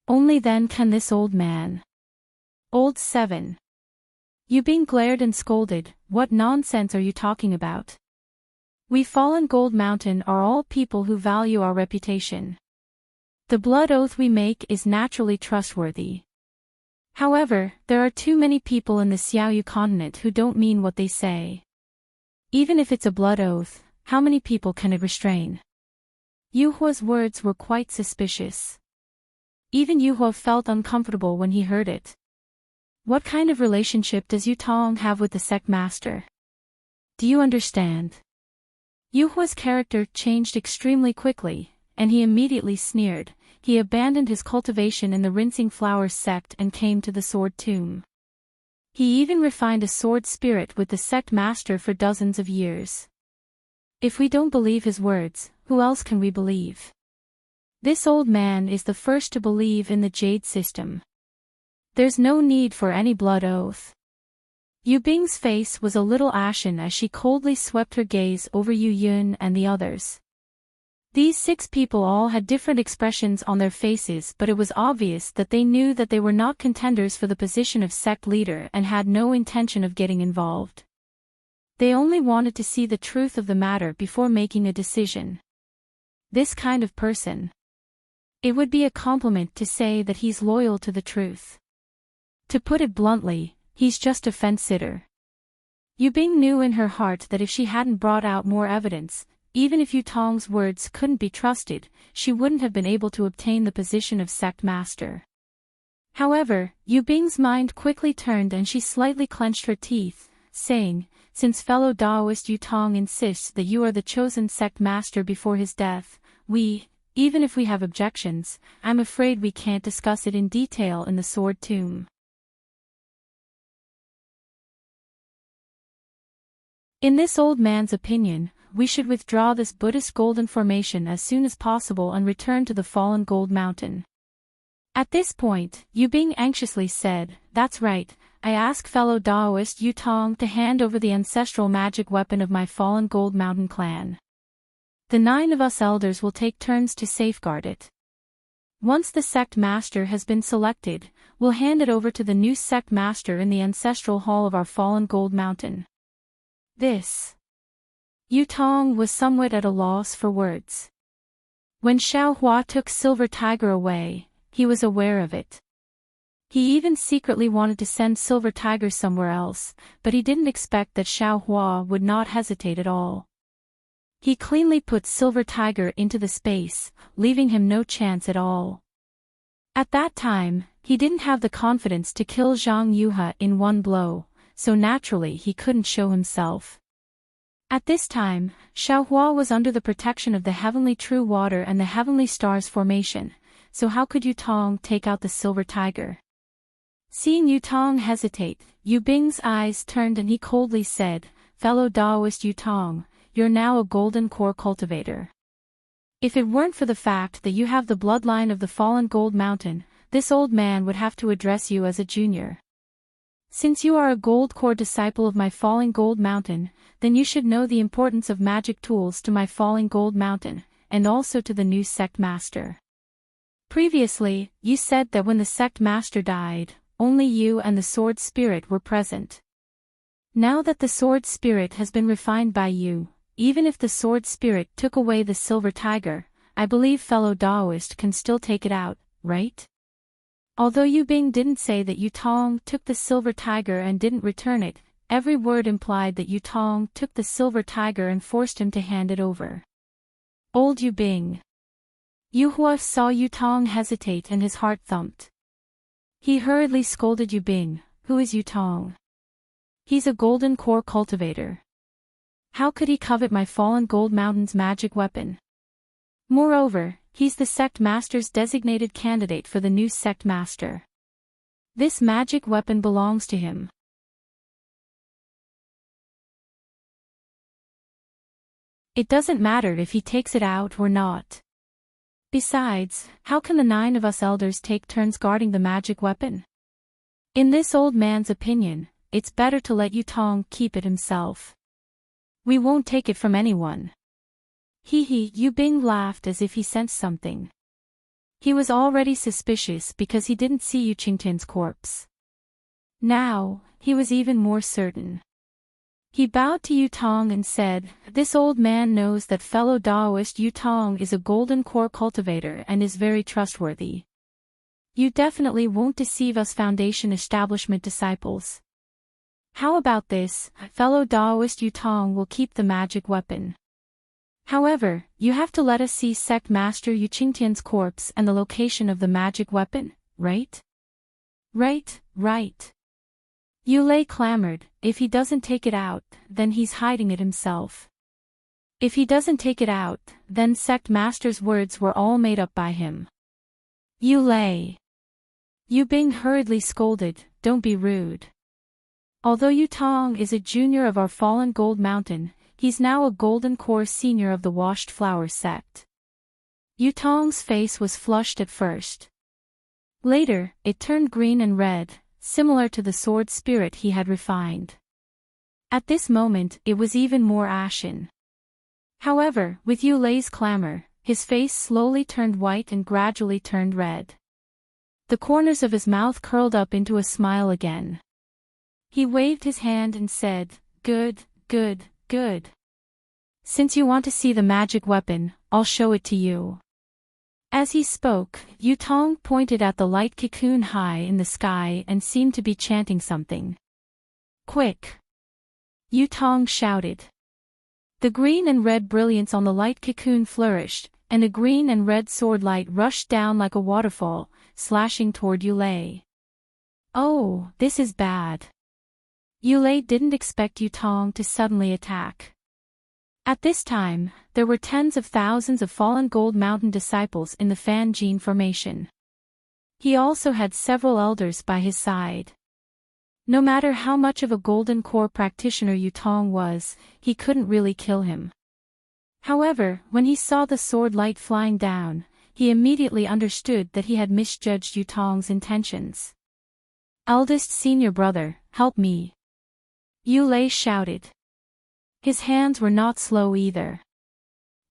Only then can this old man." Old 7. Yubing glared and scolded, "What nonsense are you talking about? We fallen Gold Mountain are all people who value our reputation. The blood oath we make is naturally trustworthy. However, there are too many people in the Xiaoyu continent who don't mean what they say. Even if it's a blood oath, how many people can it restrain?" Yuhua's words were quite suspicious. Even Yuhua felt uncomfortable when he heard it. What kind of relationship does Yutong have with the sect master? Do you understand? Yuhua's character changed extremely quickly, and he immediately sneered. He abandoned his cultivation in the Rinsing Flowers sect and came to the Sword Tomb. He even refined a sword spirit with the sect master for dozens of years. If we don't believe his words, who else can we believe? This old man is the first to believe in the Jade system. There's no need for any blood oath. Yu Bing's face was a little ashen as she coldly swept her gaze over Yu Yun and the others. These 6 people all had different expressions on their faces, but it was obvious that they knew that they were not contenders for the position of sect leader and had no intention of getting involved. They only wanted to see the truth of the matter before making a decision. This kind of person. It would be a compliment to say that he's loyal to the truth. To put it bluntly, he's just a fence-sitter. Yu Bing knew in her heart that if she hadn't brought out more evidence, even if Yu Tong's words couldn't be trusted, she wouldn't have been able to obtain the position of sect master. However, Yu Bing's mind quickly turned and she slightly clenched her teeth, saying, "Since fellow Taoist Yu Tong insists that you are the chosen sect master before his death, even if we have objections, I'm afraid we can't discuss it in detail in the Sword Tomb." In this old man's opinion, we should withdraw this Buddhist golden formation as soon as possible and return to the fallen gold mountain. At this point, Yu Bing anxiously said, "That's right, I ask fellow Taoist Yu Tong to hand over the ancestral magic weapon of my fallen gold mountain clan. The 9 of us elders will take turns to safeguard it. Once the sect master has been selected, we'll hand it over to the new sect master in the ancestral hall of our fallen gold mountain." Yu Tong was somewhat at a loss for words. When Xiao Hua took Silver Tiger away, he was aware of it. He even secretly wanted to send Silver Tiger somewhere else, but he didn't expect that Xiao Hua would not hesitate at all. He cleanly put Silver Tiger into the space, leaving him no chance at all. At that time, he didn't have the confidence to kill Zhang Yuhe in one blow, so naturally he couldn't show himself. At this time, Xiaohua was under the protection of the Heavenly True Water and the Heavenly Stars formation, so how could Yu Tong take out the Silver Tiger? Seeing Yu Tong hesitate, Yu Bing's eyes turned and he coldly said, "Fellow Taoist Yu Tong, you're now a golden core cultivator. If it weren't for the fact that you have the bloodline of the fallen gold mountain, this old man would have to address you as a junior. Since you are a gold core disciple of my falling gold mountain, then you should know the importance of magic tools to my falling gold mountain, and also to the new sect master. Previously, you said that when the sect master died, only you and the sword spirit were present. Now that the sword spirit has been refined by you, even if the sword spirit took away the Silver Tiger, I believe fellow Taoist can still take it out, right?" Although Yu Bing didn't say that Yu Tong took the Silver Tiger and didn't return it, every word implied that Yu Tong took the Silver Tiger and forced him to hand it over. Old Yu Bing. Yu Hua saw Yu Tong hesitate and his heart thumped. He hurriedly scolded Yu Bing, "Who is Yu Tong? He's a golden core cultivator. How could he covet my fallen gold mountain's magic weapon? Moreover, he's the sect master's designated candidate for the new sect master. This magic weapon belongs to him. It doesn't matter if he takes it out or not. Besides, how can the 9 of us elders take turns guarding the magic weapon? In this old man's opinion, it's better to let Yu Tong keep it himself. We won't take it from anyone." Yu Bing laughed as if he sensed something. He was already suspicious because he didn't see Yu Qingtian's corpse. Now, he was even more certain. He bowed to Yu Tong and said, "This old man knows that fellow Taoist Yu Tong is a golden core cultivator and is very trustworthy. You definitely won't deceive us Foundation Establishment disciples. How about this, fellow Taoist Yu Tong will keep the magic weapon. However, you have to let us see Sect Master Yu Qingtian's corpse and the location of the magic weapon, right?" Right. Yu Lei clamored, "If he doesn't take it out, then he's hiding it himself." If he doesn't take it out, then Sect Master's words were all made up by him. Yu Bing hurriedly scolded, "Don't be rude. Although Yu Tong is a junior of our fallen Gold Mountain, he's now a Golden Core senior of the Washed Flowers sect." Yu Tong's face was flushed at first. Later, it turned green and red, similar to the sword spirit he had refined. At this moment, it was even more ashen. However, with Yu Lei's clamor, his face slowly turned white and gradually turned red. The corners of his mouth curled up into a smile again. He waved his hand and said, "Good, good, good. Since you want to see the magic weapon, I'll show it to you." As he spoke, Yu Tong pointed at the light cocoon high in the sky and seemed to be chanting something. "Quick!" Yu Tong shouted. The green and red brilliance on the light cocoon flourished, and a green and red sword light rushed down like a waterfall, slashing toward Yu Lei. Oh, this is bad. Yu Lei didn't expect Yu Tong to suddenly attack. At this time, there were tens of thousands of fallen Gold Mountain disciples in the Fan Gene formation. He also had several elders by his side. No matter how much of a Golden Core practitioner Yu Tong was, he couldn't really kill him. However, when he saw the sword light flying down, he immediately understood that he had misjudged Yu Tong's intentions. "Eldest senior brother, help me!" Yu Lei shouted. His hands were not slow either.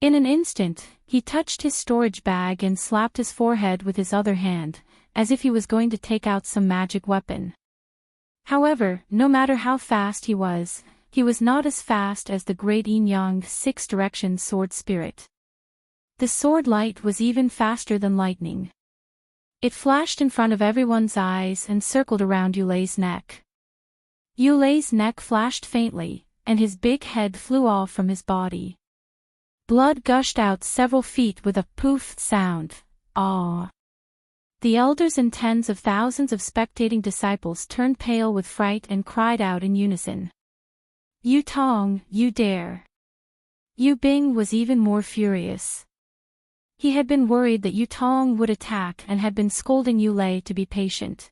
In an instant, he touched his storage bag and slapped his forehead with his other hand, as if he was going to take out some magic weapon. However, no matter how fast he was not as fast as the great Yin-Yang six-direction sword spirit. The sword light was even faster than lightning. It flashed in front of everyone's eyes and circled around Yu Lei's neck. Yu Lei's neck flashed faintly, and his big head flew off from his body. Blood gushed out several feet with a poof sound. Ah! The elders and tens of thousands of spectating disciples turned pale with fright and cried out in unison. "Yu Tong, you dare!" Yu Bing was even more furious. He had been worried that Yu Tong would attack and had been scolding Yu Lei to be patient.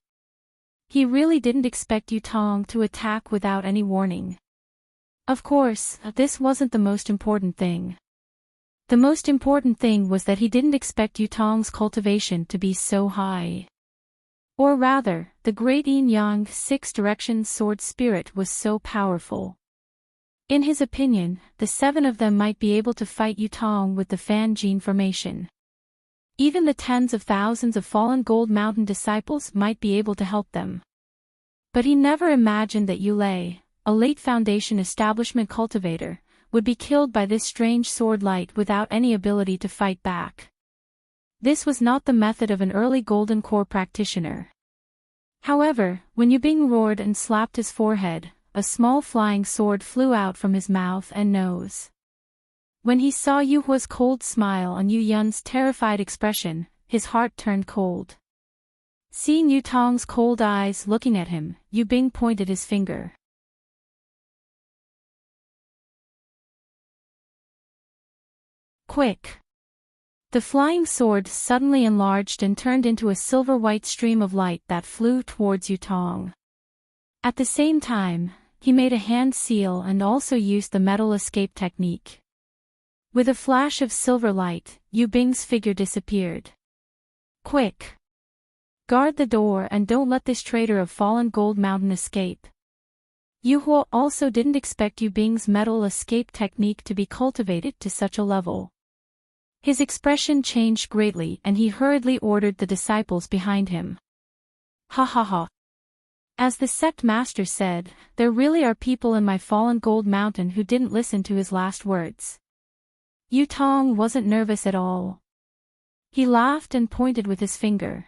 He really didn't expect Yu Tong to attack without any warning. Of course, this wasn't the most important thing. The most important thing was that he didn't expect Yu Tong's cultivation to be so high. Or rather, the great Yin-Yang six-direction sword spirit was so powerful. In his opinion, the seven of them might be able to fight Yu Tong with the Fan Gene formation. Even the tens of thousands of fallen Gold Mountain disciples might be able to help them. But he never imagined that Yu Lei, a late Foundation establishment cultivator, would be killed by this strange sword light without any ability to fight back. This was not the method of an early Golden Core practitioner. However, when Yu Bing roared and slapped his forehead, a small flying sword flew out from his mouth and nose. When he saw Yu Hua's cold smile on Yu Yun's terrified expression, his heart turned cold. Seeing Yu Tong's cold eyes looking at him, Yu Bing pointed his finger. Quick! The flying sword suddenly enlarged and turned into a silver-white stream of light that flew towards Yu Tong. At the same time, he made a hand seal and also used the metal escape technique. With a flash of silver light, Yu Bing's figure disappeared. Quick! Guard the door and don't let this traitor of fallen Gold Mountain escape. Yu Hua also didn't expect Yu Bing's metal escape technique to be cultivated to such a level. His expression changed greatly and he hurriedly ordered the disciples behind him. Ha ha ha. As the sect master said, there really are people in my fallen Gold Mountain who didn't listen to his last words. Yu Tong wasn't nervous at all. He laughed and pointed with his finger.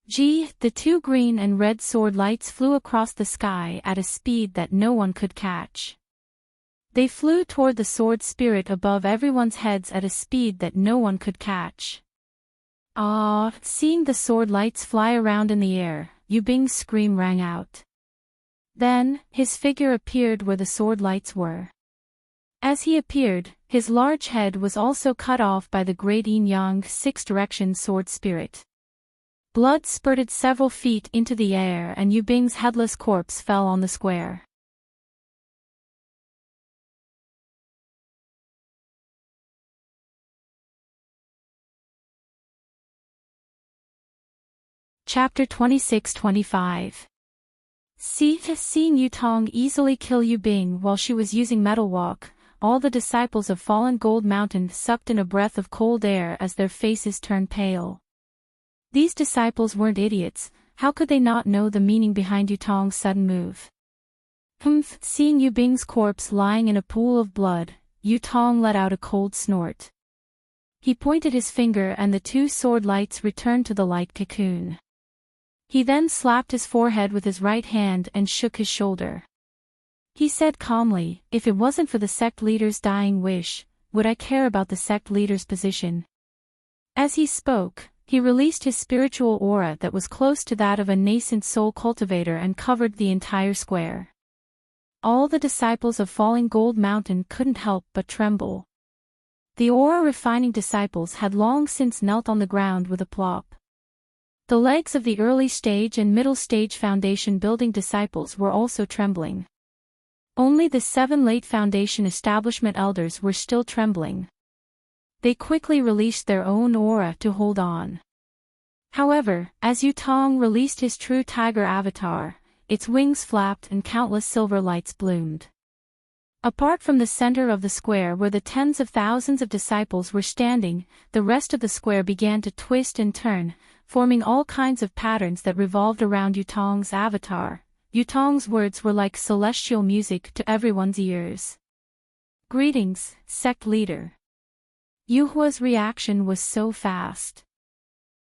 Gee, the two green and red sword lights flew across the sky at a speed that no one could catch. They flew toward the sword spirit above everyone's heads at a speed that no one could catch. Ah! Seeing the sword lights fly around in the air, Yu Bing's scream rang out. Then, his figure appeared where the sword lights were. As he appeared, His large head was also cut off by the great yin-yang six-direction sword spirit. Blood spurted several feet into the air and Yu Bing's headless corpse fell on the square. Chapter 26-25. Seeing Yu Tong easily kill Yu Bing while she was using Metal Walk, all the disciples of Fallen Gold Mountain sucked in a breath of cold air as their faces turned pale. These disciples weren't idiots, how could they not know the meaning behind Yu Tong's sudden move? Seeing Yu Bing's corpse lying in a pool of blood, Yu Tong let out a cold snort. He pointed his finger and the two sword lights returned to the light cocoon. He then slapped his forehead with his right hand and shook his shoulder. He said calmly, "If it wasn't for the sect leader's dying wish, would I care about the sect leader's position?" As he spoke, he released his spiritual aura that was close to that of a nascent soul cultivator and covered the entire square. All the disciples of Falling Gold Mountain couldn't help but tremble. The aura-refining disciples had long since knelt on the ground with a plop. The legs of the early stage and middle stage foundation building disciples were also trembling. Only the 7 late foundation establishment elders were still trembling. They quickly released their own aura to hold on. However, as Yu Tong released his true tiger avatar, its wings flapped and countless silver lights bloomed. Apart from the center of the square where the tens of thousands of disciples were standing, the rest of the square began to twist and turn, forming all kinds of patterns that revolved around Yu Tong's avatar. Yu Tong's words were like celestial music to everyone's ears. "Greetings, sect leader." Yu Hua's reaction was so fast.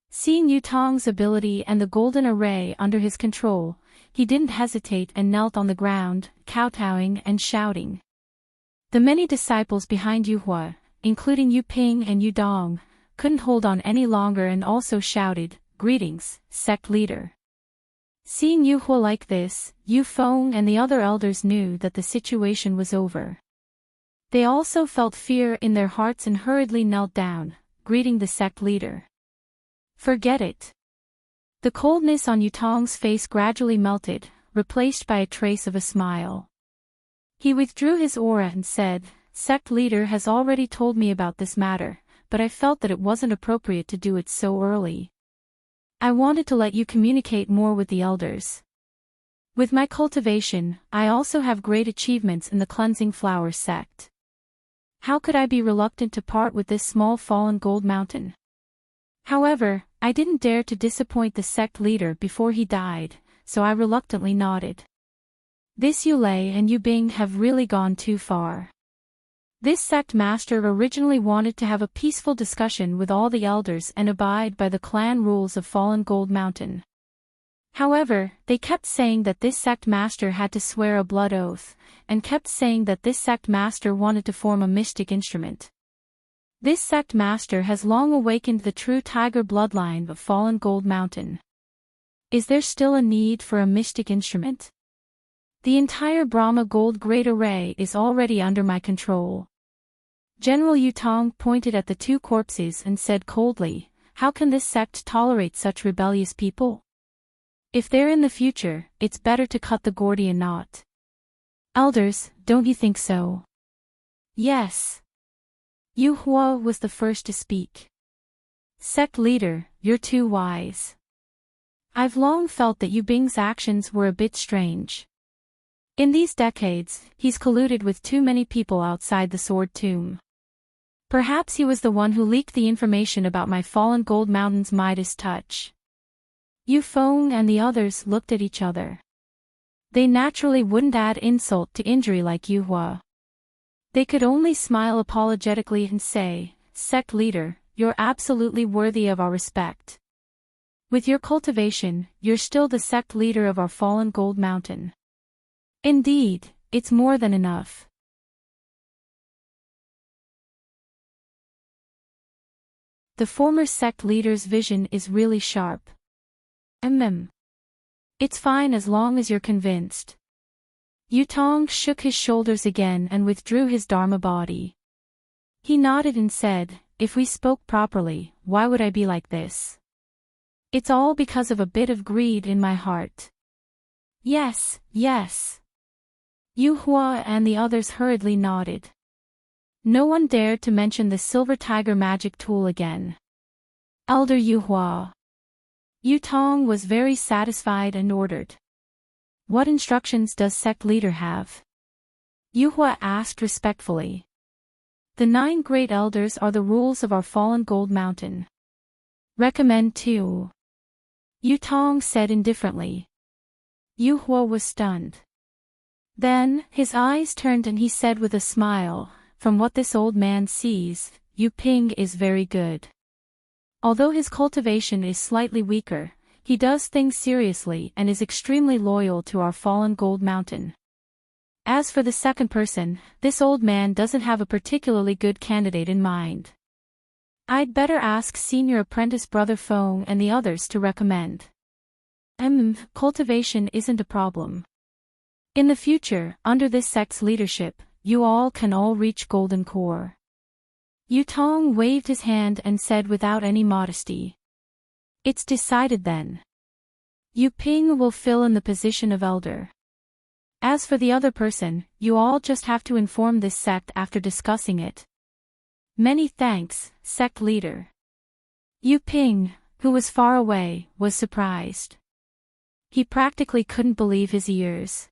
Seeing Yu Tong's ability and the golden array under his control, he didn't hesitate and knelt on the ground, kowtowing and shouting. The many disciples behind Yu Hua, including Yu Ping and Yu Dong, couldn't hold on any longer and also shouted, "Greetings, sect leader." Seeing Yu Hua like this, Yu Feng and the other elders knew that the situation was over. They also felt fear in their hearts and hurriedly knelt down, greeting the sect leader. "Forget it." The coldness on Yu Tong's face gradually melted, replaced by a trace of a smile. He withdrew his aura and said, "Sect leader has already told me about this matter, but I felt that it wasn't appropriate to do it so early. I wanted to let you communicate more with the elders. With my cultivation, I also have great achievements in the Cleansing Flower sect. How could I be reluctant to part with this small fallen gold mountain? However, I didn't dare to disappoint the sect leader before he died, so I reluctantly nodded. This Yu Lei and Yu Bing have really gone too far. This sect master originally wanted to have a peaceful discussion with all the elders and abide by the clan rules of Fallen Gold Mountain. However, they kept saying that this sect master had to swear a blood oath, and kept saying that this sect master wanted to form a mystic instrument. This sect master has long awakened the true tiger bloodline of Fallen Gold Mountain. Is there still a need for a mystic instrument? The entire Brahma Gold Great Array is already under my control. General Yu Tong pointed at the two corpses and said coldly, "How can this sect tolerate such rebellious people? If they're in the future, it's better to cut the Gordian knot." "Elders, don't you think so?" "Yes." Yu Hua was the first to speak. "Sect leader, you're too wise. I've long felt that Yu Bing's actions were a bit strange. In these decades, he's colluded with too many people outside the Sword Tomb. Perhaps he was the one who leaked the information about my Fallen Gold Mountain's Midas touch." Yu Feng and the others looked at each other. They naturally wouldn't add insult to injury like Yu Hua. They could only smile apologetically and say, "Sect leader, you're absolutely worthy of our respect. With your cultivation, you're still the sect leader of our Fallen Gold Mountain. Indeed, it's more than enough." The former sect leader's vision is really sharp. It's fine as long as you're convinced. Yu Tong shook his shoulders again and withdrew his Dharma body. He nodded and said, "If we spoke properly, why would I be like this? It's all because of a bit of greed in my heart." "Yes, yes." Yu Hua and the others hurriedly nodded. No one dared to mention the silver tiger magic tool again. Elder Yu Hua. Yu Tong was very satisfied and ordered. "What instructions does sect leader have?" Yu Hua asked respectfully. "The 9 great elders are the rules of our fallen gold mountain. Recommend 2. Yu Tong said indifferently. Yu Hua was stunned. Then, his eyes turned and he said with a smile, "From what this old man sees, Yu Ping is very good. Although his cultivation is slightly weaker, he does things seriously and is extremely loyal to our fallen gold mountain. As for the second person, this old man doesn't have a particularly good candidate in mind. I'd better ask senior apprentice Brother Feng and the others to recommend. Cultivation isn't a problem. In the future, under this sect's leadership, you all can all reach Golden Core." Yu Tong waved his hand and said without any modesty. "It's decided then. Yu Ping will fill in the position of elder. As for the other person, you all just have to inform this sect after discussing it." "Many thanks, sect leader." Yu Ping, who was far away, was surprised. He practically couldn't believe his ears.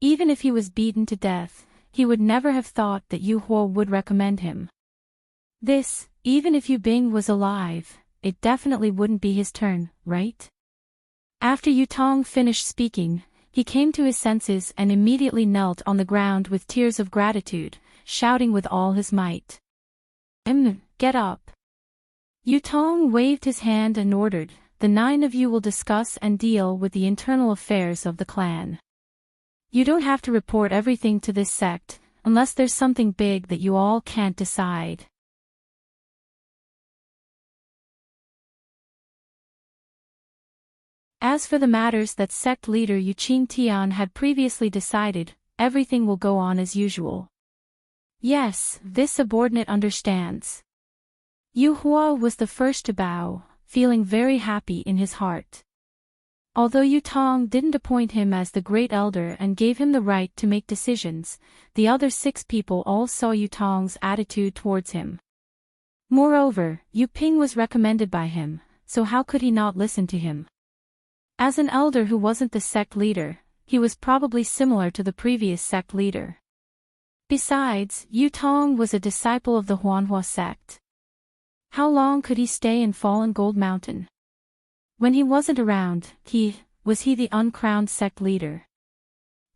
Even if he was beaten to death, he would never have thought that Yu Hua would recommend him. This, even if Yu Bing was alive, it definitely wouldn't be his turn, right? After Yu Tong finished speaking, he came to his senses and immediately knelt on the ground with tears of gratitude, shouting with all his might. Get up." Yu Tong waved his hand and ordered, "The 9 of you will discuss and deal with the internal affairs of the clan. You don't have to report everything to this sect, unless there's something big that you all can't decide." As for the matters that sect leader Yu Qingtian had previously decided, everything will go on as usual. Yes, this subordinate understands. Yu Hua was the first to bow, feeling very happy in his heart. Although Yu Tong didn't appoint him as the great elder and gave him the right to make decisions, the other 6 people all saw Yu Tong's attitude towards him. Moreover, Yu Ping was recommended by him, so how could he not listen to him? As an elder who wasn't the sect leader, he was probably similar to the previous sect leader. Besides, Yu Tong was a disciple of the Huanhua sect. How long could he stay in Fallen Gold Mountain? When he wasn't around, was he the uncrowned sect leader?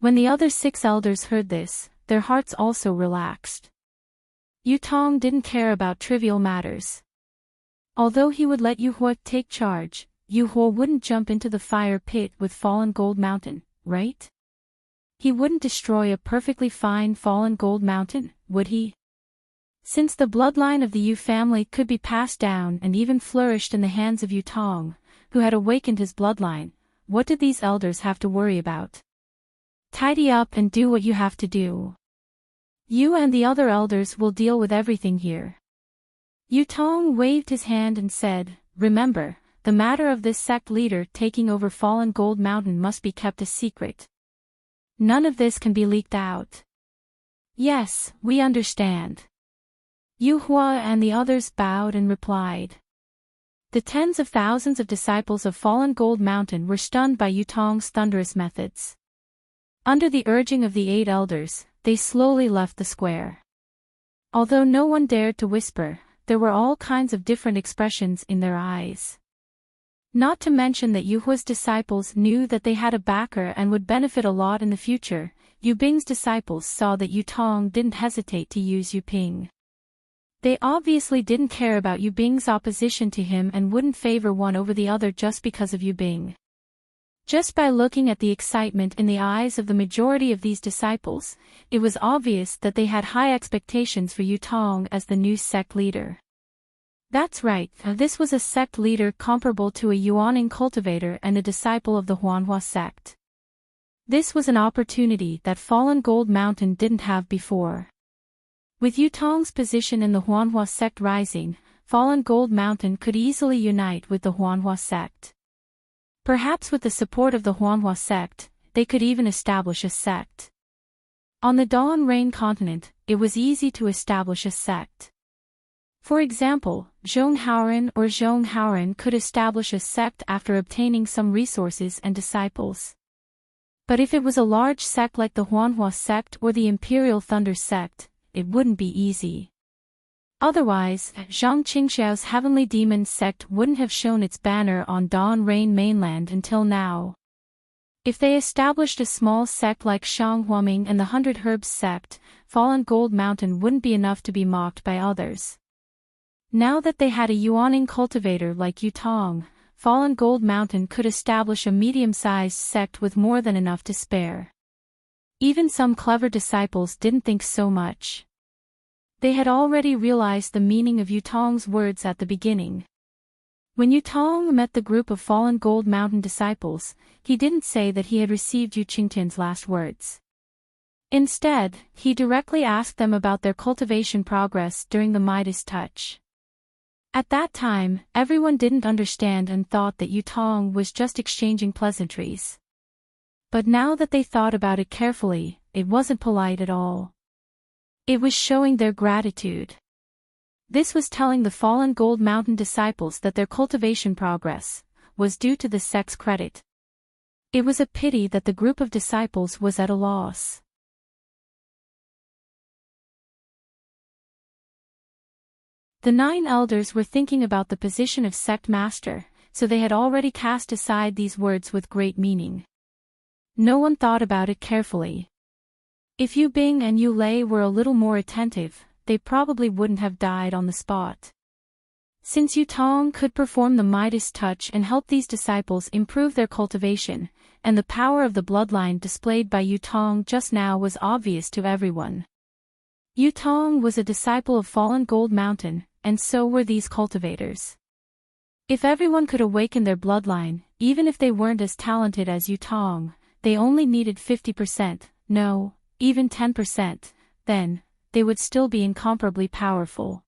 When the other 6 elders heard this, their hearts also relaxed. Yu Tong didn't care about trivial matters. Although he would let Yu Hua take charge, Yu Hua wouldn't jump into the fire pit with Fallen Gold Mountain, right? He wouldn't destroy a perfectly fine Fallen Gold Mountain, would he? Since the bloodline of the Yu family could be passed down and even flourished in the hands of Yu Tong, who had awakened his bloodline, what did these elders have to worry about? Tidy up and do what you have to do. You and the other elders will deal with everything here. Yu Tong waved his hand and said, "Remember, the matter of this sect leader taking over Fallen Gold Mountain must be kept a secret. None of this can be leaked out." "Yes, we understand." Yu Hua and the others bowed and replied. The tens of thousands of disciples of Fallen Gold Mountain were stunned by Yu Tong's thunderous methods. Under the urging of the 8 elders, they slowly left the square. Although no one dared to whisper, there were all kinds of different expressions in their eyes. Not to mention that Yu Hua's disciples knew that they had a backer and would benefit a lot in the future. Yu Bing's disciples saw that Yu Tong didn't hesitate to use Yu Ping. They obviously didn't care about Yu Bing's opposition to him and wouldn't favor one over the other just because of Yu Bing. Just by looking at the excitement in the eyes of the majority of these disciples, it was obvious that they had high expectations for Yu Tong as the new sect leader. That's right, this was a sect leader comparable to a Yuaning cultivator and a disciple of the Huanhua sect. This was an opportunity that Fallen Gold Mountain didn't have before. With Yutong's position in the Huanhua sect rising, Fallen Gold Mountain could easily unite with the Huanhua sect. Perhaps with the support of the Huanhua sect, they could even establish a sect. On the Dawn Rain continent, it was easy to establish a sect. For example, Zhonghaoren or Zhonghaoren could establish a sect after obtaining some resources and disciples. But if it was a large sect like the Huanhua sect or the Imperial Thunder sect, it wouldn't be easy. Otherwise, Zhang Qingxiao's Heavenly Demon sect wouldn't have shown its banner on Dawn Rain mainland until now. If they established a small sect like Heartwarming and the 100 Herbs sect, Fallen Gold Mountain wouldn't be enough to be mocked by others. Now that they had a Yuaning cultivator like Yutong, Fallen Gold Mountain could establish a medium-sized sect with more than enough to spare. Even some clever disciples didn't think so much. They had already realized the meaning of Yutong's words at the beginning. When Yutong met the group of Fallen Gold Mountain disciples, he didn't say that he had received Yu Qingtian's last words. Instead, he directly asked them about their cultivation progress during the Midas touch. At that time, everyone didn't understand and thought that Yutong was just exchanging pleasantries. But now that they thought about it carefully, it wasn't polite at all. It was showing their gratitude. This was telling the Fallen Gold Mountain disciples that their cultivation progress was due to the sect's credit. It was a pity that the group of disciples was at a loss. The 9 elders were thinking about the position of sect master, so they had already cast aside these words with great meaning. No one thought about it carefully. If Yu Bing and Yu Lei were a little more attentive, they probably wouldn't have died on the spot. Since Yutong could perform the Midas touch and help these disciples improve their cultivation, and the power of the bloodline displayed by Yutong just now was obvious to everyone. Yutong was a disciple of Fallen Gold Mountain, and so were these cultivators. If everyone could awaken their bloodline, even if they weren't as talented as Yutong, they only needed 50%, no, even 10%, then, they would still be incomparably powerful.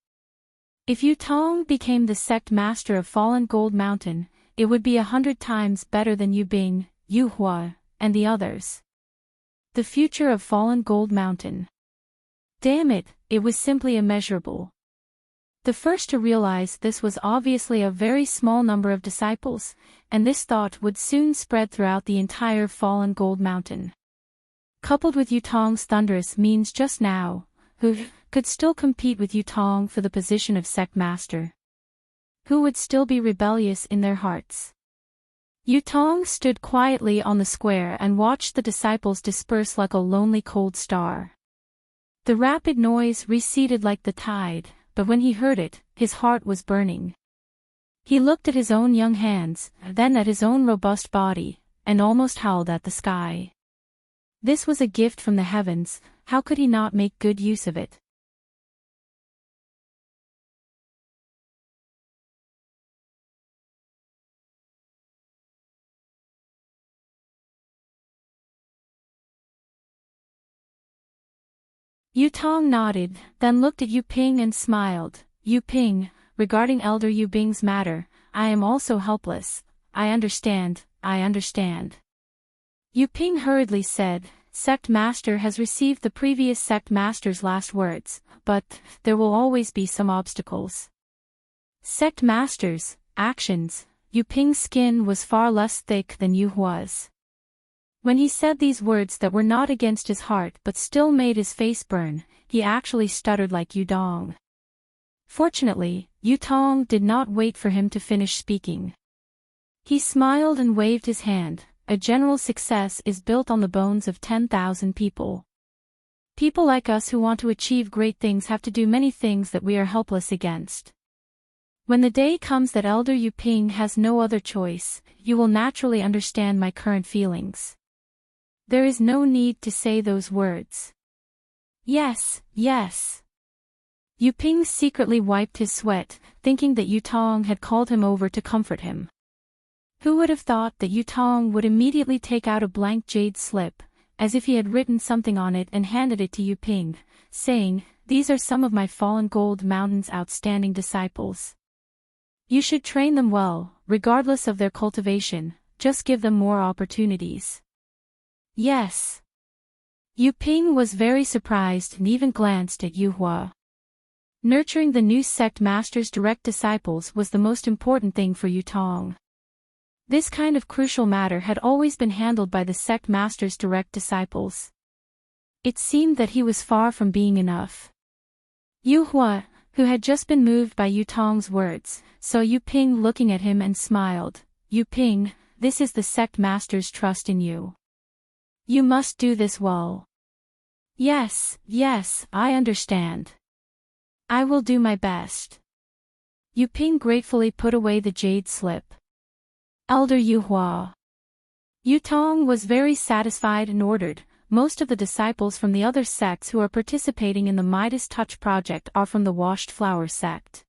If Yutong became the sect master of Fallen Gold Mountain, it would be 100 times better than Yu Bing, Yu Hua, and the others. The future of Fallen Gold Mountain. Damn it, it was simply immeasurable. The first to realize this was obviously a very small number of disciples, and this thought would soon spread throughout the entire Fallen Gold Mountain. Coupled with Yutong's thunderous means just now, who could still compete with Yutong for the position of sect master? Who would still be rebellious in their hearts? Yutong stood quietly on the square and watched the disciples disperse like a lonely cold star. The rapid noise receded like the tide, but when he heard it, his heart was burning. He looked at his own young hands, then at his own robust body, and almost howled at the sky. This was a gift from the heavens, how could he not make good use of it? Yutong nodded, then looked at Yu Ping and smiled. Yu Ping, regarding Elder Yu Bing's matter, I am also helpless. I understand, I understand. Yu Ping hurriedly said, Sect Master has received the previous Sect Master's last words, but there will always be some obstacles. Sect Master's actions. Yu Ping's skin was far less thick than Yu Hua's. When he said these words that were not against his heart but still made his face burn, he actually stuttered like Yudong. Fortunately, Yutong did not wait for him to finish speaking. He smiled and waved his hand. A general success is built on the bones of 10,000 people. People like us who want to achieve great things have to do many things that we are helpless against. When the day comes that Elder Yu Ping has no other choice, you will naturally understand my current feelings. There is no need to say those words. Yes, yes. Yu Ping secretly wiped his sweat, thinking that Yutong had called him over to comfort him. Who would have thought that Yutong would immediately take out a blank jade slip, as if he had written something on it and handed it to Yu Ping, saying, these are some of my Fallen Gold Mountain's outstanding disciples. You should train them well, regardless of their cultivation, just give them more opportunities. Yes. Yu Ping was very surprised and even glanced at Yu Hua. Nurturing the new sect master's direct disciples was the most important thing for Yu Tong. This kind of crucial matter had always been handled by the sect master's direct disciples. It seemed that he was far from being enough. Yu Hua, who had just been moved by Yu Tong's words, saw Yu Ping looking at him and smiled. Yu Ping, this is the sect master's trust in you. You must do this well. Yes, I understand. I will do my best. Yu Ping gratefully put away the jade slip. Elder Yu Hua. Yu Tong was very satisfied and ordered, most of the disciples from the other sects who are participating in the Midas Touch project are from the Washed Flower sect.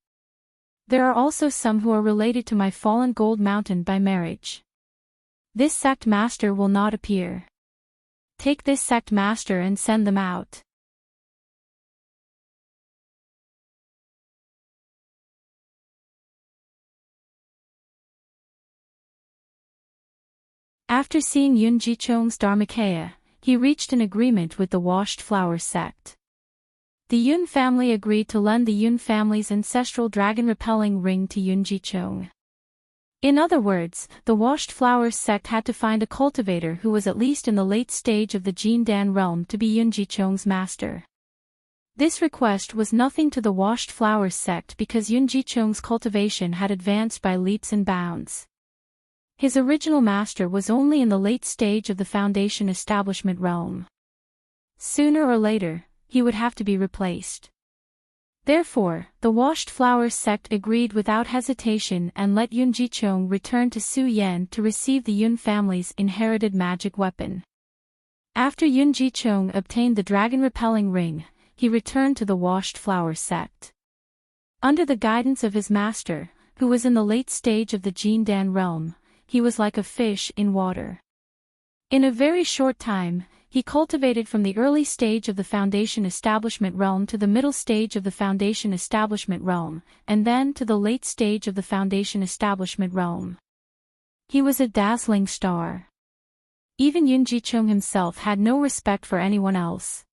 There are also some who are related to my Fallen Gold Mountain by marriage. This sect master will not appear. Take this sect master and send them out. After seeing Yun Jichong's Dharmakaya, he reached an agreement with the Washed Flower sect. The Yun family agreed to lend the Yun family's ancestral dragon-repelling ring to Yun Jichong. In other words, the Washed Flower sect had to find a cultivator who was at least in the late stage of the Jindan realm to be Yun Jichong's master. This request was nothing to the Washed Flower sect because Yun Jichong's cultivation had advanced by leaps and bounds. His original master was only in the late stage of the Foundation establishment realm. Sooner or later, he would have to be replaced. Therefore, the Washed Flower sect agreed without hesitation and let Yun Jichong return to Su Yan to receive the Yun family's inherited magic weapon. After Yun Jichong obtained the dragon-repelling ring, he returned to the Washed Flower sect. Under the guidance of his master, who was in the late stage of the Jindan realm, he was like a fish in water. In a very short time, he cultivated from the early stage of the Foundation establishment realm to the middle stage of the Foundation establishment realm, and then to the late stage of the Foundation establishment realm. He was a dazzling star. Even Yun Jichong himself had no respect for anyone else.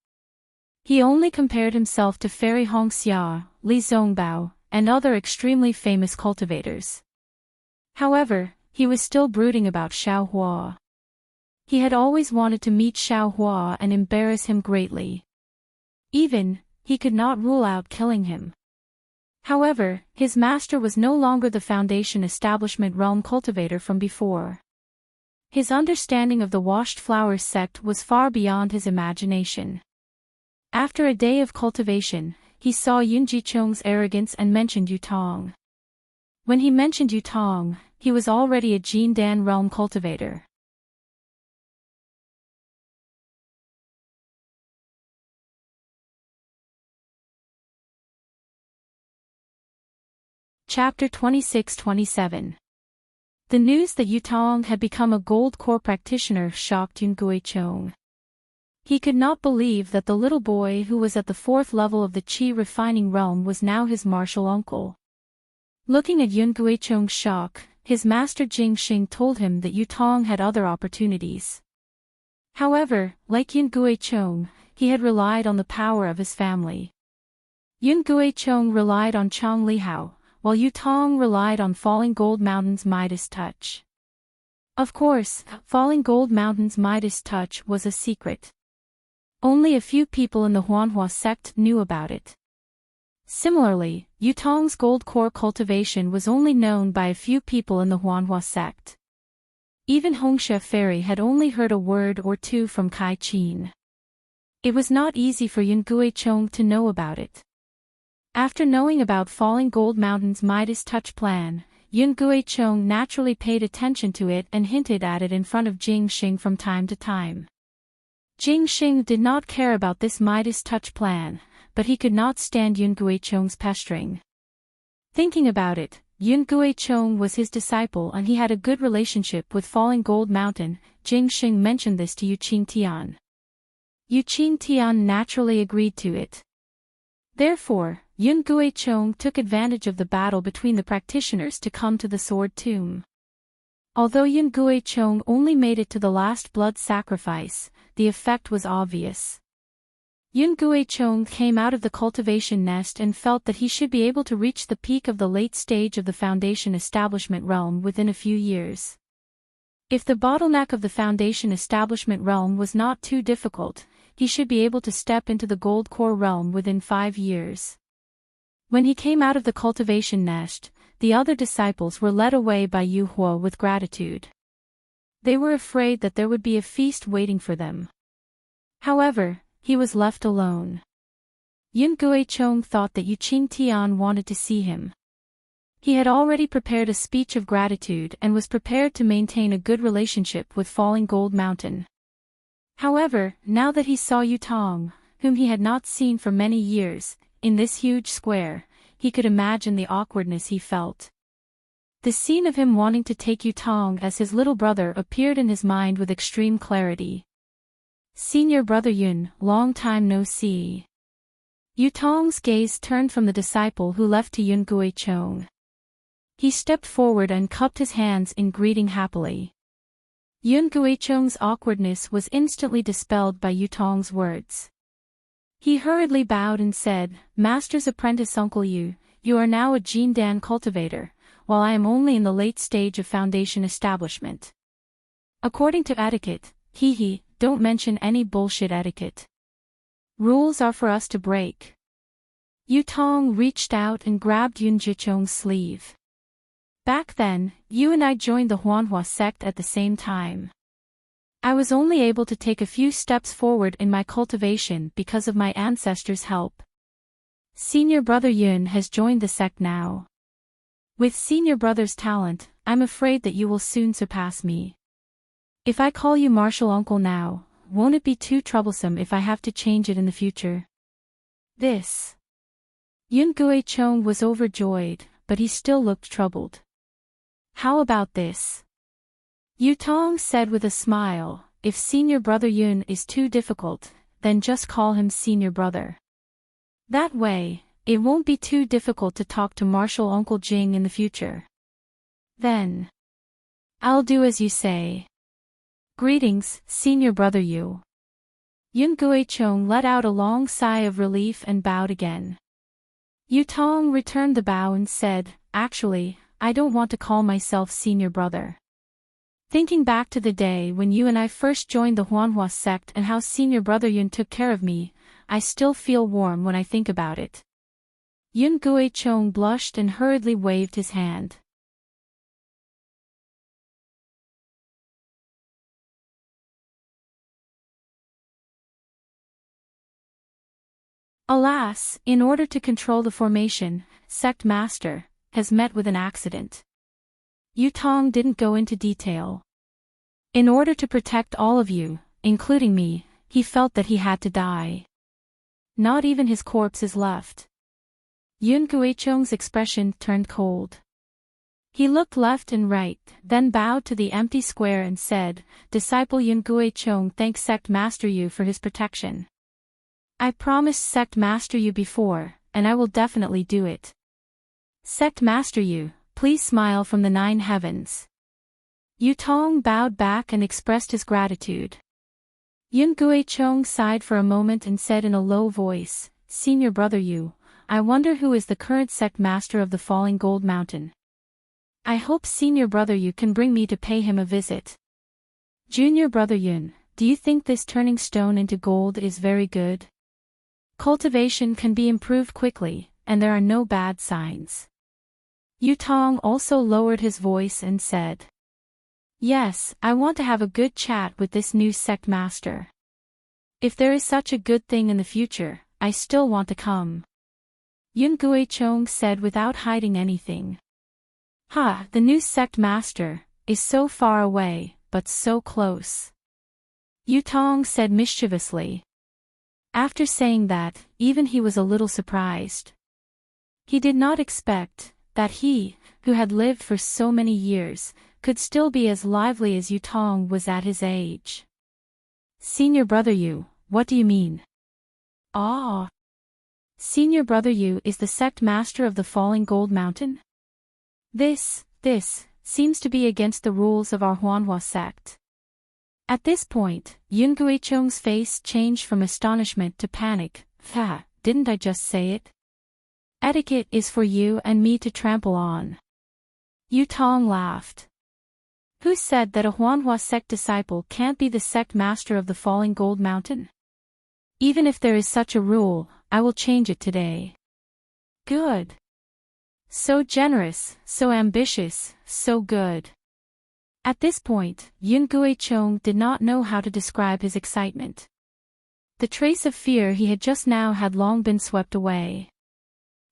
He only compared himself to Fairy Hongxia, Li Zongbao, and other extremely famous cultivators. However, he was still brooding about Xiao Hua. He had always wanted to meet Xiao Hua and embarrass him greatly. Even, he could not rule out killing him. However, his master was no longer the Foundation establishment realm cultivator from before. His understanding of the Washed Flower sect was far beyond his imagination. After a day of cultivation, he saw Yun Jichong's arrogance and mentioned Yu Tong. When he mentioned Yu Tong, he was already a Jindan realm cultivator. Chapter 26-27. The news that Yu Tong had become a gold core practitioner shocked Yun Guichong. He could not believe that the little boy who was at the 4th level of the Qi refining realm was now his martial uncle. Looking at Yun Guichong's shock, his master Jing Xing told him that Yu Tong had other opportunities. However, like Yun Guichong, he had relied on the power of his family. Yun Guichong relied on Chang Lihao, while Yu Tong relied on Falling Gold Mountain's Midas Touch. Of course, Falling Gold Mountain's Midas Touch was a secret. Only a few people in the Huanhua sect knew about it. Similarly, Yu Tong's gold core cultivation was only known by a few people in the Huanhua sect. Even Hongxia Fairy had only heard a word or two from Kai Qin. It was not easy for Yun Guichong to know about it. After knowing about Falling Gold Mountain's Midas Touch plan, Yun Guichong naturally paid attention to it and hinted at it in front of Jing Xing from time to time. Jing Xing did not care about this Midas Touch plan, but he could not stand Yun Guichong's pestering. Thinking about it, Yun Guichong was his disciple and he had a good relationship with Falling Gold Mountain. Jing Xing mentioned this to Yu Qingtian. Yu Qingtian naturally agreed to it. Therefore, Yun Guichong took advantage of the battle between the practitioners to come to the sword tomb. Although Yun Guichong only made it to the last blood sacrifice, the effect was obvious. Yun Guichong came out of the cultivation nest and felt that he should be able to reach the peak of the late stage of the Foundation Establishment realm within a few years. If the bottleneck of the Foundation Establishment realm was not too difficult, he should be able to step into the Gold Core realm within 5 years. When he came out of the cultivation nest, the other disciples were led away by Yu Huo with gratitude. They were afraid that there would be a feast waiting for them. However, he was left alone. Yun Guichong thought that Yu Qingtian wanted to see him. He had already prepared a speech of gratitude and was prepared to maintain a good relationship with Falling Gold Mountain. However, now that he saw Yu Tong, whom he had not seen for many years, in this huge square, he could imagine the awkwardness he felt. The scene of him wanting to take Yu Tong as his little brother appeared in his mind with extreme clarity. Senior brother Yun, long time no see. Yu Tong's gaze turned from the disciple who left to Yun Guichong. He stepped forward and cupped his hands in greeting happily. Yun Guichong's awkwardness was instantly dispelled by Yu Tong's words. He hurriedly bowed and said, "Master's apprentice Uncle Yu, you are now a Jindan cultivator, while I am only in the late stage of Foundation Establishment. According to etiquette, don't mention any bullshit etiquette. Rules are for us to break." Yu Tong reached out and grabbed Yun Guichong's sleeve. "Back then, you and I joined the Huanhua sect at the same time. I was only able to take a few steps forward in my cultivation because of my ancestors' help. Senior brother Yun has joined the sect now. With senior brother's talent, I'm afraid that you will soon surpass me. If I call you martial uncle now, won't it be too troublesome if I have to change it in the future?" This. Yun Guichong was overjoyed, but he still looked troubled. "How about this?" Yu Tong said with a smile, "If senior brother Yun is too difficult, then just call him senior brother. That way, it won't be too difficult to talk to martial uncle Jing in the future. Then, I'll do as you say. Greetings, senior brother Yu." Yun Guichong let out a long sigh of relief and bowed again. Yu Tong returned the bow and said, "Actually, I don't want to call myself senior brother. Thinking back to the day when you and I first joined the Huanhua sect and how senior brother Yun took care of me, I still feel warm when I think about it." Yun Guichong blushed and hurriedly waved his hand. Alas, in order to control the formation, Sect Master has met with an accident. Yu Tong didn't go into detail. In order to protect all of you, including me, he felt that he had to die. Not even his corpse is left. Yun Guichong's expression turned cold. He looked left and right, then bowed to the empty square and said, "Disciple Yun Guichong thanks Sect Master Yu for his protection. I promised Sect Master Yu before, and I will definitely do it. Sect Master Yu, please smile from the 9 heavens." Yu Tong bowed back and expressed his gratitude. Yun Guichong sighed for a moment and said in a low voice, "Senior brother Yu, I wonder who is the current sect master of the Falling Gold Mountain. I hope senior brother Yu can bring me to pay him a visit. Junior brother Yun, do you think this turning stone into gold is very good? Cultivation can be improved quickly, and there are no bad signs." Yu Tong also lowered his voice and said, "Yes, I want to have a good chat with this new sect master. If there is such a good thing in the future, I still want to come." Yun Guichong said without hiding anything. The new sect master is so far away, but so close." Yu Tong said mischievously. After saying that, even he was a little surprised. He did not expect that he, who had lived for so many years, could still be as lively as Yu Tong was at his age. "Senior brother Yu, what do you mean?" "Ah." Senior brother Yu is the sect master of the Falling Gold Mountain? This seems to be against the rules of our Huanhua sect. At this point, Yun Guichong's face changed from astonishment to panic. Ha, didn't I just say it? Etiquette is for you and me to trample on. Yu Tong laughed. Who said that a Huanhua sect disciple can't be the sect master of the Falling Gold Mountain? Even if there is such a rule, I will change it today. Good. So generous, so ambitious, so good. At this point, Yun Guichong did not know how to describe his excitement. The trace of fear he had just now had long been swept away.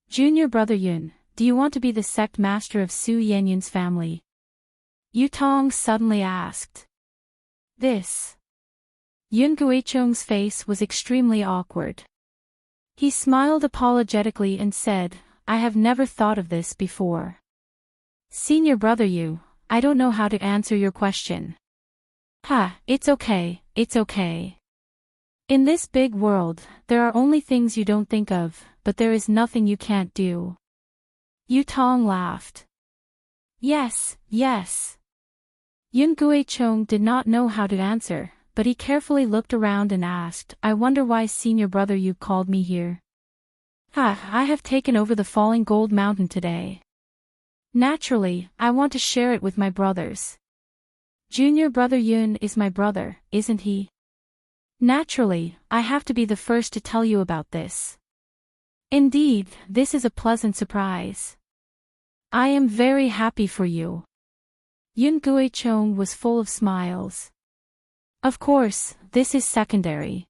Junior brother Yun, do you want to be the sect master of Su Yenyun's family? Yu Tong suddenly asked. This. Yun Guichong's face was extremely awkward. He smiled apologetically and said, I have never thought of this before. Senior brother Yu, I don't know how to answer your question. It's okay, it's okay. In this big world, there are only things you don't think of, but there is nothing you can't do. Yu Tong laughed. Yes. Yun Guichong did not know how to answer, but he carefully looked around and asked, I wonder why senior brother Yu called me here. I have taken over the Falling Gold Mountain today. Naturally, I want to share it with my brothers. Junior brother Yun is my brother, isn't he? Naturally, I have to be the first to tell you about this. Indeed, this is a pleasant surprise. I am very happy for you. Yun Guichong was full of smiles. Of course, this is secondary.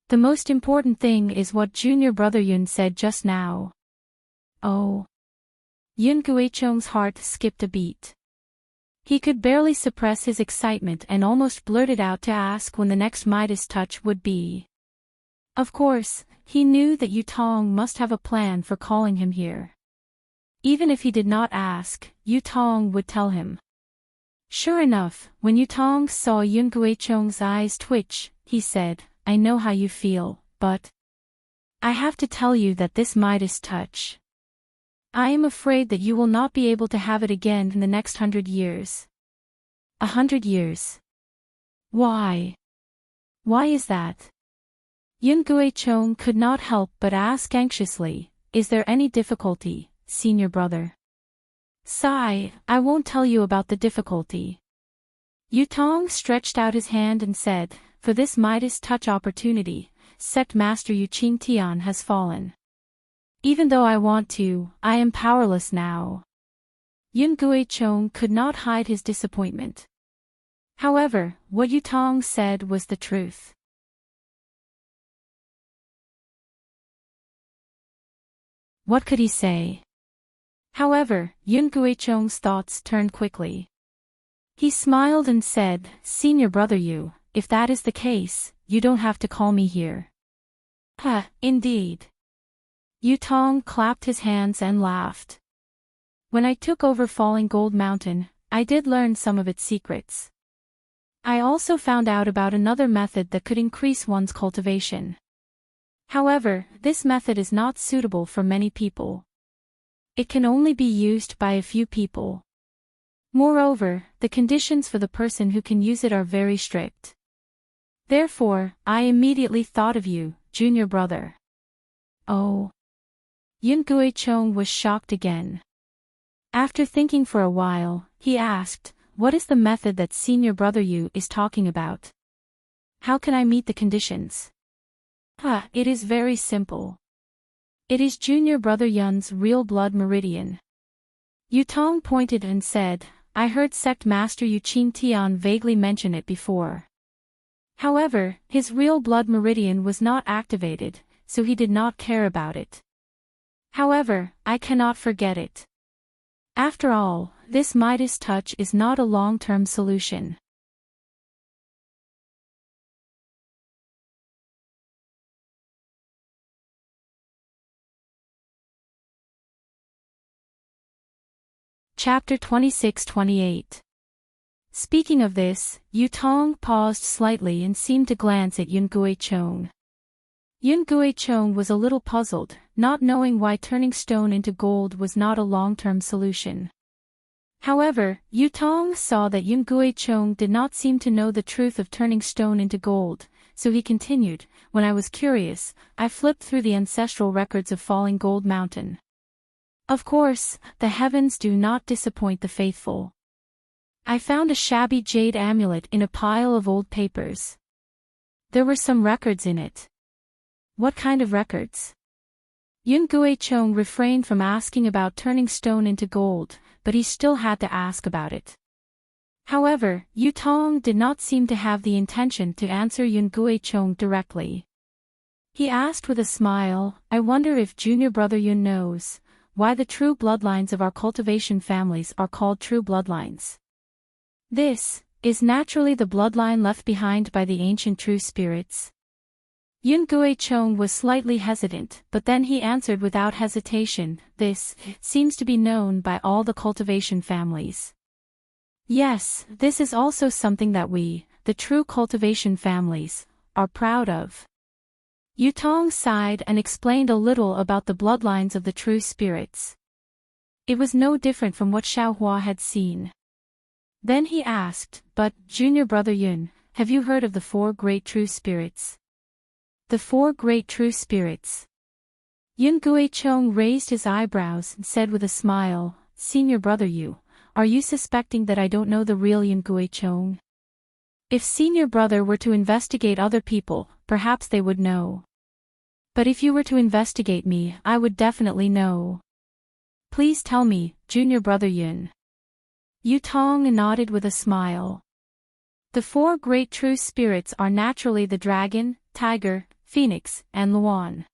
The most important thing is what junior brother Yun said just now. Oh. Yun Guichong's heart skipped a beat. He could barely suppress his excitement and almost blurted out to ask when the next Midas touch would be. Of course, he knew that Yu Tong must have a plan for calling him here. Even if he did not ask, Yu Tong would tell him. Sure enough, when Yu Tong saw Yun Guichong's eyes twitch, he said, I know how you feel, but I have to tell you that this Midas touch. I am afraid that you will not be able to have it again in the next 100 years. 100 years. Why? Why is that? Yun Guichong could not help but ask anxiously, is there any difficulty, senior brother? Sigh, I won't tell you about the difficulty. Yu Tong stretched out his hand and said, for this Midas touch opportunity, sect master Yu Qingtian has fallen. Even though I want to, I am powerless now. Yun Guichong could not hide his disappointment. However, what Yu Tong said was the truth. What could he say? However, Yun Guichong's thoughts turned quickly. He smiled and said, Senior brother Yu, if that is the case, you don't have to call me here. Indeed. Yu Tong clapped his hands and laughed. When I took over Falling Gold Mountain, I did learn some of its secrets. I also found out about another method that could increase one's cultivation. However, this method is not suitable for many people. It can only be used by a few people. Moreover, the conditions for the person who can use it are very strict. Therefore, I immediately thought of you, junior brother. Oh. Yun Guichong was shocked again. After thinking for a while, he asked, what is the method that senior brother Yu is talking about? How can I meet the conditions? It is very simple. It is junior brother Yun's real blood meridian. Yu Tong pointed and said, I heard sect master Yu Qingtian vaguely mention it before. However, his real blood meridian was not activated, so he did not care about it. However, I cannot forget it. After all, this Midas touch is not a long-term solution. Chapter 26-28. Speaking of this, Yu Tong paused slightly and seemed to glance at Yun Guichong. Yun Guicheng was a little puzzled, not knowing why turning stone into gold was not a long-term solution. However, Yu Tong saw that Yun Guicheng did not seem to know the truth of turning stone into gold, so he continued, "When I was curious, I flipped through the ancestral records of Falling Gold Mountain. Of course, the heavens do not disappoint the faithful. I found a shabby jade amulet in a pile of old papers. There were some records in it." "What kind of records?" Yun Guicheng refrained from asking about turning stone into gold, but he still had to ask about it. However, Yu Tong did not seem to have the intention to answer Yun Guicheng directly. He asked with a smile, "I wonder if junior brother Yun knows why the true bloodlines of our cultivation families are called true bloodlines. This is naturally the bloodline left behind by the ancient true spirits." Yun Guicheng was slightly hesitant, but then he answered without hesitation, "This seems to be known by all the cultivation families. Yes, this is also something that we, the true cultivation families, are proud of." Yu Tong sighed and explained a little about the bloodlines of the true spirits. It was no different from what Xiaohua had seen. Then he asked, "But, junior brother Yun, have you heard of the 4 great true spirits?" "The 4 great true spirits." Yun Guicheng raised his eyebrows and said with a smile, "Senior brother Yu, are you suspecting that I don't know the real Yun Guicheng? If senior brother were to investigate other people, perhaps they would know. But if you were to investigate me, I would definitely know. Please tell me, junior brother Yun." Yu Tong nodded with a smile. "The 4 great true spirits are naturally the dragon, tiger, phoenix, and Luan."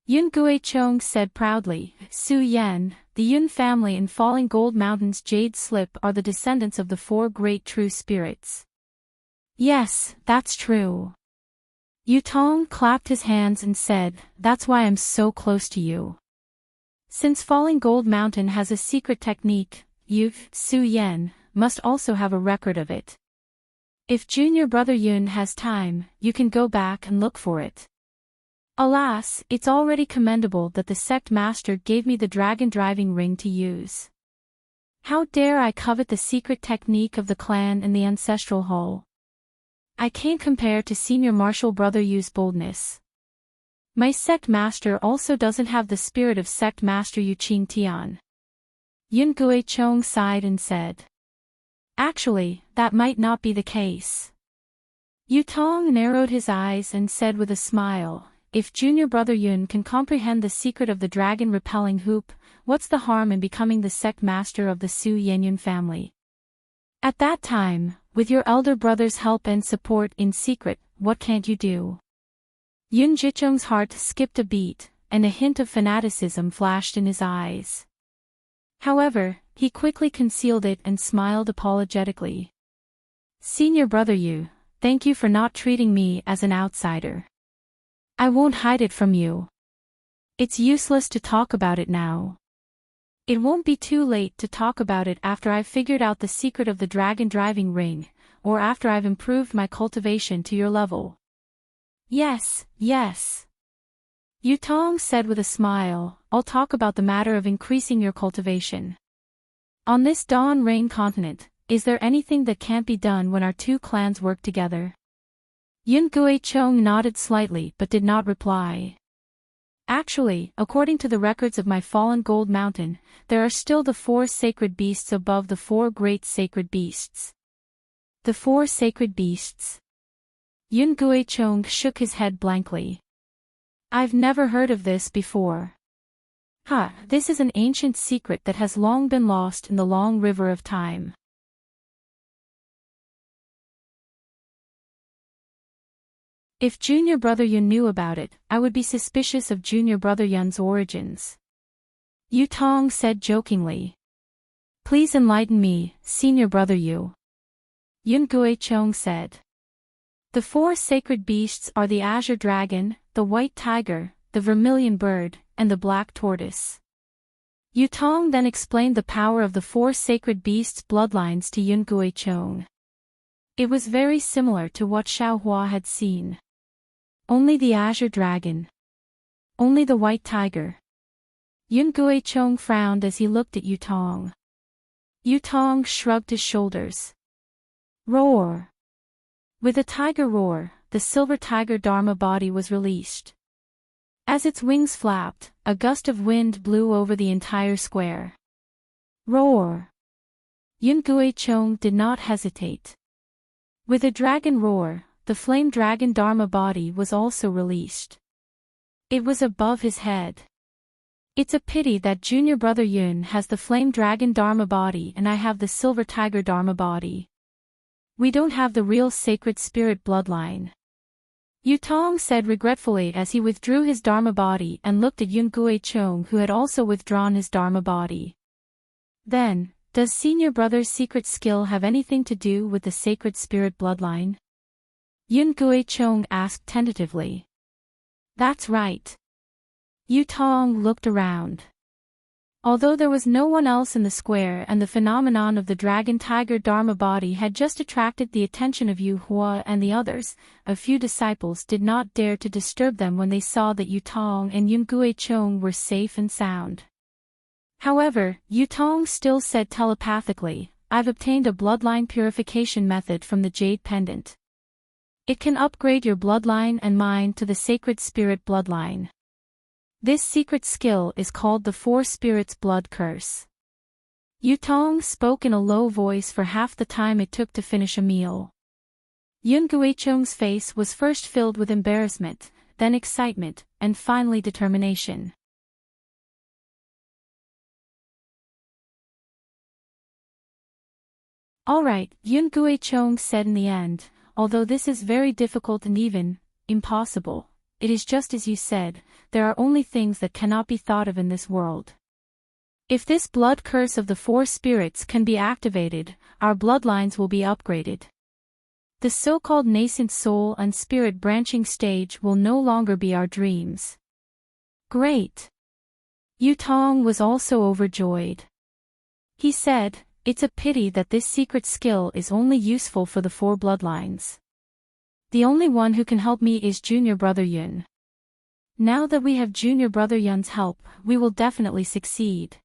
Yun Guicheng said proudly, "Su Yan, the Yun family in Falling Gold Mountain's jade slip are the descendants of the 4 great true spirits." "Yes, that's true." Yu Tong clapped his hands and said, "That's why I'm so close to you. Since Falling Gold Mountain has a secret technique, you, Su Yan, must also have a record of it. If junior brother Yun has time, you can go back and look for it. Alas, it's already commendable that the sect master gave me the dragon driving ring to use. How dare I covet the secret technique of the clan in the ancestral hall? I can't compare to senior martial brother Yu's boldness. My sect master also doesn't have the spirit of sect master Yu Qing Tian." Yun Guicheng sighed and said, "Actually, that might not be the case." Yu Tong narrowed his eyes and said with a smile, "If junior brother Yun can comprehend the secret of the dragon repelling hoop, what's the harm in becoming the sect master of the Su Yenyun family? At that time, with your elder brother's help and support in secret, what can't you do?" Yun Jicheng's heart skipped a beat, and a hint of fanaticism flashed in his eyes. However, he quickly concealed it and smiled apologetically. "Senior brother Yu, thank you for not treating me as an outsider. I won't hide it from you. It's useless to talk about it now. It won't be too late to talk about it after I've figured out the secret of the dragon driving ring, or after I've improved my cultivation to your level." "Yes, yes," Yu Tong said with a smile, "I'll talk about the matter of increasing your cultivation. On this Dawn Rain continent, is there anything that can't be done when our 2 clans work together?" Yun Guicheng nodded slightly but did not reply. "Actually, according to the records of my fallen gold mountain, there are still the 4 sacred beasts above the 4 great sacred beasts." "The 4 sacred beasts?" Yun Guicheng shook his head blankly. "I've never heard of this before." This is an ancient secret that has long been lost in the long river of time." If junior brother Yun knew about it, I would be suspicious of junior brother Yun's origins. Yu Tong said jokingly. "Please enlighten me, senior brother Yu." Yun Guicheng said. "The 4 sacred beasts are the azure dragon, the white tiger, the vermilion bird, and the black tortoise." Yu Tong then explained the power of the 4 sacred beasts' bloodlines to Yun Guicheng. It was very similar to what Xiaohua had seen. Only the azure dragon. Only the white tiger. Yun Guichong frowned as he looked at Yutong. Yutong shrugged his shoulders. Roar! With a tiger roar, the silver tiger Dharma body was released. As its wings flapped, a gust of wind blew over the entire square. Roar! Yun Guichong did not hesitate. With a dragon roar, the flame dragon Dharma body was also released. It was above his head. It's a pity that junior brother Yun has the flame dragon Dharma body and I have the silver tiger Dharma body. We don't have the real sacred spirit bloodline. Yutong said regretfully as he withdrew his Dharma body and looked at Yun Guichong, who had also withdrawn his Dharma body. Then, does senior brother's secret skill have anything to do with the sacred spirit bloodline? Yun Guichong asked tentatively. That's right. Yutong looked around. Although there was no one else in the square and the phenomenon of the dragon tiger Dharma body had just attracted the attention of Yu Hua and the others, a few disciples did not dare to disturb them when they saw that Yutong and Yun Guichong were safe and sound. However, Yutong still said telepathically, I've obtained a bloodline purification method from the Jade Pendant. It can upgrade your bloodline and mine to the sacred spirit bloodline. This secret skill is called the Four Spirits Blood Curse. Yutong spoke in a low voice for half the time it took to finish a meal. Yun Guichong's face was first filled with embarrassment, then excitement, and finally determination. All right, Yun Guichong said in the end, although this is very difficult and even impossible, it is just as you said, there are only things that cannot be thought of in this world. If this blood curse of the four spirits can be activated, our bloodlines will be upgraded. The so-called nascent soul and spirit branching stage will no longer be our dreams. Great! Yutong was also overjoyed. He said, it's a pity that this secret skill is only useful for the four bloodlines. The only one who can help me is junior brother Yun. Now that we have junior brother Yun's help, we will definitely succeed.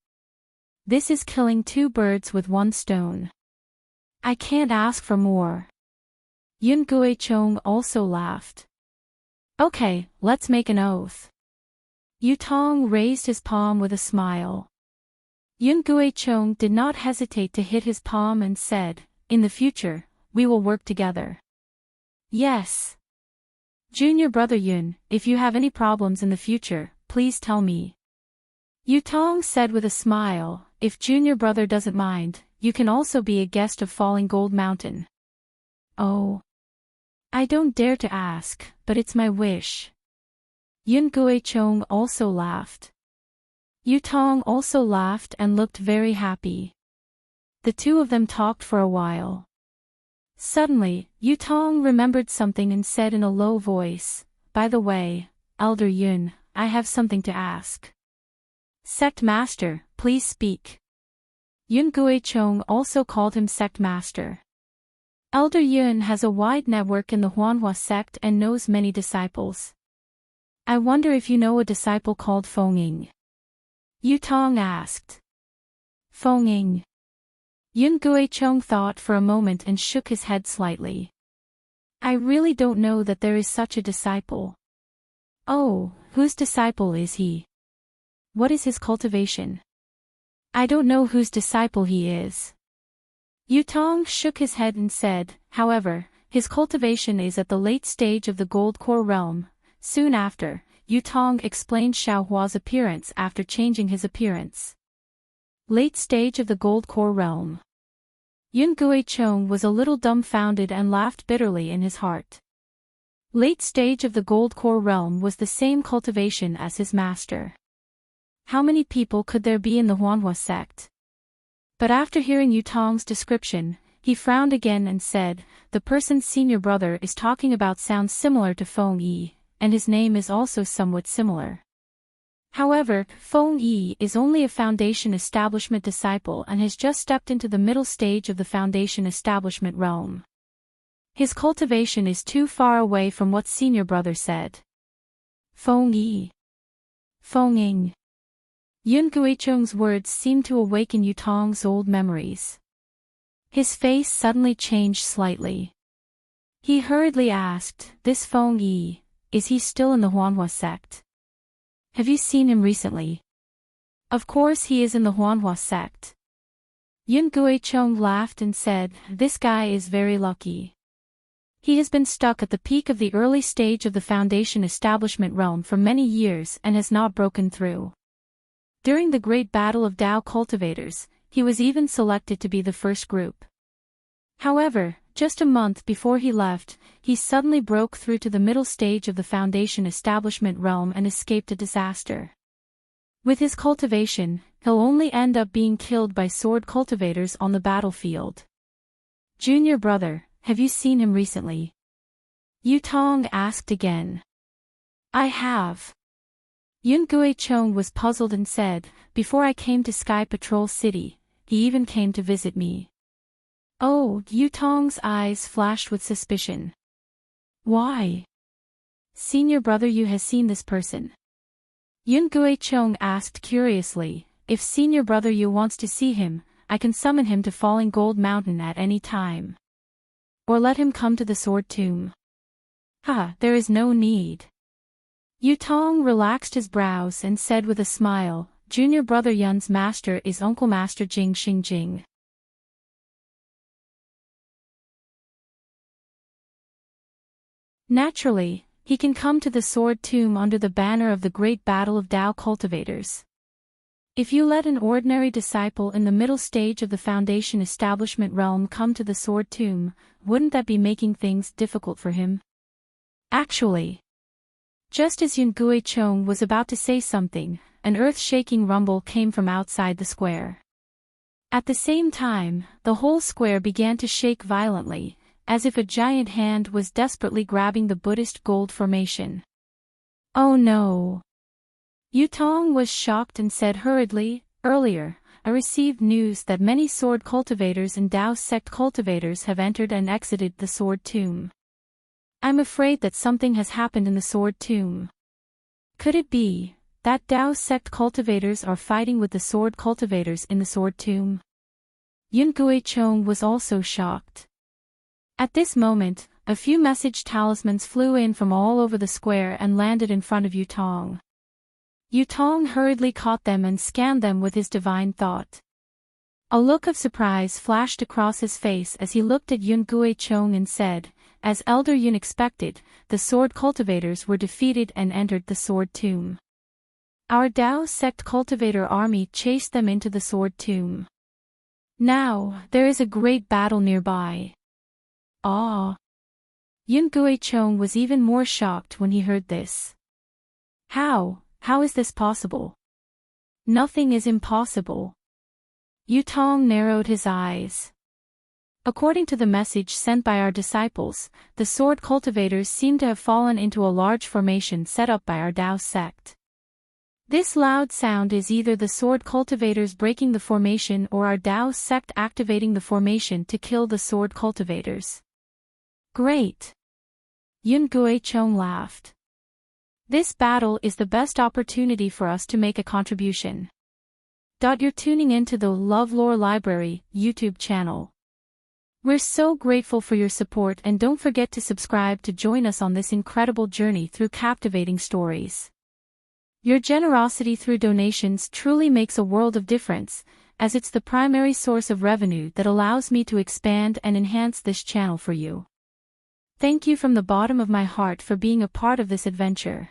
This is killing two birds with one stone. I can't ask for more. Yun Guichong also laughed. Okay, let's make an oath. Yutong raised his palm with a smile. Yun Guichong did not hesitate to hit his palm and said, in the future, we will work together. Yes. Junior brother Yun, if you have any problems in the future, please tell me. Yutong said with a smile, if junior brother doesn't mind, you can also be a guest of Falling Gold Mountain. Oh. I don't dare to ask, but it's my wish. Yun Guichong also laughed. Yutong also laughed and looked very happy. The two of them talked for a while. Suddenly, Yutong remembered something and said in a low voice, by the way, Elder Yun, I have something to ask. Sect Master, please speak. Yun Guichong also called him Sect Master. Elder Yun has a wide network in the Huanhua sect and knows many disciples. I wonder if you know a disciple called Fenging. Yutong asked. Fenging. Yun Guichong thought for a moment and shook his head slightly. I really don't know that there is such a disciple. Oh, whose disciple is he? What is his cultivation? I don't know whose disciple he is. Yutong shook his head and said, however, his cultivation is at the late stage of the Gold Core realm. Soon after, Yutong explained Xiaohua's appearance after changing his appearance. Late stage of the Gold Core realm. Yun Guichong was a little dumbfounded and laughed bitterly in his heart. Late stage of the Gold Core realm was the same cultivation as his master. How many people could there be in the Huanhua sect? But after hearing Yutong's description, he frowned again and said, the person's senior brother is talking about sounds similar to Feng Yi, and his name is also somewhat similar. However, Feng Yi is only a Foundation Establishment disciple and has just stepped into the middle stage of the Foundation Establishment realm. His cultivation is too far away from what senior brother said. Fong yi. Fong ing. Yun Guicheng's words seemed to awaken Yutong's old memories. His face suddenly changed slightly. He hurriedly asked, "This Fong yi, is he still in the Huanhua sect? Have you seen him recently?" "Of course he is in the Huanhua sect." Yun Guicheng laughed and said, "This guy is very lucky. He has been stuck at the peak of the early stage of the Foundation establishment realm for many years and has not broken through. During the Great Battle of Dao Cultivators, he was even selected to be the first group. However, just a month before he left, he suddenly broke through to the middle stage of the Foundation establishment realm and escaped a disaster. With his cultivation, he'll only end up being killed by sword cultivators on the battlefield." "Junior brother, have you seen him recently?" Yutong asked again. "I have." Yun Guicheng was puzzled and said, "Before I came to Sky Patrol City, he even came to visit me." Oh, Yutong's eyes flashed with suspicion. "Why? Senior brother Yu has seen this person?" Yun Guicheng asked curiously, "If senior brother Yu wants to see him, I can summon him to Falling Gold Mountain at any time. Or let him come to the Sword Tomb." There is no need." Yutong relaxed his brows and said with a smile, "Junior brother Yun's master is Uncle Master Jing Xingjing. Naturally, he can come to the Sword Tomb under the banner of the Great Battle of Dao Cultivators. If you let an ordinary disciple in the middle stage of the Foundation establishment realm come to the Sword Tomb, wouldn't that be making things difficult for him?" Actually, just as Yun Guicheng was about to say something, an earth-shaking rumble came from outside the square. At the same time, the whole square began to shake violently, as if a giant hand was desperately grabbing the Buddhist gold formation. "Oh no!" Yutong was shocked and said hurriedly, "Earlier, I received news that many sword cultivators and Dao sect cultivators have entered and exited the Sword Tomb. I'm afraid that something has happened in the Sword Tomb. Could it be that Dao sect cultivators are fighting with the sword cultivators in the Sword Tomb?" Yun Guicheng was also shocked. At this moment, a few message talismans flew in from all over the square and landed in front of Yutong. Yutong hurriedly caught them and scanned them with his divine thought. A look of surprise flashed across his face as he looked at Yun Guicheng and said, "As Elder Yun expected, the sword cultivators were defeated and entered the Sword Tomb. Our Dao sect cultivator army chased them into the Sword Tomb. Now, there is a great battle nearby." Ah! Yun Guicheng was even more shocked when he heard this. How is this possible? Nothing is impossible." Yutong narrowed his eyes. "According to the message sent by our disciples, the sword cultivators seem to have fallen into a large formation set up by our Dao sect. This loud sound is either the sword cultivators breaking the formation or our Dao sect activating the formation to kill the sword cultivators." "Great!" Yun Guicheng laughed. "This battle is the best opportunity for us to make a contribution." You're tuning into the LoveLore Library YouTube channel. We're so grateful for your support, and don't forget to subscribe to join us on this incredible journey through captivating stories. Your generosity through donations truly makes a world of difference, as it's the primary source of revenue that allows me to expand and enhance this channel for you. Thank you from the bottom of my heart for being a part of this adventure.